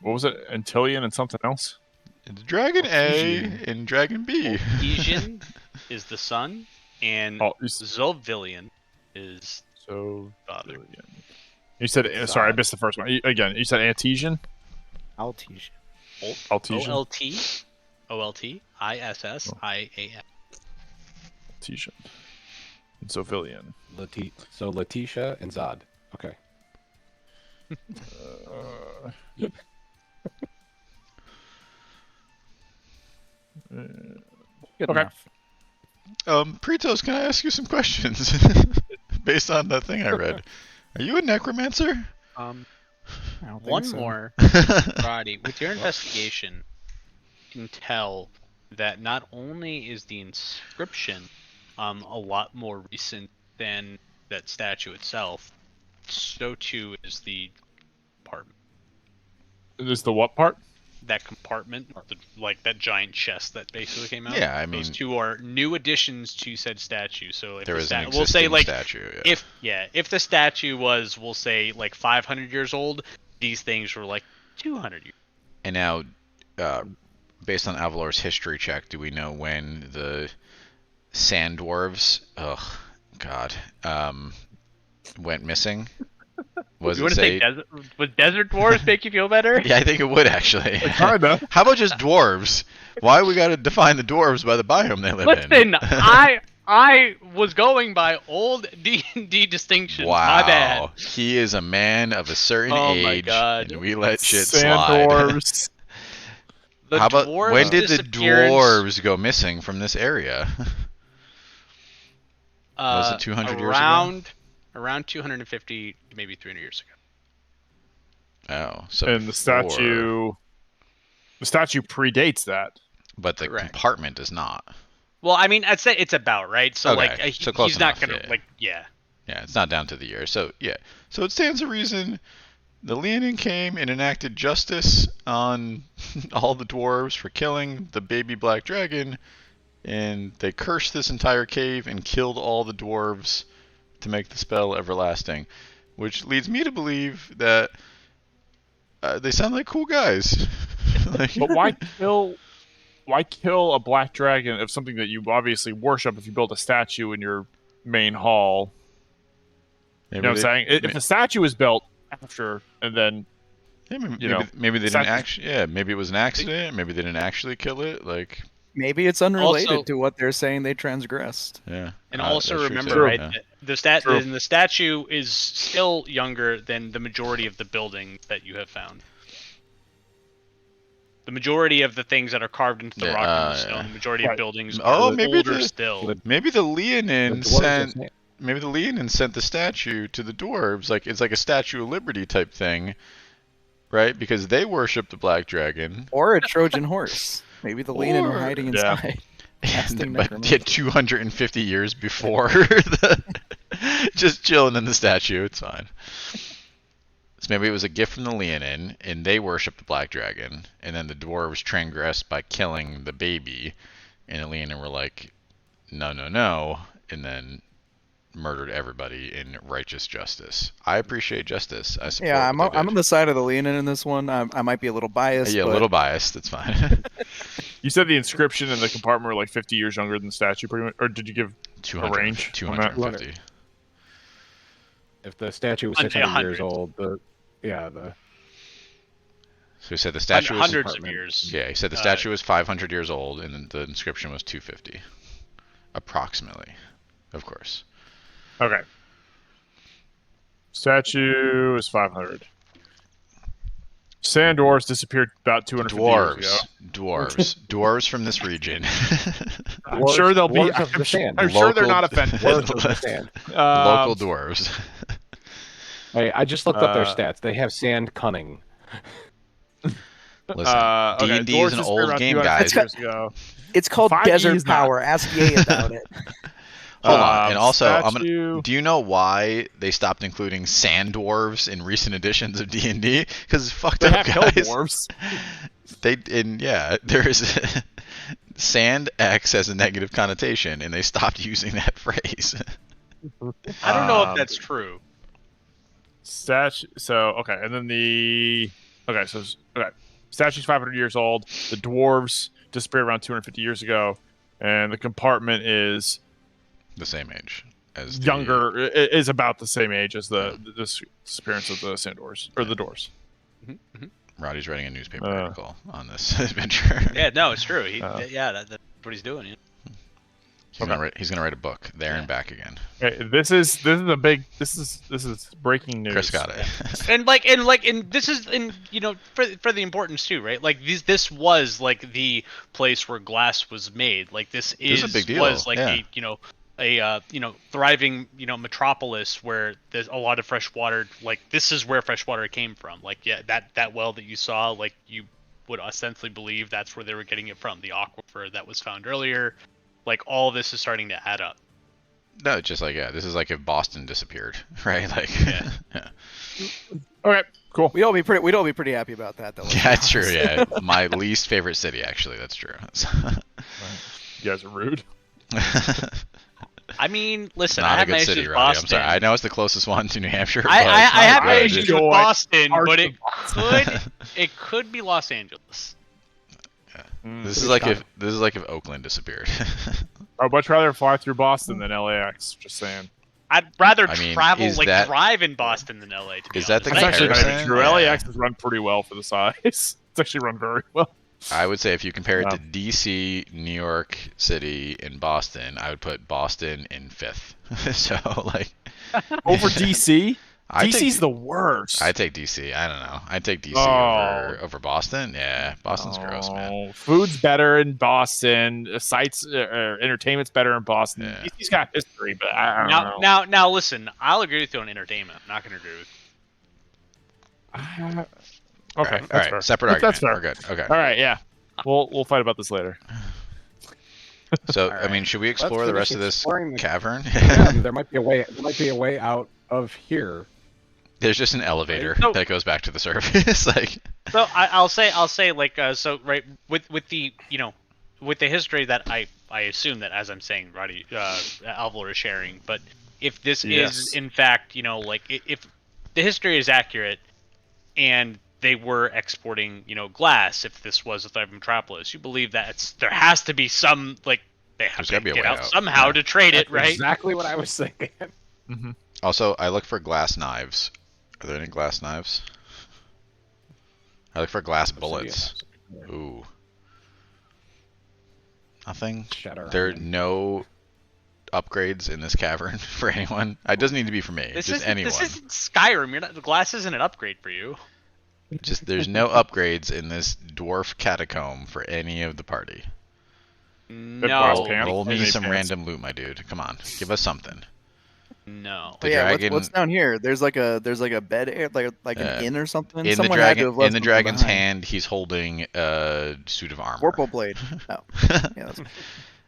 What was it? Antillion and something else? It's Dragon A and Dragon B. Ejin is the son, and Oh, Zovilian is so father. you said. Sorry, I missed the first one. Again, you said Antesian. Altish. Altesian. OLT, OLT, ISSIAN. Antesian. And Zovilian. So Letitia and Zod. Okay. Good Okay. enough. Pretos, can I ask you some questions? Based on that thing I read. Are you a necromancer? I don't think One so. more, Roddy. With your investigation, you can tell that not only is the inscription a lot more recent than that statue itself, so too is the compartment. Is the what part? That compartment, like that giant chest that basically came out. Yeah, I mean, those two are new additions to said statue. So if there the is an we'll say existing like statue. Yeah. if the statue was, we'll say, like 500 years old, these things were like 200 years. And now, based on Avalor's history check, do we know when the sand dwarves, went missing? Was You it want to say? say would desert dwarves make you feel better? Yeah, I think it would actually. Kinda. How about just dwarves? Why we gotta define the dwarves by the biome they live in? Listen, I was going by old D&D distinctions. Wow, My bad. he is a man of a certain Oh my age, God. and we let shit Sand slide. dwarves. The How about dwarves' when did the disappearance, dwarves go missing from this area? Was it 200 years ago? Around 250, maybe 300 years ago. Oh, so And the before- statue predates that. but the Correct. compartment does not. Well, I mean, I'd say it's about right. So Okay, like, so close he's not enough, gonna yeah. yeah. Yeah, it's not down to the year. So yeah, so it stands to reason the Leonin came and enacted justice on all the dwarves for killing the baby black dragon, and they cursed this entire cave and killed all the dwarves to make the spell everlasting, which leads me to believe that they sound like cool guys. Like- But why kill? Why kill a black dragon of something that you obviously worship if you build a statue in your main hall? You know what I'm saying? If the statue is built after, and then Yeah, maybe, you know, maybe they didn't statue- actually. Yeah, maybe it was an accident. Maybe they didn't actually kill it. Like, Maybe it's unrelated Also- to what they're saying they transgressed. yeah. And that's also true, remember, too, right, yeah. True. the statue is still younger than the majority of the buildings that you have found. The majority of the things that are carved into the rock and the stone, the majority of buildings are older still. Maybe the Leonin The dwarves are sent. Maybe the Leonin sent the statue to the dwarves. Like it's like a Statue of Liberty type thing, right? Because they worship the black dragon. Or a Trojan horse. Maybe the Leonin were hiding inside. But 250 years before, just chilling in the statue. It's fine. So maybe it was a gift from the Leonin, and they worship the black dragon, and then the dwarves transgressed by killing the baby, and the Leonin were like, no, no, no, and then murdered everybody in righteous justice. I appreciate justice. I support. Yeah, I'm on the side of the Leonin in this one. I might be a little biased. Yeah, but... a little biased. That's fine. You said the inscription in the compartment were like 50 years younger than the statue, pretty much, or did you give 200, a range? 250. If the statue was 600 years old, So he said the statue was hundreds of years. Yeah, he said the statue was 500 years old, and then the inscription was 250, approximately, of course. Okay. Statue is 500. Sand dwarves disappeared about 250 years ago. Dwarves from this region. I'm sure they'll be. Dwarves of the sand. I'm sure they're not offended. Dwarves of the sand. Local dwarves. Hey, I just looked up their stats. They have sand cunning. Listen, D&D is an old game, guys. It's called 5e Desert is not. Power. Ask Ye about it. Hold on, and also, statue... do you know why they stopped including sand dwarves in recent editions of D&D? Because it's fucked They up, have hill guys. dwarves. There's sand X has a negative connotation, and they stopped using that phrase. I don't know if that's true. Statue. So okay, and then statue's 500 years old. The dwarves disappeared around 250 years ago, and the compartment is the same age as younger. Is about the same age as the disappearance of the sand dwarves or the dwarves. Roddy's writing a newspaper article on this adventure. Yeah, no, it's true. That's what he's doing. Yeah. He's gonna write a book there and back again. Okay, this is breaking news. Chris got it. and this is for the importance too, right? Like this was like the place where glass was made. Like this a big deal. Was like a thriving metropolis where there's a lot of fresh water. Like this is where fresh water came from. Like that well that you saw, like you would ostensibly believe that's where they were getting it from. The aquifer that was found earlier. Like all of this is starting to add up. No, it's just like this is like if Boston disappeared, right? Like yeah. Okay, cool. We'd all be pretty happy about that, though. Yeah, it's true. Yeah, my least favorite city, actually. That's true. You guys are rude. I mean, listen, Not I have a good issues city, with Roddy. Boston. I'm sorry. I know it's the closest one to New Hampshire. I have good. issues with Boston, but Boston. it could be Los Angeles. This is like if Oakland disappeared. I'd much rather fly through Boston than LAX. Just saying. I'd rather drive in Boston than LA. Is that the That's actually not even comparison? true. Yeah. LAX has run pretty well for the size. It's actually run very well. I would say if you compare it to DC, New York City, and Boston, I would put Boston in 5th. So like over DC. I'd DC's the worst. I'd take DC. I don't know. I'd take DC over Boston. Yeah, Boston's gross, man. Food's better in Boston. Sites, entertainment's better in Boston. Yeah. DC's got history, but I don't know. Now, listen. I'll agree with you on entertainment. I'm not going to agree with you. Okay, All right. fair. Separate argument. That's fair. We're good. Okay. All right, yeah. We'll fight about this later. So, I mean, should we explore the rest of this cavern? Yeah, there might be a way. There might be a way out of here. There's just an elevator So- that goes back to the surface. Like, So I'll say like so right with the with the history that I assume that as I'm saying, Roddy Alvor is sharing, but if this is in fact like if the history is accurate and they were exporting glass, if this was a thriving metropolis, you believe that there has to be some they have There's to gotta be a get way out out. somehow to trade it, right? Exactly what I was thinking. Mm-hmm. also, I look for glass knives. Are there any glass knives? I look for glass bullets. Ooh. Nothing? Shatter. There are no upgrades in this cavern for anyone? It doesn't need to be for me. Just anyone. This isn't Skyrim. The glass isn't an upgrade for you. Just there's no upgrades in this dwarf catacomb for any of the party. No. Roll me some random loot, my dude. Come on, give us something. No. The yeah, dragon. what's down here? There's like a bed, like an inn or something. In Someone the had to dragon, have left in the something dragon's behind. hand, he's holding a suit of armor. Vorpal blade. Oh, yeah, that's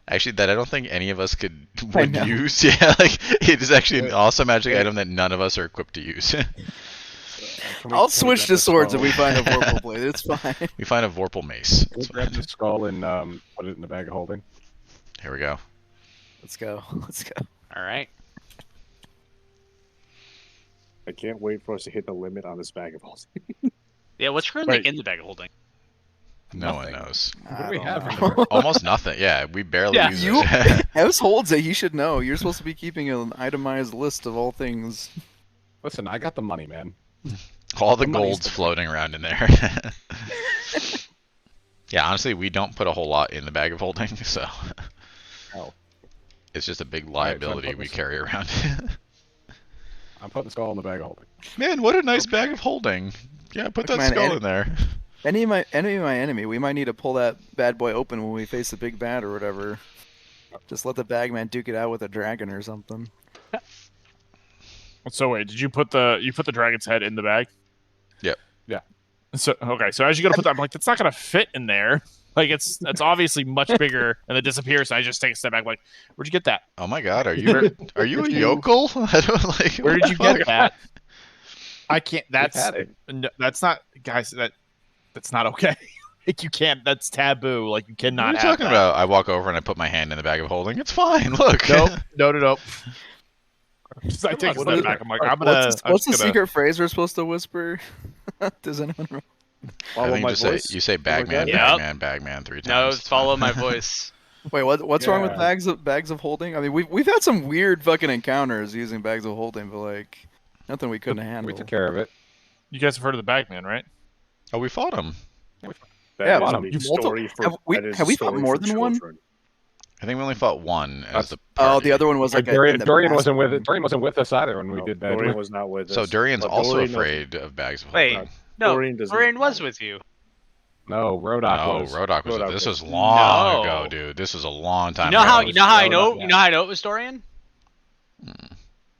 Actually, that I don't think any of us would know. use. Yeah, like it is actually an awesome magic item that none of us are equipped to use. I'll switch to swords if we find a Vorpal blade. It's fine. We find a Vorpal mace. Can we grab the skull and put it in the bag of holding? Here we go. Let's go. Let's go. All right. I can't wait for us to hit the limit on this bag of holes. Yeah, what's currently Wait. in the bag of holding? No Nothing. one knows. What do we I have? don't know. Almost nothing. Yeah, we barely Yeah, use you- it. House holds it. You should know. You're supposed to be keeping an itemized list of all things. Listen, I got the money, man. All the The money's gold's the- floating around in there. Yeah, honestly, we don't put a whole lot in the bag of holding, so Oh, it's just a big so I'm liability putting we this- carry around. I'm putting the skull in the bag of holding. Man, what a nice bag of holding. Yeah, put Look, that man, skull in there. Any of my enemy, we might need to pull that bad boy open when we face the big bad or whatever. Just let the bagman duke it out with a dragon or something. So wait, did you put the dragon's head in the bag? Yep. Yeah. So okay, so as you go to put that, I'm like, that's not gonna fit in there. Like it's obviously much bigger, and it disappears. And I just take a step back, like, where'd you get that? Oh my god, are you a yokel? I don't like. Where what did you the get fuck? that? I can't. That's had it. no, that's not, guys. That's not okay. Like you can't. That's taboo. Like you What cannot are you have talking that. about? I walk over and I put my hand in the bag of holding. It's fine. Look. Nope. No. Just, I take a What step is back. it? I'm like, I'm gonna. What's the I'm just gonna- secret phrase we're supposed to whisper? Does anyone know? I Follow think my you just say voice. you say bagman, Yep. bagman 3 times. No, It's follow fine. my voice. Wait, what's wrong with Yeah. bags of holding? I mean, we've had some weird fucking encounters using bags of holding, but like nothing we couldn't handle. We took care of it. You guys have heard of the Bagman, right? Oh, we fought him. That Yeah, is bottom. the You've story for, have we fought more than one? I think we only fought one as the Oh, party. the other one was like Dorian, Dorian massive wasn't with one. it. Dorian wasn't with us either when we did that. Dorian was not with us. So Durian's But also Dorian- afraid of bags of Wait, holding. no, Dorian doesn't- Dorian was with you. No, Rodok No, was. Rodok was. Rodok This was. was long No. ago, dude. This was a long time You know ago. how I No, know? not You yet. know how I know it was Dorian? Hmm.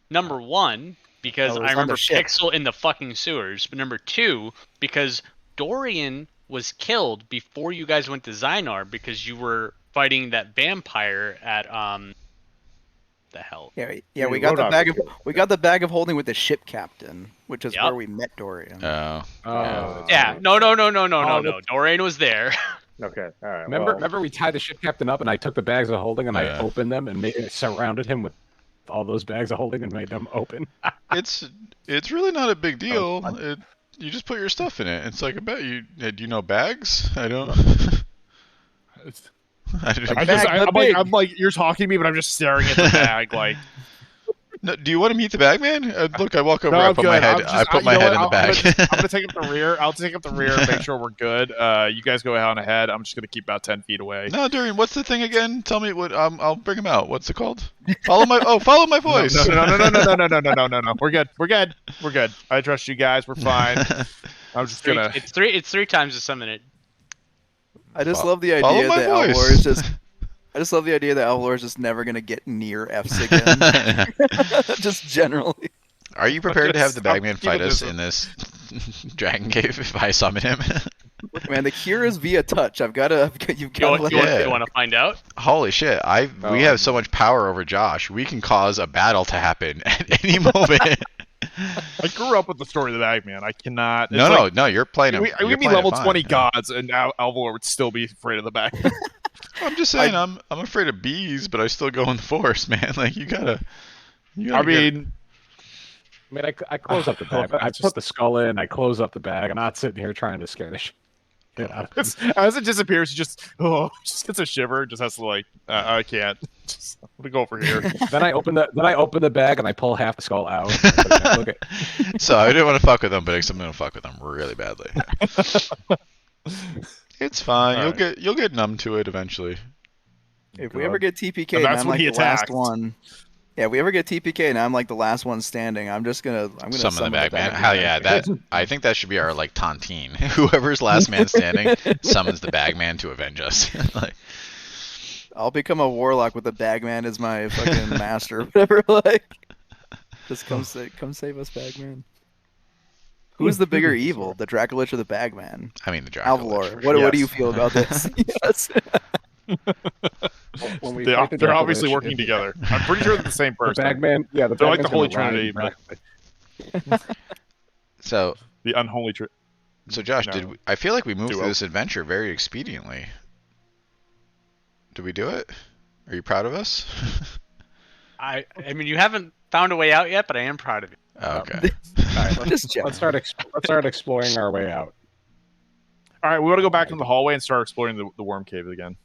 Number one, because Oh, it was I on the remember ship. Pixel in the fucking sewers. But number two, because Dorian was killed before you guys went to Zynar because you were fighting that vampire at the hell. Yeah, we got the Rodok bag was of bag of holding with the ship captain, which is Yep. where we met Dorian. Oh. Oh, Yeah, no. Oh, Dorian was there. Okay, all right. Remember we tied the ship captain up and I took the bags of holding and I Yeah. opened them and surrounded him with all those bags of holding and made them open. It's really not a big deal. fun. You just put your stuff in it. It's like I bet you. Do you know bags? I don't. I don't I'm like, you're talking to me, but I'm just staring at the bag. Like, No, do you want to meet the bag man? Look, I walk over. no, I I'm put good. my head. I'm just, I put you my know head what? in the bag. I'm gonna take up the rear. I'll take up the rear. Make sure we're good. You guys go on ahead. I'm just gonna keep about 10 feet away. No, Durian, what's the thing again? Tell me what. I'll bring him out. What's it called? Follow my voice. No. We're good. I trust you guys. We're fine. I'm just gonna. It's three times to summon it. I just Fo- love the follow idea my that voice. Alvor is just. I just love the idea that Alvor is just never gonna get near F's again. Just generally. Are you prepared to have the Stop bagman fight giving us this in this dragon cave if I summon him? Look, man, the cure is via touch. You've got to. You want to find out? Holy shit! We have so much power over Josh. We can cause a battle to happen at any moment. I grew up with the story of the Bagman. I cannot. No, you're playing him. We you're could be playing level it fine, 20 yeah. gods, and now Alvor would still be afraid of the Bagman. I'm just saying, I'm afraid of bees, but I still go in the forest, man. Like you gotta. I mean, I mean, I close up the bag. I put the skull in. I close up the bag. I'm not sitting here trying to scare the shit out of it. as it disappears, he just gets a shiver. Just has to like, I can't. Just I'm gonna go over here. Then I open the bag and I pull half the skull out. and put it back. Look at- So I didn't want to fuck with them, but I'm gonna fuck with them really badly. It's fine. All right. You'll get numb to it eventually. If we ever get TPK And and that's I'm when like he the last attacked. one. Yeah, if we ever get TPK and I'm like the last one standing, I'm gonna Summon the Bagman. Bagman. Hell yeah, that I think that should be our like tontine. Whoever's last man standing summons the Bagman to avenge us. Like, I'll become a warlock with the Bagman as my fucking master, whatever. Like, just come save us, Bagman. Who's the bigger evil, the Dracolich or the Bagman? I mean the Dracolich. Alvalor, For what do you Yes. feel about this? Yes. When we They're fight the obviously Dracolich, working if- together. I'm pretty sure they're the same The person. Bagman, yeah, the They're like the Bagman's Holy gonna ride Trinity, directly. So The unholy Josh, No. I feel like we moved Duo. through this adventure very expediently. Did we do it? Are you proud of us? I mean, you haven't found a way out yet, but I am proud of you. Oh, okay. Just check. Let's start exploring our way out. All right, we want to go back in the hallway and start exploring the worm cave again.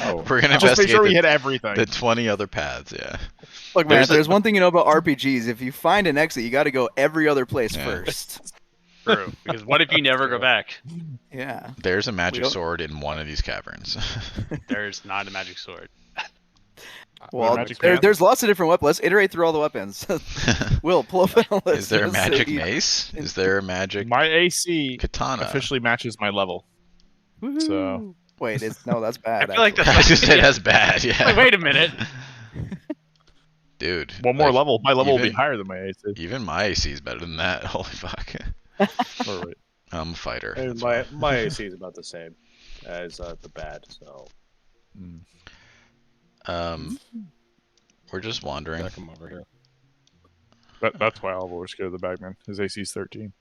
Oh, We're gonna Just make investigate sure we hit everything. the 20 other paths. Yeah. Look, man, There's if there's one thing you know about RPGs, if you find an exit, you got to go every other place Yeah. first. True. Because what if you never go back? Yeah. There's a magic don't- sword in one of these caverns. There's not a magic sword. Well, magic man? there's lots of different weapons. Let's iterate through all the weapons. Will, pull up a list. Is there a Let's magic see. mace? Is there a magic My AC katana? officially matches my level. Woohoo. So- Wait, no, that's bad. I feel like actually. I just said that's bad. Yeah. Like, wait a minute. Dude. One more like, level. My level will be even- higher than my AC. Even my AC is better than that. Holy fuck. All right. I'm a fighter. And that's why. my AC is about the same as the bad. So We're just wandering. come over here. That's why Oliver was scared of the Bagman. His AC is 13.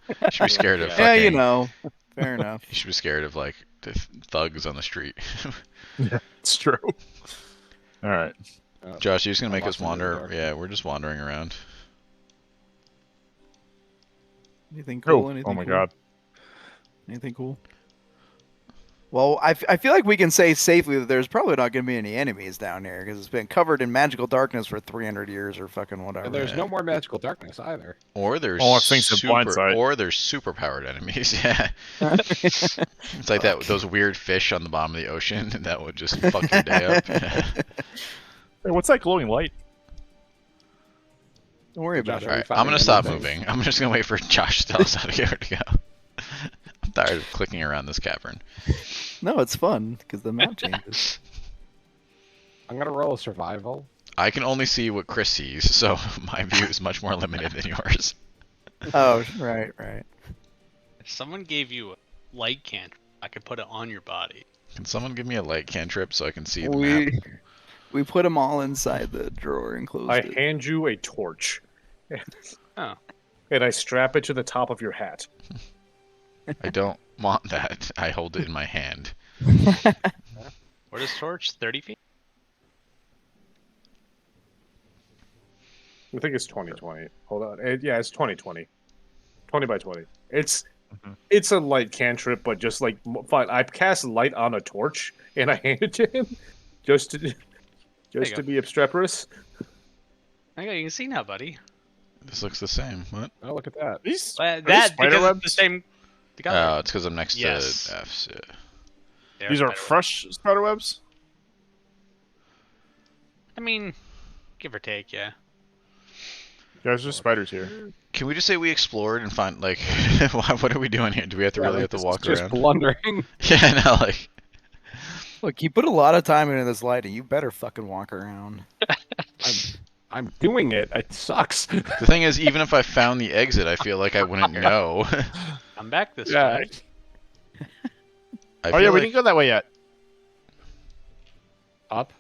You should be scared of Yeah, fucking. you know. Fair enough. You should be scared of like the thugs on the street. It's true. All right. Josh, you're just gonna I'm make us lost in the wander. dark. Yeah, we're just wandering around. Anything cool? Oh, Anything oh my cool? god. Anything cool? Well, I feel like we can say safely that there's probably not going to be any enemies down here because it's been covered in magical darkness for 300 years or fucking whatever. And there's Yeah. no more magical darkness either. Or there's Oh, things to blindside. or there's super powered enemies. Yeah. It's like that those weird fish on the bottom of the ocean that would just fuck your day up. Hey, what's that glowing light? Don't worry about Josh, it. are you Alright, I'm finding gonna stop anything? moving. I'm just gonna wait for Josh to tell us how to get where to go. I'm tired of clicking around this cavern. No, it's fun because the map changes. I'm gonna roll a survival. I can only see what Chris sees, so my view is much more limited than yours. Oh, right. If someone gave you a light cantrip, I could put it on your body. Can someone give me a light cantrip so I can see the map? We put them all inside the drawer and closed I it. hand you a torch. Oh. And I strap it to the top of your hat. I don't want that. I hold it in my hand. What is torch? 30 feet? I think it's 2020. Hold on. Yeah, it's 2020. 20 by 20. It's a light cantrip, but just like fine. I cast light on a torch and I hand it to him just to go. be obstreperous. Okay, you can see now, buddy. This looks the same. What? Oh, look at that. These That spider because webs? it's the same. Oh, Together. it's because I'm next Yes. to F's. Yeah. They're these are spider fresh spider webs. I mean, give or take, yeah. Guys, there's spiders here. Can we just say we explored and find like what are we doing here? Do we have to really have to walk Just around? blundering. Yeah, no, like Look, you put a lot of time into this lighting. You better fucking walk around. I'm doing it. It sucks. the thing is, even if I found the exit, I feel like I wouldn't know. I'm back this Yeah. way. I Oh feel yeah, we like- didn't go that way yet. Up.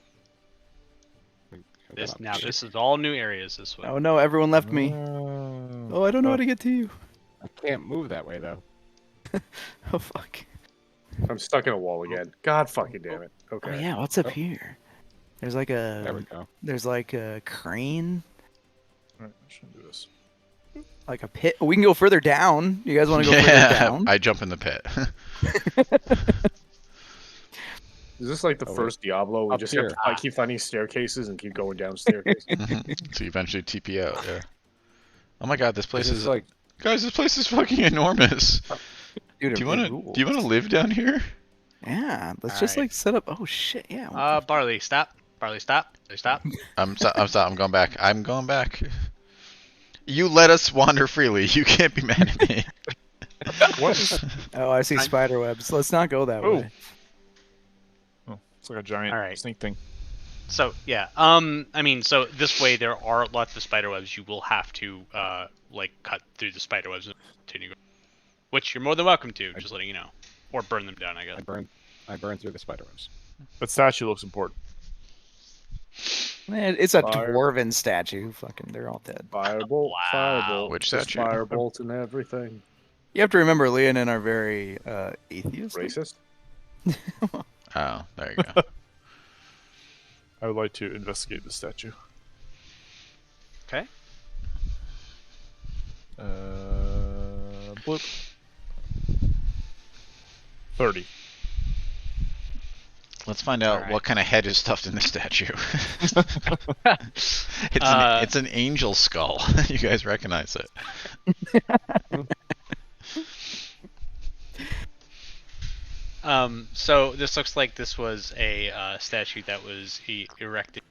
This is all new areas this way. Oh no, everyone left me. Oh. Oh, I don't know how to get to you. I can't move that way though. Oh fuck. I'm stuck in a wall again. God fucking damn it. Oh Okay. yeah, what's up Oh. here? There's like There we a go. crane, Alright, I shouldn't do this. like a pit. We can go further down. You guys want to go further Yeah, down? I jump in the pit. Is this like the Oh, wait. first Diablo? We Up just here. have to like, keep finding staircases and keep going down staircases. So you eventually TP out. Yeah. Oh my god, this place This is is like guys. This place is fucking enormous. Dude, Do you it want rules. to? Do you want to live down here? Yeah, let's All just right. like set up. Oh shit, yeah. what the Barley, stop. Barley, stop. Barley, stop. I'm I'm going back. I'm going back. You let us wander freely. You can't be mad at me. What is? Oh, I see Fine. spider webs. Let's not go that Oh. way. Oh, it's like a giant All right. snake thing. So yeah, I mean, so this way there are lots of spider webs. You will have to like cut through the spider webs and continue, which you're more than welcome to. Just letting you know, or burn them down, I guess. I burned through the spider webs. That statue looks important. Man, it's a Fire. dwarven statue. Fucking, they're all dead. Firebolt, Wow. firebolt. Which just statue? Firebolt and everything. You have to remember, Leon and are very atheistic. Racist. Oh, there you go. I would like to investigate the statue. Okay. Bloop. 30. Let's find out Alright. what kind of head is stuffed in the statue. It's an angel skull. You guys recognize it. So this looks like this was a statue that was erected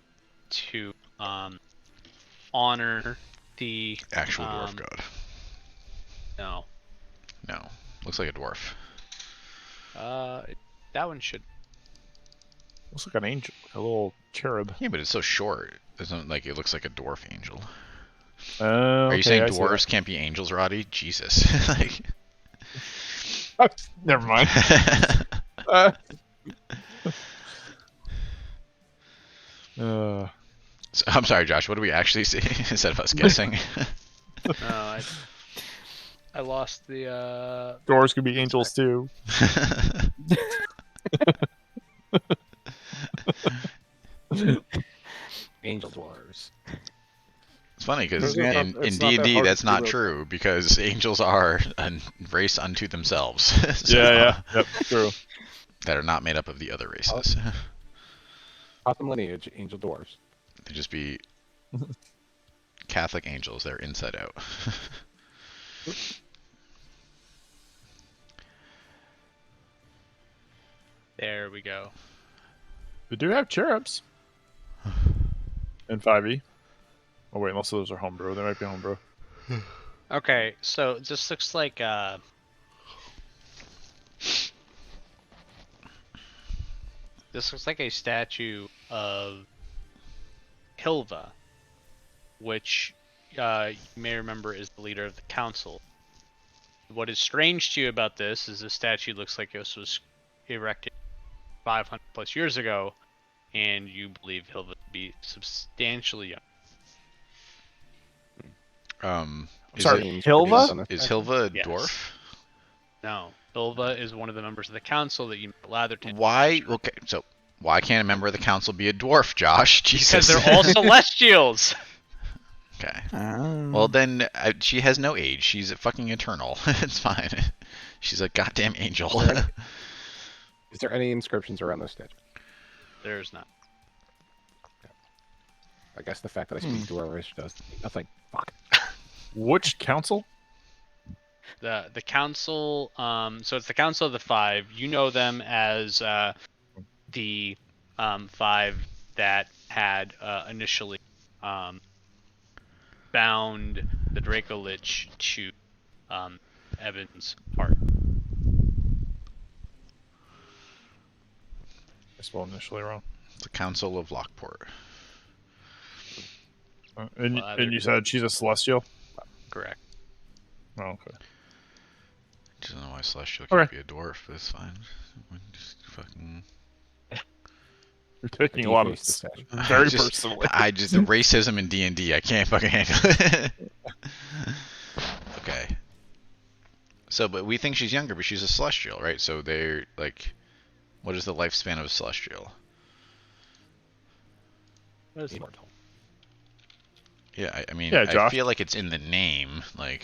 to honor the Actual dwarf god. No. No. Looks like a dwarf. That one should. Looks like an angel, a little cherub. Yeah, but it's so short. Isn't like it looks like a dwarf angel. Are Are you saying dwarves can't be angels, Roddy? Jesus. Like. Never mind. So, I'm sorry, Josh. What do we actually see instead of us guessing? I lost the. Doors could be angels too. Angel dwarves. It's funny because It's in not that D&D hard that's to not do it. true because angels are a race unto themselves. So, Yeah, yep, true. That are not made up of the other races. Awesome lineage, angel dwarves. They just be Catholic angels. They're inside out. There we go. We do have cherubs. In 5e. Oh wait, most of those are homebrew. They might be homebrew. Okay, so this looks like this looks like a statue of Hilva, which you may remember is the leader of the council. What is strange to you about this is the statue looks like this was erected 500 plus years ago, and you believe Hilva to be substantially young. Is Sorry, it- Hilva? Is Hilva a Yes. dwarf? No, Hilva is one of the members of the council that you met Latherton. Why? Okay, so why can't a member of the council be a dwarf, Josh? Jesus. Because they're all celestials. Okay. Ah. Well, then she has no age. She's fucking eternal. It's fine. She's a goddamn angel. Is there any inscriptions around this statue? There's not. I guess the fact that I speak dwarvish does nothing. Fuck. Which council? The council. So it's the Council of the Five. You know them as the five that had initially bound the Draco Lich to Evan's heart. I spelled initially wrong. It's a council of Lockport. And Well, you said she's a celestial? Correct. Oh, okay. I don't know why Celestial Okay. can't be a dwarf, but it's fine. Just fucking. You're taking a lot of Deface the statue. very Just- personally. I just the racism in D&D. I can't fucking handle it. Okay. So, but we think she's younger, but she's a celestial, right? So they're like, what is the lifespan of a celestial? Immortal. Yeah, I mean, Yeah, I Josh. feel like it's in the name, like.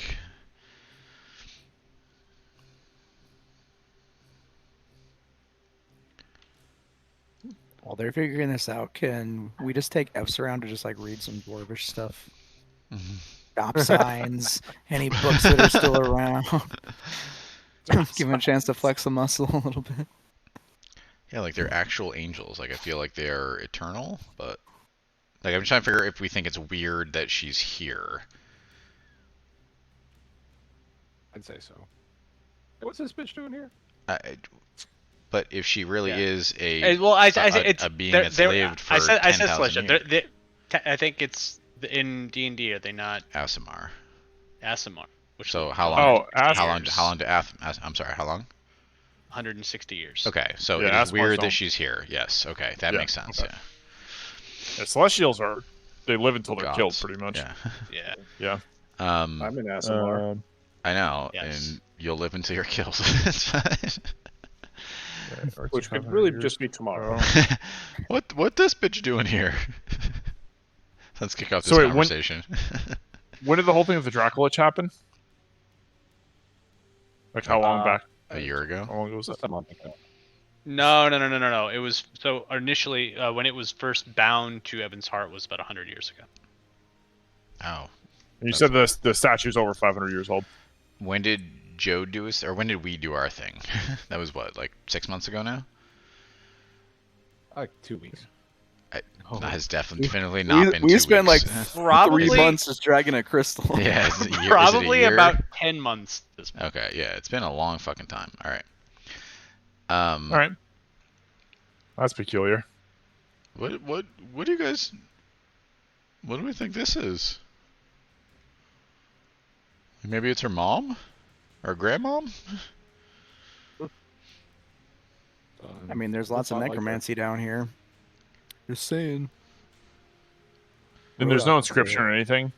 While they're figuring this out, can we just take F's around to just like read some dwarvish stuff? Stop signs, any books that are still around. Give him a chance to flex the muscle a little bit. Yeah, like they're actual angels. Like I feel like they are eternal, but like I'm trying to figure if we think it's weird that she's here. I'd say so. Hey, what's this bitch doing here? But if she really Yeah. is Well, it's a being that's lived for I said 10,000 Celestia. years. I think it's in D&D. Are they not Asimar. Asimar? Which So would how go long? Oh, How long? years. How long? I'm sorry. How long? 160 years. Okay, so Yeah, it is Asimar's weird that don't. she's here. Yes. Okay, that Yeah, makes sense. okay. Yeah. Yeah, Celestials they live until they're killed, Gods. pretty much. Yeah. Yeah. Yeah. I'm in Asimar. I know, Yes. and you'll live until you're killed. It's fine. Which could really just be tomorrow. What this bitch doing here? Let's kick off this So wait, conversation. When did the whole thing with the Dracolich happen? Like how long back? A year ago. How long ago was that? Just a month ago. No. It was so initially when it was first bound to Evan's heart was about 100 years ago. Oh. And you said the statue's over 500 years old. When did Joe do his, or when did we do our thing? That was what, like 6 months ago now? Like 2 weeks. That has definitely not been We 2 spent weeks. like Probably 3 months just dragging a crystal. Yeah, is it a year? Probably Is it a year? about 10 months. This month. Okay, yeah, it's been a long fucking time. All right. All right. That's peculiar. What do you guys? What do we think this is? Maybe it's her mom, or grandmom. I mean, there's lots of Not like necromancy down here. Just saying. And there's no inscription or anything.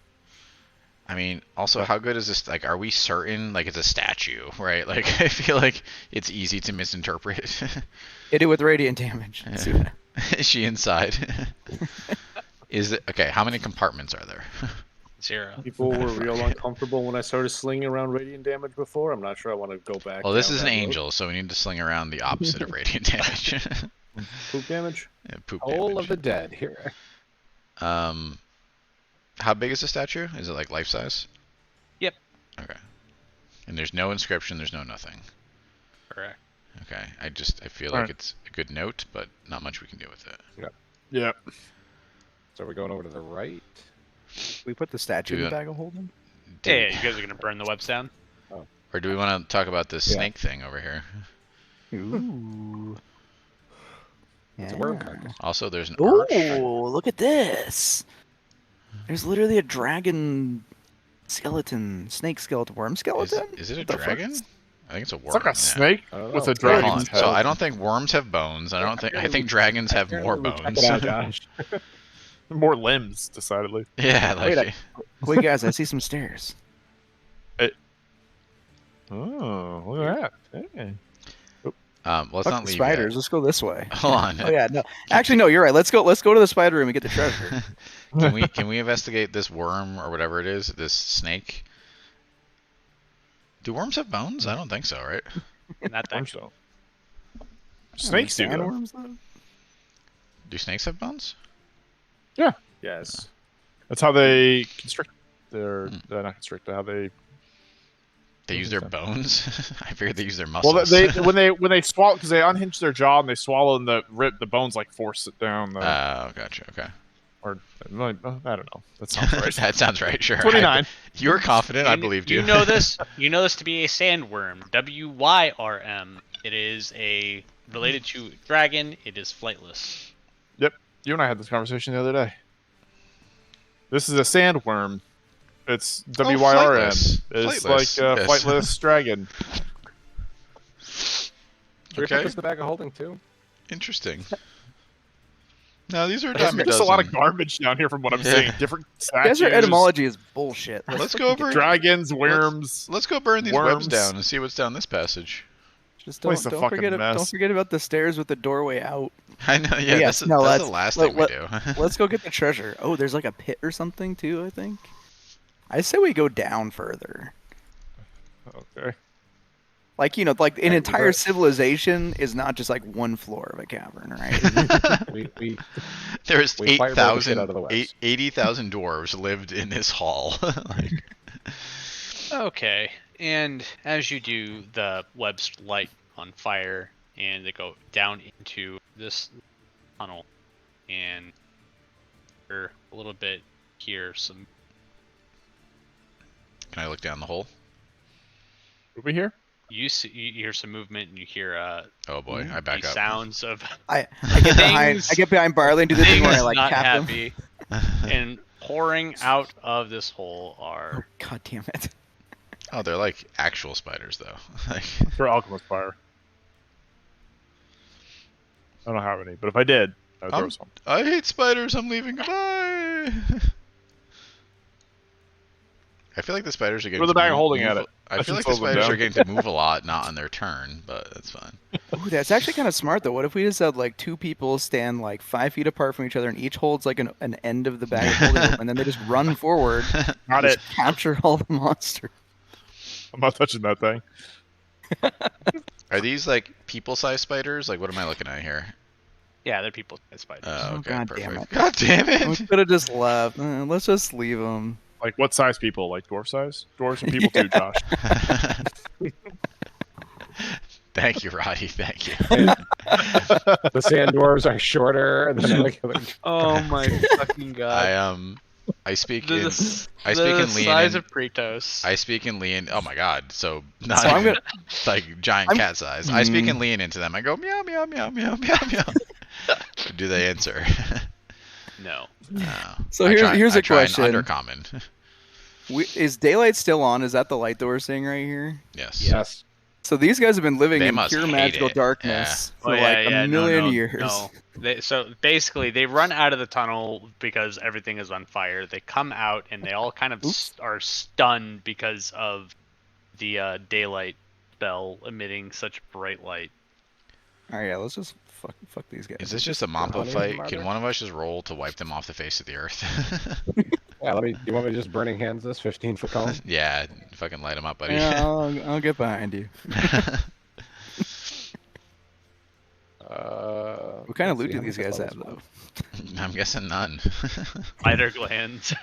I mean, also, how good is this? Like, are we certain? Like, it's a statue, right? Like, I feel like it's easy to misinterpret. Hit it with radiant damage. Yeah. See what- Is she inside? Is it okay? How many compartments are there? 0. People were real uncomfortable when I started slinging around radiant damage before. I'm not sure I want to go back. Well, this down is an that road. angel, so we need to sling around the opposite of radiant damage. Poop damage? Yeah, poop All damage. of the dead here. How big is the statue? Is it like life size? Yep. Okay. And there's no inscription. There's no nothing. Correct. Okay. I feel like it's a good note, but not much we can do with it. Yeah. So we're going over to the right. We put the statue in Do the that. bag of holding. Yeah, you guys are gonna burn the webs down. Or do we want to talk about this Yeah. snake thing over here? Ooh. It's a worm carcass. Also, there's an arch. Ooh, look at this. There's literally a dragon skeleton, snake skeleton, worm skeleton. Is it a What the fuck? dragon? I think it's a worm. It's like a yeah. snake I don't with know. a Wait, hold on. dragon's head. So I don't think worms have bones. I think dragons have more Check bones. it out, Josh. More limbs, decidedly. Yeah, like Wait, Wait, guys, I see some stairs. Oh, look at that. Hey. let's Fuck not the leave spiders. yet. Let's go this way. Hold on. Oh yeah, no. Actually, no. You're right. Let's go. Let's go to the spider room and get the treasure. Can we investigate this worm or whatever it is? This snake. Do worms have bones? I don't think so, right? Not that. Worms don't. Snakes do. though. Sandworms, though. Do snakes have bones? Yes. That's how they constrict. They're not constrict. How they. They use their Interesting. bones. I figured they use their muscles. Well, they when they swallow because they unhinge their jaw and they swallow and the bones like force it down. Oh, gotcha. Okay. Or I don't know. That sounds right. That sounds right. Sure. 29. You were confident. I And believed you. You know this. You know this to be a sandworm. WYRM. It is related to dragon. It is flightless. You and I had this conversation the other day. This is a sandworm. It's WYRM. flightless. It's Flightless, like a yes. flightless dragon. Should we put Okay. this in the bag of holding too? Interesting. No, these are a There's dime a just a lot of dozen. garbage down here from what I'm Yeah. seeing. Different statues. Desert etymology is bullshit. Let's go over. Dragons, worms. Let's go burn these Worms. webs down and see what's down this passage. Just Place don't a fucking forget mess. don't forget about the stairs with the doorway out. I know. Yeah. Yes, that's no, that's the let's- last let- thing we do. Let's go get the treasure. Oh, there's like a pit or something too, I think. I say we go down further. Okay. Like, you know, like an Right, entire right. civilization is not just like one floor of a cavern, right? We There's We fireball the shit out of the webs. 80,000 dwarves lived in this hall. Like, Okay. And as you do, the webs light on fire, and they go down into this tunnel, and a little bit here. Some. Can I look down the hole? Over here? You hear some movement, and you hear Oh boy, I back the up. sounds of I get behind Barley and do the thing where I like not tap him. happy. And pouring out of this hole Oh are god damn it! Oh, they're like actual spiders though. Like, For Alchemist Fire. I don't have any, but if I did, I would throw some. I hate spiders. I'm leaving. Goodbye. I feel like the spiders are getting. Throw the to bag move- holding move at a- it. I I feel should like the slow them spiders down. are getting to move a lot, not on their turn, but that's fine. Ooh, that's actually kind of smart though. What if we just had like 2 people stand like 5 feet apart from each other, and each holds like an end of the bag of holding rope, and then they just run forward, Not just it. capture all the monsters. I'm not touching that thing. Are these like people-sized spiders? Like, what am I looking at here? they're people spiders. Oh, Oh, okay, God perfect. damn it. God damn We it! could have just left. Let's just leave them. Like what size people? Like dwarf size? Dwarves and people too, Josh. Thank you, Roddy. Thank you. The sand dwarves are shorter than regular. Oh my fucking god! I speak The in s- I speak the in size Leonin. of Pretos. I speak in Leon. Oh my god! So not So I'm even, gonna- like giant I'm- cat size. I speak in Leon into them. I go meow meow meow meow meow meow. Do they answer? No. No. So I here's try a and question. undercommon. Is daylight still on? Is that the light that we're seeing right here? Yes. Yes. So these guys have been living They in must pure hate magical it. darkness Oh, for like a million no, years. No. So basically, they run out of the tunnel because everything is on fire. They come out and they all kind of Oops. are stunned because of the daylight spell emitting such bright light. All right, yeah, let's just fuck these guys. Is this just a Mappa Honey fight? mother. Can one of us just roll to wipe them off the face of the earth? Yeah, you want me to just burning hands this 15-foot cone? Yeah, fucking light them up, buddy. Yeah, I'll get behind you. What kind of loot do these guys have though? I'm guessing none. Spider glands.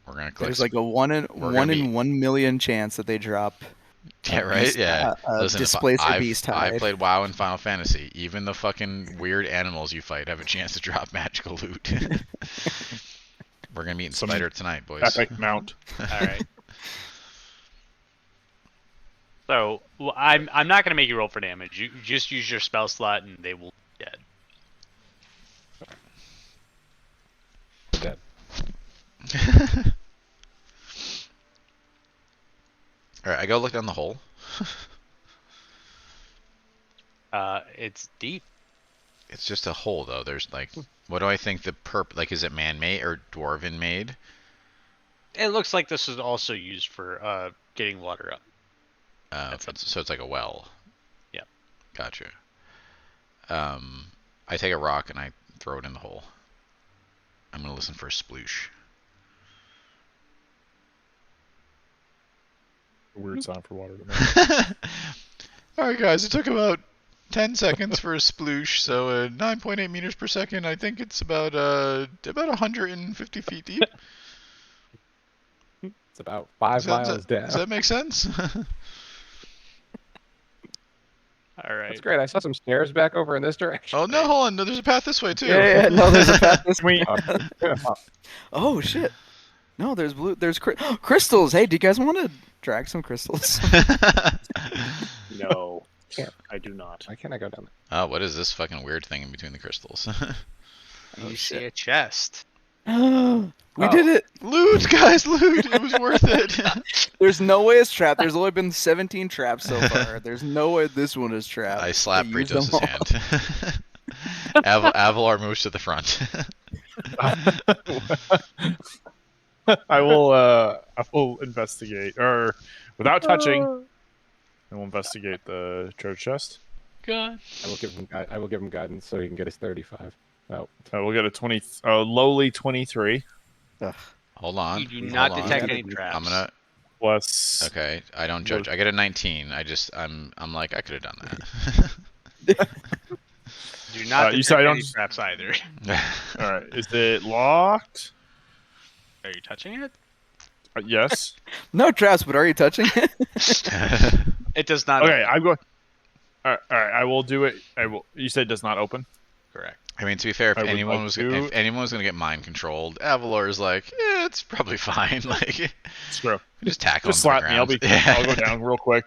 We're gonna click. There's like a one in gonna be- 1 million chance that they drop. Yeah, right. Yeah. Listen, if Displacer beast I've hide. played WoW and Final Fantasy. Even the fucking weird animals you fight have a chance to drop magical loot. We're gonna meet in Some Spider tonight, boys. Epic mount. All right. So I'm not gonna make you roll for damage. You just use your spell slot and they will be dead. Dead. All right, I go look down the hole. It's deep. It's just a hole, though. There's like, what do I think the like? Is it man-made or dwarven made? It looks like this is also used for getting water up. So it's like a well. Yep. Gotcha. I take a rock and I throw it in the hole. I'm gonna listen for a sploosh. Weird sound for water to me. Alright guys, it took about 10 seconds for a sploosh, so 9.8 meters per second. I think it's about 150 feet deep. It's about 5 miles down. Does that make sense? All right. That's great. I saw some stairs back over in this direction. Oh no, hold on. No, there's a path this way too. Yeah, no, there's a path this We Oh shit! No, there's blue. There's crystals. Hey, do you guys want to drag some crystals? No, Can't. I do not. Why can't I go down Oh, what is this fucking weird thing in between the crystals? You see a chest. We did it. Loot, guys, loot! It was worth it. There's no way it's trapped. There's only been 17 traps so far. There's no way this one is trapped. I slap They used them Britos' all. hand. Avalar moves to the front. I will investigate, or without touching, I will investigate the treasure chest. God. I will give him guidance so he can get his 35. Oh, We'll get a lowly 23 Hold on. You do hold not on. detect any traps. I'm gonna. plus. Okay, I don't judge. I get a 19. I'm like I could have done that. Do not You detect said I don't- any traps either. All right, is it locked? Are you touching it? Yes. No traps, but are you touching it? It does not. Okay, I'm going. All right, I will do it. I will. You said it does not open. Correct. I mean, to be fair, if I would anyone like was to- if anyone was gonna get mind controlled, Avalor's like, yeah, it's probably fine. Like, It's true. just tackle Just him to slap the me. ground. I'll go down real quick.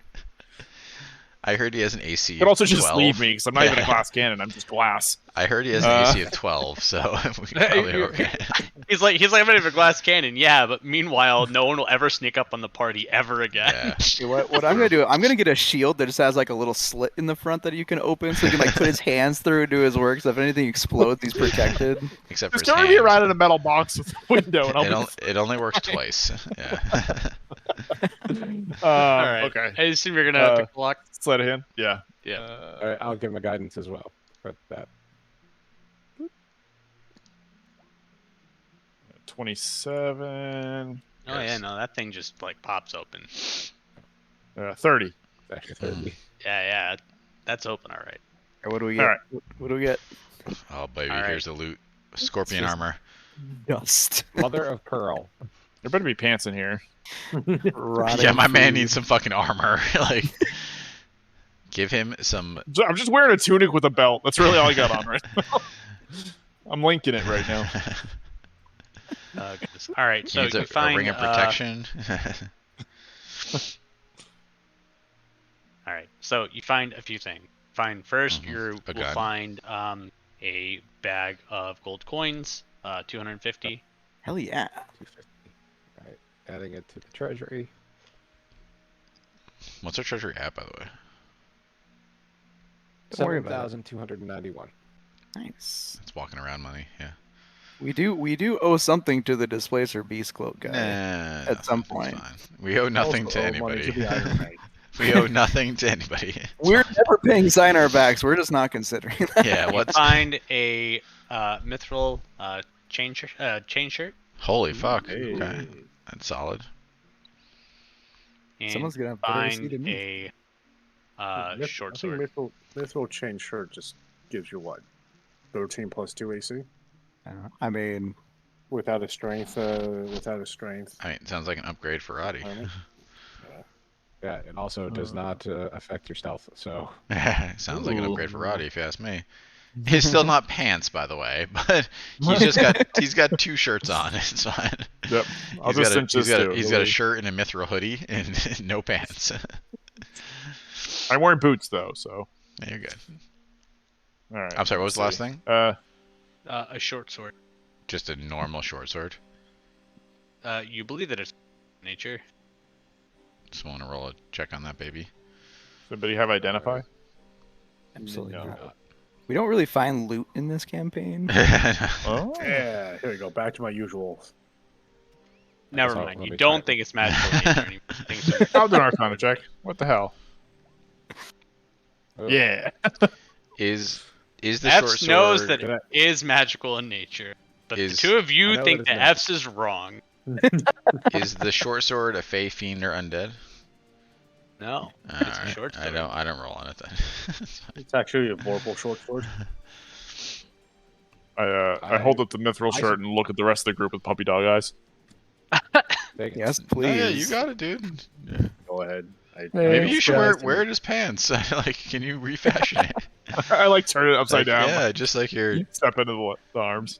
I heard he has an AC. You could also of just 12. leave me because I'm not even a glass cannon. I'm just glass. I heard he has an AC of 12, so we probably okay. He's like I'm gonna have a glass cannon, yeah, but meanwhile, no one will ever sneak up on the party ever again. Yeah. Okay, what I'm gonna do? I'm gonna get a shield that just has like a little slit in the front that you can open, so he can like put his hands through and do his work. So if anything explodes, he's protected. Except for Just his carry me hand. around in a metal box with a window, and I'll It only works twice. Yeah. All right. Okay. I assume you're gonna have to clock. Sleight of hand. Yeah. Yeah. All right, I'll give him a guidance as well for that. 27. Oh yeah, no, that thing just like pops open. 30. It's actually 30. Yeah, that's open, all right. Or what do we get? All right. What do we get? Oh baby, All right. here's the loot. Scorpion Just- armor. Dust. Mother of pearl. There better be pants in here. Rotting Yeah, my man food. needs some fucking armor. Like, give him some. I'm just wearing a tunic with a belt. That's really all I got on right now. I'm linking it right now. Goodness. All right, He so needs you a find ring of protection. all right, so you find a few things. Find first, Mhm. you A will gun. find a bag of gold coins, 250. Hell yeah. 250. All right, adding it to the treasury. What's our treasury at, by the way? Don't worry about it. 7,291. Nice. It's walking around money. Yeah. We do owe something to the displacer beast cloak guy. Nah, at some it's point. fine. We owe nothing Also to owe money anybody. to the Iron Knight. We owe nothing to anybody. We're never paying sign our backs. We're just not considering that. Yeah. You What's? find a mithril chain shirt. Holy fuck. Hey. Okay. That's solid. And Someone's gonna have better AC find than me. a short I sword. think mithril chain shirt just gives you what? 13 plus 2 AC? I mean, Without a strength. I mean, it sounds like an upgrade for Roddy. armor? Yeah, it also does not affect your stealth. So Sounds like an Ooh. upgrade for Roddy, if you ask me. He's still not pants, by the way, but he's got 2 shirts on. It's fine. Yep. I'll He's just got, a, cinch he's, this got too. a, he's got a shirt and a mithril hoodie and no pants. I'm wearing boots though, so Yeah, you're good. all right. I'm sorry, what was let's the last see. thing? A short sword. Just a normal short sword. You believe that it's nature. Just want to roll a check on that baby. Anybody have identify? absolutely No. not. We don't really find loot in this campaign. Oh. Yeah, here we go. Back to my usual. Never So, mind. let You me don't try. think it's magical nature anymore. You think it's- I'll do an Arcana check. What the hell? Oh. Yeah. Is the short F's sword? knows that Can it is magical in nature, but Is- the two of I you know think that it's that not. F's is wrong. Is the short sword a fey, fiend, or undead? No, it's a Alright, short I sword. don't roll on it then. It's actually a vorpal short sword. I hold up the mithril I shirt and look at the rest of the group with puppy dog eyes. Take it. Yes, No, please. yeah, you got it, dude. Yeah. Go ahead. Maybe you should wear it. it as pants. Like, can you refashion it? I like turn it upside Like, down. Yeah, just like your Step into the arms.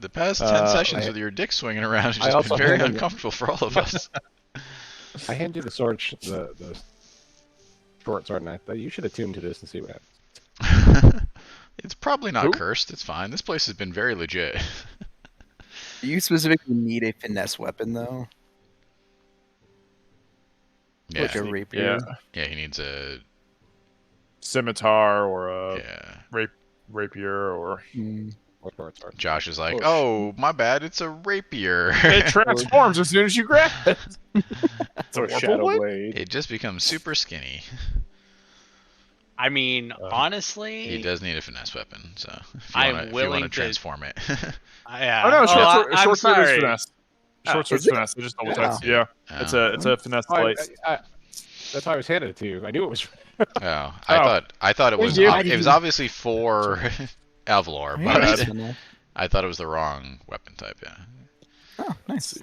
the past 10 sessions I- with your dick swinging around has I just also been very handed- uncomfortable for all of us. I hand you the sword, the short sword, and I thought you should attune to this and see what happens. It's probably not Who? cursed. It's fine. This place has been very legit. Do you specifically need a finesse weapon though? Yeah, Like a rapier? Yeah. yeah. He needs a Scimitar or a yeah. rapier or Mm. What short sword? Josh is like, Oh, oh, my bad. It's a rapier. it transforms as soon as you grab it. It's a Or Warple shadow blade? blade. It just becomes super skinny. I mean, honestly, He does need a finesse weapon, so if I'm you want willing to to- transform it. yeah. Oh no, short sword, I'm short sword is sorry. finesse. Short Oh, sword's is it? finesse. I just double Yeah. checked. Yeah, it's a finesse Oh, blade. that's why I was handed it to you. I knew it was. Oh, I thought it Thank was you. it was obviously for Avalor, Yeah, that's but finesse. I thought it was the wrong weapon type. Yeah, Oh, nice.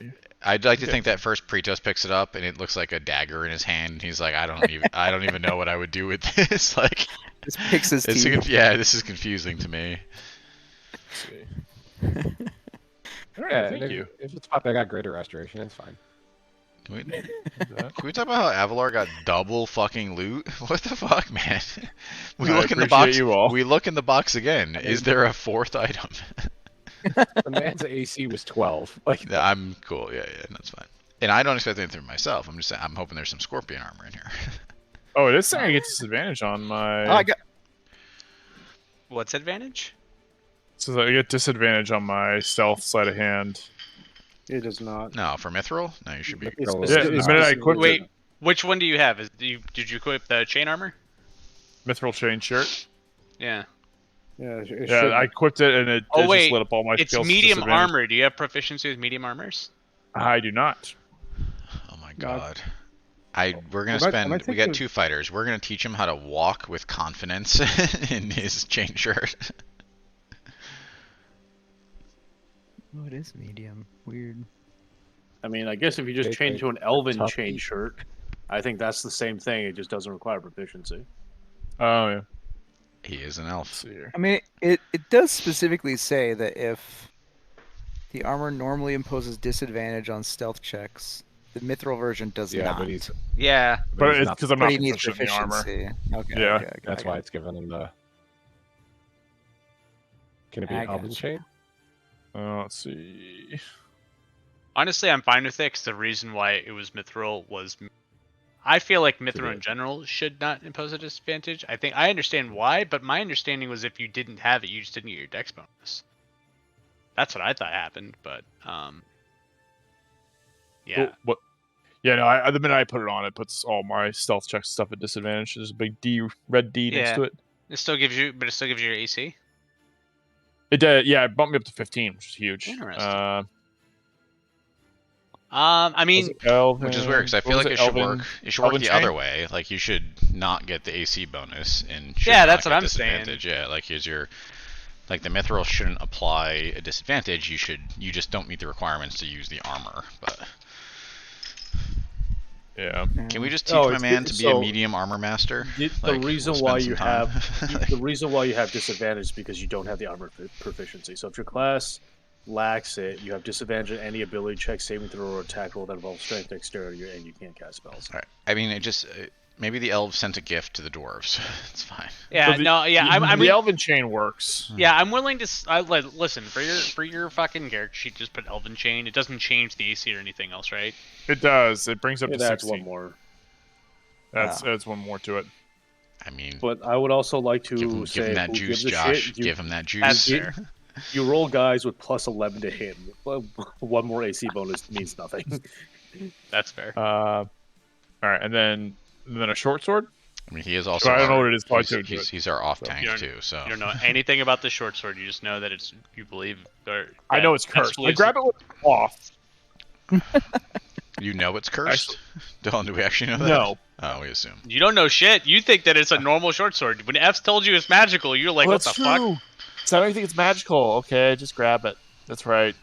I'd like to think that first Pretos picks it up and it looks like a dagger in his hand. And he's like, I don't even know what I would do with this. Like, Just picks his teeth. Yeah, this is confusing to me. Let's see. All right, Yeah, thank if, you. if it's pop, I got greater restoration. It's fine. Can we talk about how Avalar got double fucking loot? What the fuck, man? We I look in the appreciate box. you all. We look in the box again. Is there a fourth item? The man's AC was 12. Like, Yeah, I'm cool. Yeah, that's fine. And I don't expect anything from myself. I'm just saying, I'm hoping there's some scorpion armor in here. Oh, this thing I get disadvantage on my. Oh, I got. What's advantage? So I get disadvantage on my stealth sleight of hand. It does not. No, for Mithril? No, you should be. It's Yeah, Yeah, the minute I specifically- equipped Wait, it, which one do you have? Did you equip the chain armor? mithril chain shirt. Yeah. Yeah, it Yeah, should- I equipped it and it, Oh, it wait, just lit up all my It's skills. medium disadvantage. armor. Do you have proficiency with medium armors? I do not. Oh my No, god. We're gonna I might spend. We think got of- 2 fighters. We're gonna teach him how to walk with confidence in his chain shirt. Oh, it is medium. Weird. I mean, I guess if you just Take change a to an elven tough chain beat. shirt, I think that's the same thing. It just doesn't require proficiency. Oh yeah. He is an Let's elf. see here. I mean, it does specifically say that if the armor normally imposes disadvantage on stealth checks, the mithril version does yeah, not. but he's. Yeah. But he's it's not- because I'm But not he needs proficient in the armor. proficiency. Okay. Yeah. Okay, That's okay. why it's giving him the. Can it be I an elven gotcha. chain? Let's see. Honestly, I'm fine with it 'cause the reason why it was mithril was. I feel like mithril it. in general should not impose a disadvantage. I understand why, but my understanding was if you didn't have it, you just didn't get your dex bonus. That's what I thought happened, but yeah. What? Yeah, no. The minute I put it on, it puts all my stealth check stuff at disadvantage. There's a big red D next Yeah. to it. It still gives you your AC. It did. Yeah, it bumped me up to 15, which is huge. Interesting. I mean, Which is weird because I feel like it should work. It should work Elven the chain? other way. Like you should not get the AC bonus and should Yeah, not that's get what I'm saying. disadvantage. Yeah, like here's your. Like the mithril shouldn't apply a disadvantage. You just don't meet the requirements to use the armor. But Yeah. can we just teach Oh, my it's man good- to be a so medium armor master? The Like, reason we'll why spend you some time. have the reason why you have disadvantage is because you don't have the armor proficiency. So if your class lacks it, you have disadvantage on any ability check, saving throw, or attack roll that involves strength, dexterity, and you can't cast spells. All right. I mean, it just maybe the elves sent a gift to the dwarves. It's fine. yeah, So the- no, yeah. I the mean, elven chain works. yeah, I'm willing to. Listen, for your fucking character sheet, just put Elven Chain. It doesn't change the AC or anything else, right? It does. It brings up It to adds 16. one more. That's one more to it. I mean, But I would also like to give him say that who juice, gives a Josh. shit. Give him that That's juice. fair. You roll guys with plus 11 to hit. Well, one more AC bonus means nothing. That's fair. All right, and then a short sword. I mean, he is also. I don't know our- what it is, so I He's, took he's, it. he's our off So- tank You don't- too. So You don't know anything about the short sword. You just know that you believe. I know it's cursed. I grab it with cloth. you know it's cursed. Dylan, do we actually know that? No. Oh, we assume. You don't know shit. You think that it's a normal short sword. When F's told you it's magical, you're like, Well, what the that's fuck? true. So I don't think it's magical. Okay, just grab it. That's right.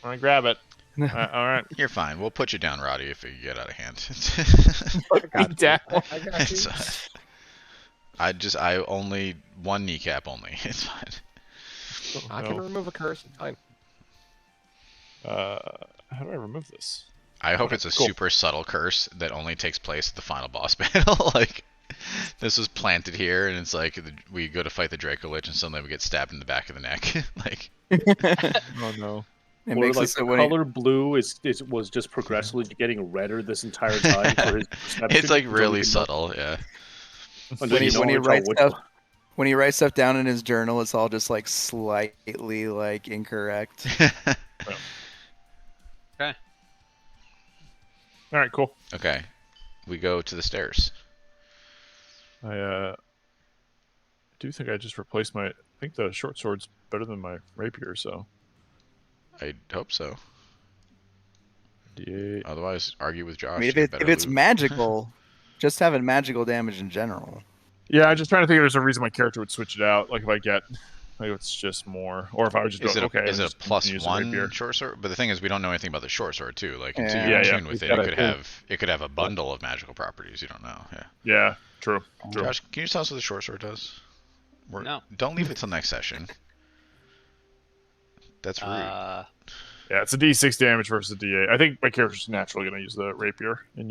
I'm gonna grab it. All right. You're fine. We'll put you down, Roddy, if you get out of hand. Put me down. I got you. It's, I only one kneecap only. It's fine. I can No. remove a curse. It's fine. How do I remove this? I hope it's a cool. super subtle curse that only takes place at the final boss battle. Like this was planted here, and it's like we go to fight the Draco Lich, and suddenly we get stabbed in the back of the neck. Like Oh no. It Or makes like it so the when he- color blue was just progressively getting redder this entire time for his perception. it's like until really you can- subtle. Yeah. until when he, you when he know writes which stuff one- when he writes stuff down in his journal, it's all just like slightly like incorrect. All right, cool. Okay, we go to the stairs. I do think I just replaced my. I think the short sword's better than my rapier, so I hope so. D8. Otherwise, argue with Josh. I mean, if, to get it, better if it's loot. magical, just having magical damage in general. Yeah, I'm just trying to think if there's a reason my character would switch it out. Like if I get Maybe it's just more. Or if I would just Is go, it okay, is it a just plus use the rapier. one short sword? But the thing is, we don't know anything about the short sword too. Like until Yeah. you're in Yeah, tune with You it, gotta it could have a bundle of magical properties. You don't know. Yeah. Yeah, true. True. Josh, can you tell us what the short sword does? No. Don't leave it till next session. That's rude. Uh, Yeah, it's a D6 damage versus a D8. I think my character's naturally going to use the rapier and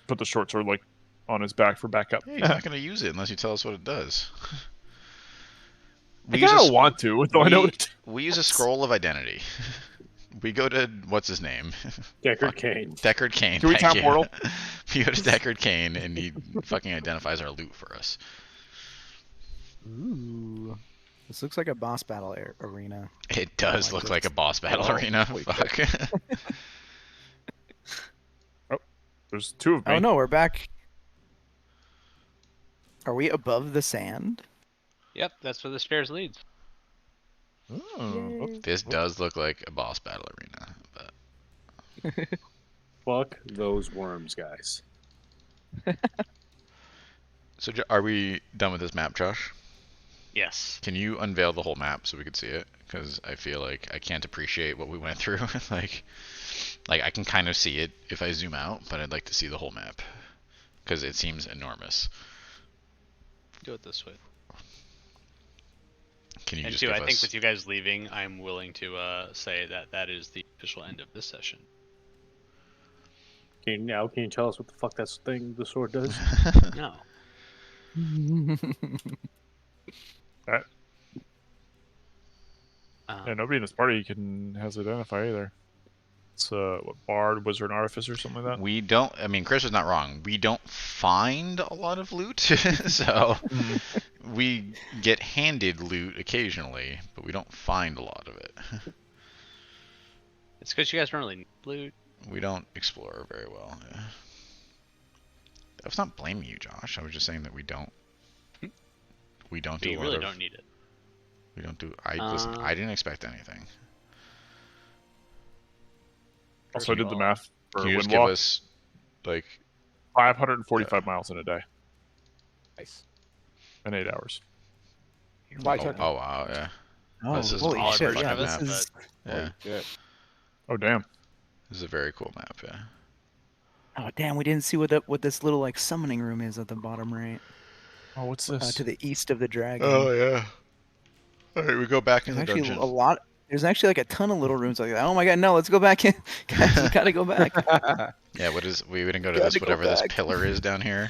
put the short sword like on his back for backup. Hey, he's not going to use it unless you tell us what it does. I kind of want to, though I know what we use a scroll of identity. We go to what's his name? Deckard Cain. Deckard Cain. Can we thank time you. portal? We go to Deckard Cain and he fucking identifies our loot for us. Ooh. This looks like a boss battle arena. It does look like a boss battle arena. Fuck. There's two of me. Oh no, we're back. Are we above the sand? yep, that's where the stairs leads. Oh. This does look like a boss battle arena, but Fuck those worms, guys. so are we done with this map, Josh? Yes. Can you unveil the whole map so we could see it? Because I feel like I can't appreciate what we went through. like I can kind of see it if I zoom out, but I'd like to see the whole map because it seems enormous. Do it this way. Can you And just two, give I think us? with you guys leaving, I'm willing to say that that is the official end of this session. Can you tell us what the fuck that thing the sword does? No. That, Um, yeah, nobody in this party has identify either. It's what, bard, wizard, and artificer, something like that. We don't. I mean, Chris was not wrong. We don't find a lot of loot, so we get handed loot occasionally, but we don't find a lot of it. it's because you guys don't really need loot. We don't explore very well. Yeah. I was not blaming you, Josh. I was just saying that we don't. We don't do You a really lot of. don't need it. We don't do. Listen. I didn't expect anything. Also, I did the math for Can you just wind give walk. us, like, 545 miles in a day Nice. in 8 hours. My oh, turn. oh wow, yeah, Oh, This is holy an odd shit! version Yeah, of this that, is. yeah. Shit. Oh, damn. This is a very cool map, yeah. Oh damn! We didn't see what this little like summoning room is at the bottom right, Oh, what's this? to the east of the dragon. Oh yeah. All right, we go back in There's the actually dungeon. a lot. There's actually like a ton of little rooms like that. Oh my god! No, let's go back in, guys. We gotta go back. Yeah, what is? We didn't go to Gotta this go whatever this back. pillar is down here.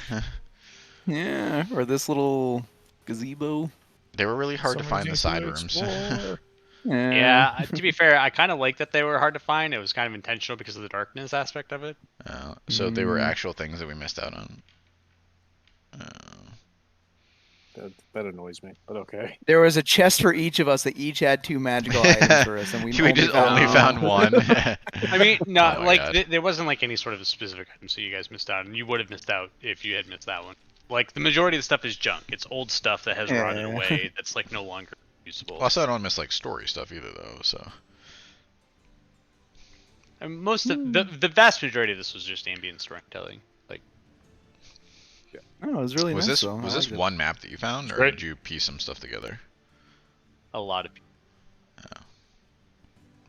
Yeah, or this little gazebo. They were really hard to Someone find the needs side to rooms. explore. Yeah, to be fair, I kind of like that they were hard to find. It was kind of intentional because of the darkness aspect of it. So they were actual things that we missed out on. That annoys me, but okay. There was a chest for each of us that each had 2 magical items for us, and we just only found one. I mean, no, Oh my like God. there wasn't like any sort of specific item, so you guys missed out, and you would have missed out if you had missed that one. Like the majority of the stuff is junk. It's old stuff that has rotted Yeah. away. That's like no longer usable. Also, I don't miss like story stuff either, though. So And most of the vast majority of this was just ambient storytelling. Like Oh, it was really was nice. this though. I was this liked it. one map that you found, or Great. did you piece some stuff together? a lot of people.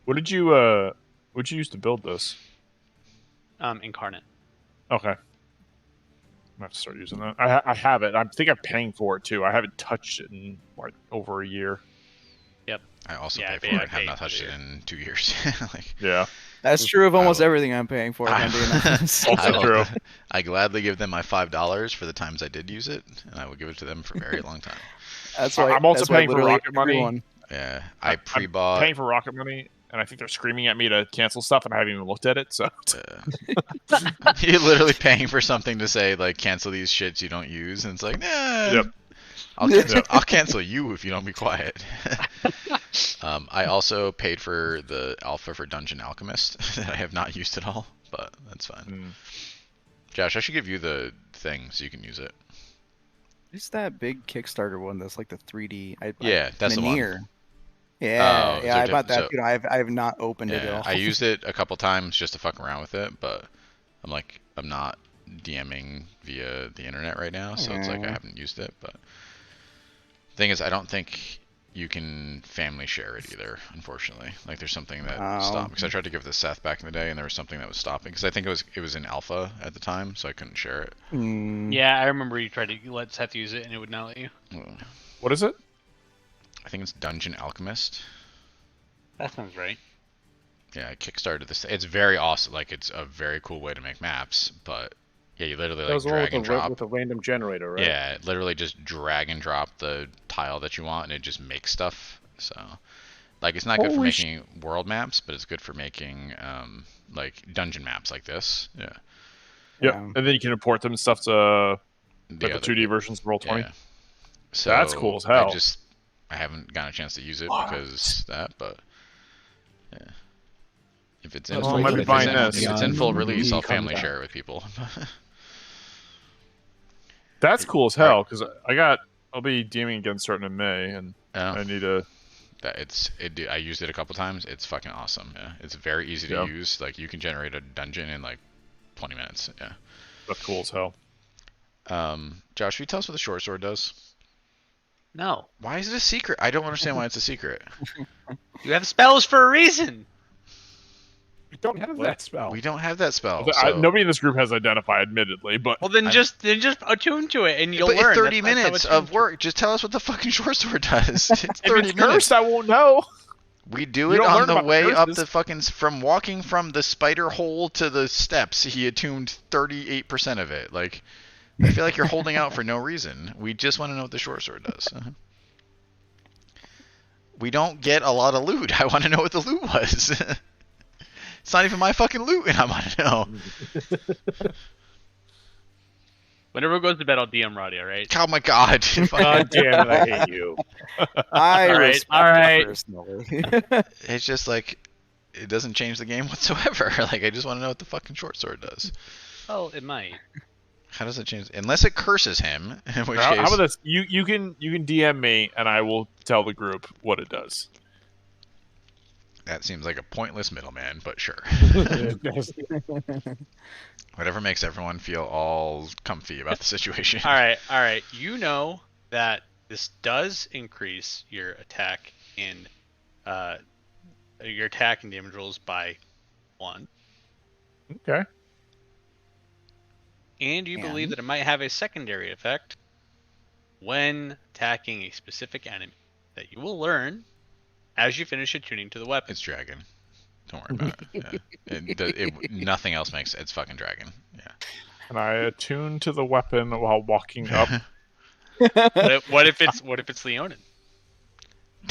What did you use to build this? Incarnate. Okay. I'm gonna have to start using that. I have it. I think I'm paying for it too. I haven't touched it in like over a year. I also Yeah, pay I for it. Have paid not for touched it. it in 2 years. like, Yeah. That's true of almost I- everything I'm paying for. If I'm being honest. Also true. I gladly give them my $5 for the times I did use it, and I will give it to them for a very long time. That's why I'm also that's why paying for literally rocket money. everyone- Yeah, I I'm pre-bought. Paying for rocket money, and I think they're screaming at me to cancel stuff, and I haven't even looked at it. So You're literally paying for something to say like cancel these shits you don't use, and it's like, nah. Yep. I'll cancel you if you don't be quiet. I also paid for the alpha for Dungeon Alchemist that I have not used at all, but that's fine. Josh, I should give you the thing so you can use it. Just that big Kickstarter one that's like the 3D. Yeah, that's the one. Minier. Yeah, Oh, yeah, I so bought that so- too. I have not opened it at Yeah, all. I used it a couple times just to fuck around with it, but I'm not DMing via the internet right now, so it's like I Yeah. haven't used it. But thing is, I don't think you can family share it either, unfortunately. Like there's something that Oh. stopped, because I tried to give it to Seth back in the day and there was something that was stopping, because I think it was in alpha at the time, so I couldn't share it. Yeah, I remember you tried to let Seth use it and it would not let you. What is it? I think it's Dungeon Alchemist. That sounds right. Yeah, I kickstarted this. It's very awesome. Like it's a very cool way to make maps, but yeah, you literally That like was the one drag and drop. with a random generator, right? Yeah, literally just drag and drop the tile that you want, and it just makes stuff. So, like, it's not good for Holy making world maps, but it's good for making like dungeon maps like this. Yeah. Yep. Yeah. And then you can import them and stuff to like the other- 2D versions of Roll20. Yeah. So That's cool as hell. I haven't gotten a chance to use it What? because that, but yeah. If it's in That's full, why I might be if buying it's this. in full release, I'll Comes family out. share it with people. That's cool as hell because I'll be DMing again starting in May, and Oh. I need to. I used it a couple times. It's fucking awesome. Yeah, it's very easy to Yeah. use. Like you can generate a dungeon in like 20 minutes. Yeah. That's cool as hell. Josh, can you tell us what the short sword does? No. Why is it a secret? I don't understand why it's a secret. You have spells for a reason. We don't have that spell. We don't have that spell. Nobody in this group has identified, admittedly, but Well, then just attune to it and you'll but learn. it's 30 That's how minutes it's of work. Just tell us what the fucking short sword does. It's if 30 it's minutes. cursed, I won't know. We do You it don't on learn the about the way up curses. the fucking from walking from the spider hole to the steps. He attuned 38% of it. Like, I feel like you're holding out for no reason. We just want to know what the short sword does. We don't get a lot of loot. I want to know what the loot was. It's not even my fucking loot, and I want to know. Whenever it goes to bed, I'll DM Roddy, alright? Oh my god. God damn it! I hate you. I All right, respect all it right. personally. It's just like, it doesn't change the game whatsoever. Like, I just want to know what the fucking short sword does. Oh, it might. How does it change? Unless it curses him, in which How case... about this? You can DM me, and I will tell the group what it does. That seems like a pointless middleman, but sure. Whatever makes everyone feel all comfy about the situation. Alright. You know that this does increase your attack and damage rolls by 1. Okay. And you believe And? that it might have a secondary effect when attacking a specific enemy that you will learn as you finish attuning to the weapon. It's dragon. Don't worry about it. Yeah. Nothing else makes it's fucking dragon. Yeah. Can I attune to the weapon while walking up? What if it's Leonin?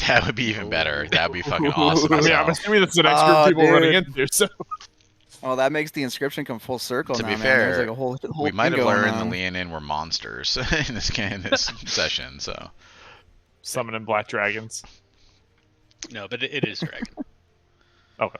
That would be even better. That would be fucking awesome. I as mean, I'm hell. assuming that's the next group of people dude. running into. So Oh, that makes the inscription come full circle To now, be man. fair, There's like a whole we might thing have going learned on. the Leonin were monsters in this session. So summoning black dragons. No, but it is dragon. Okay.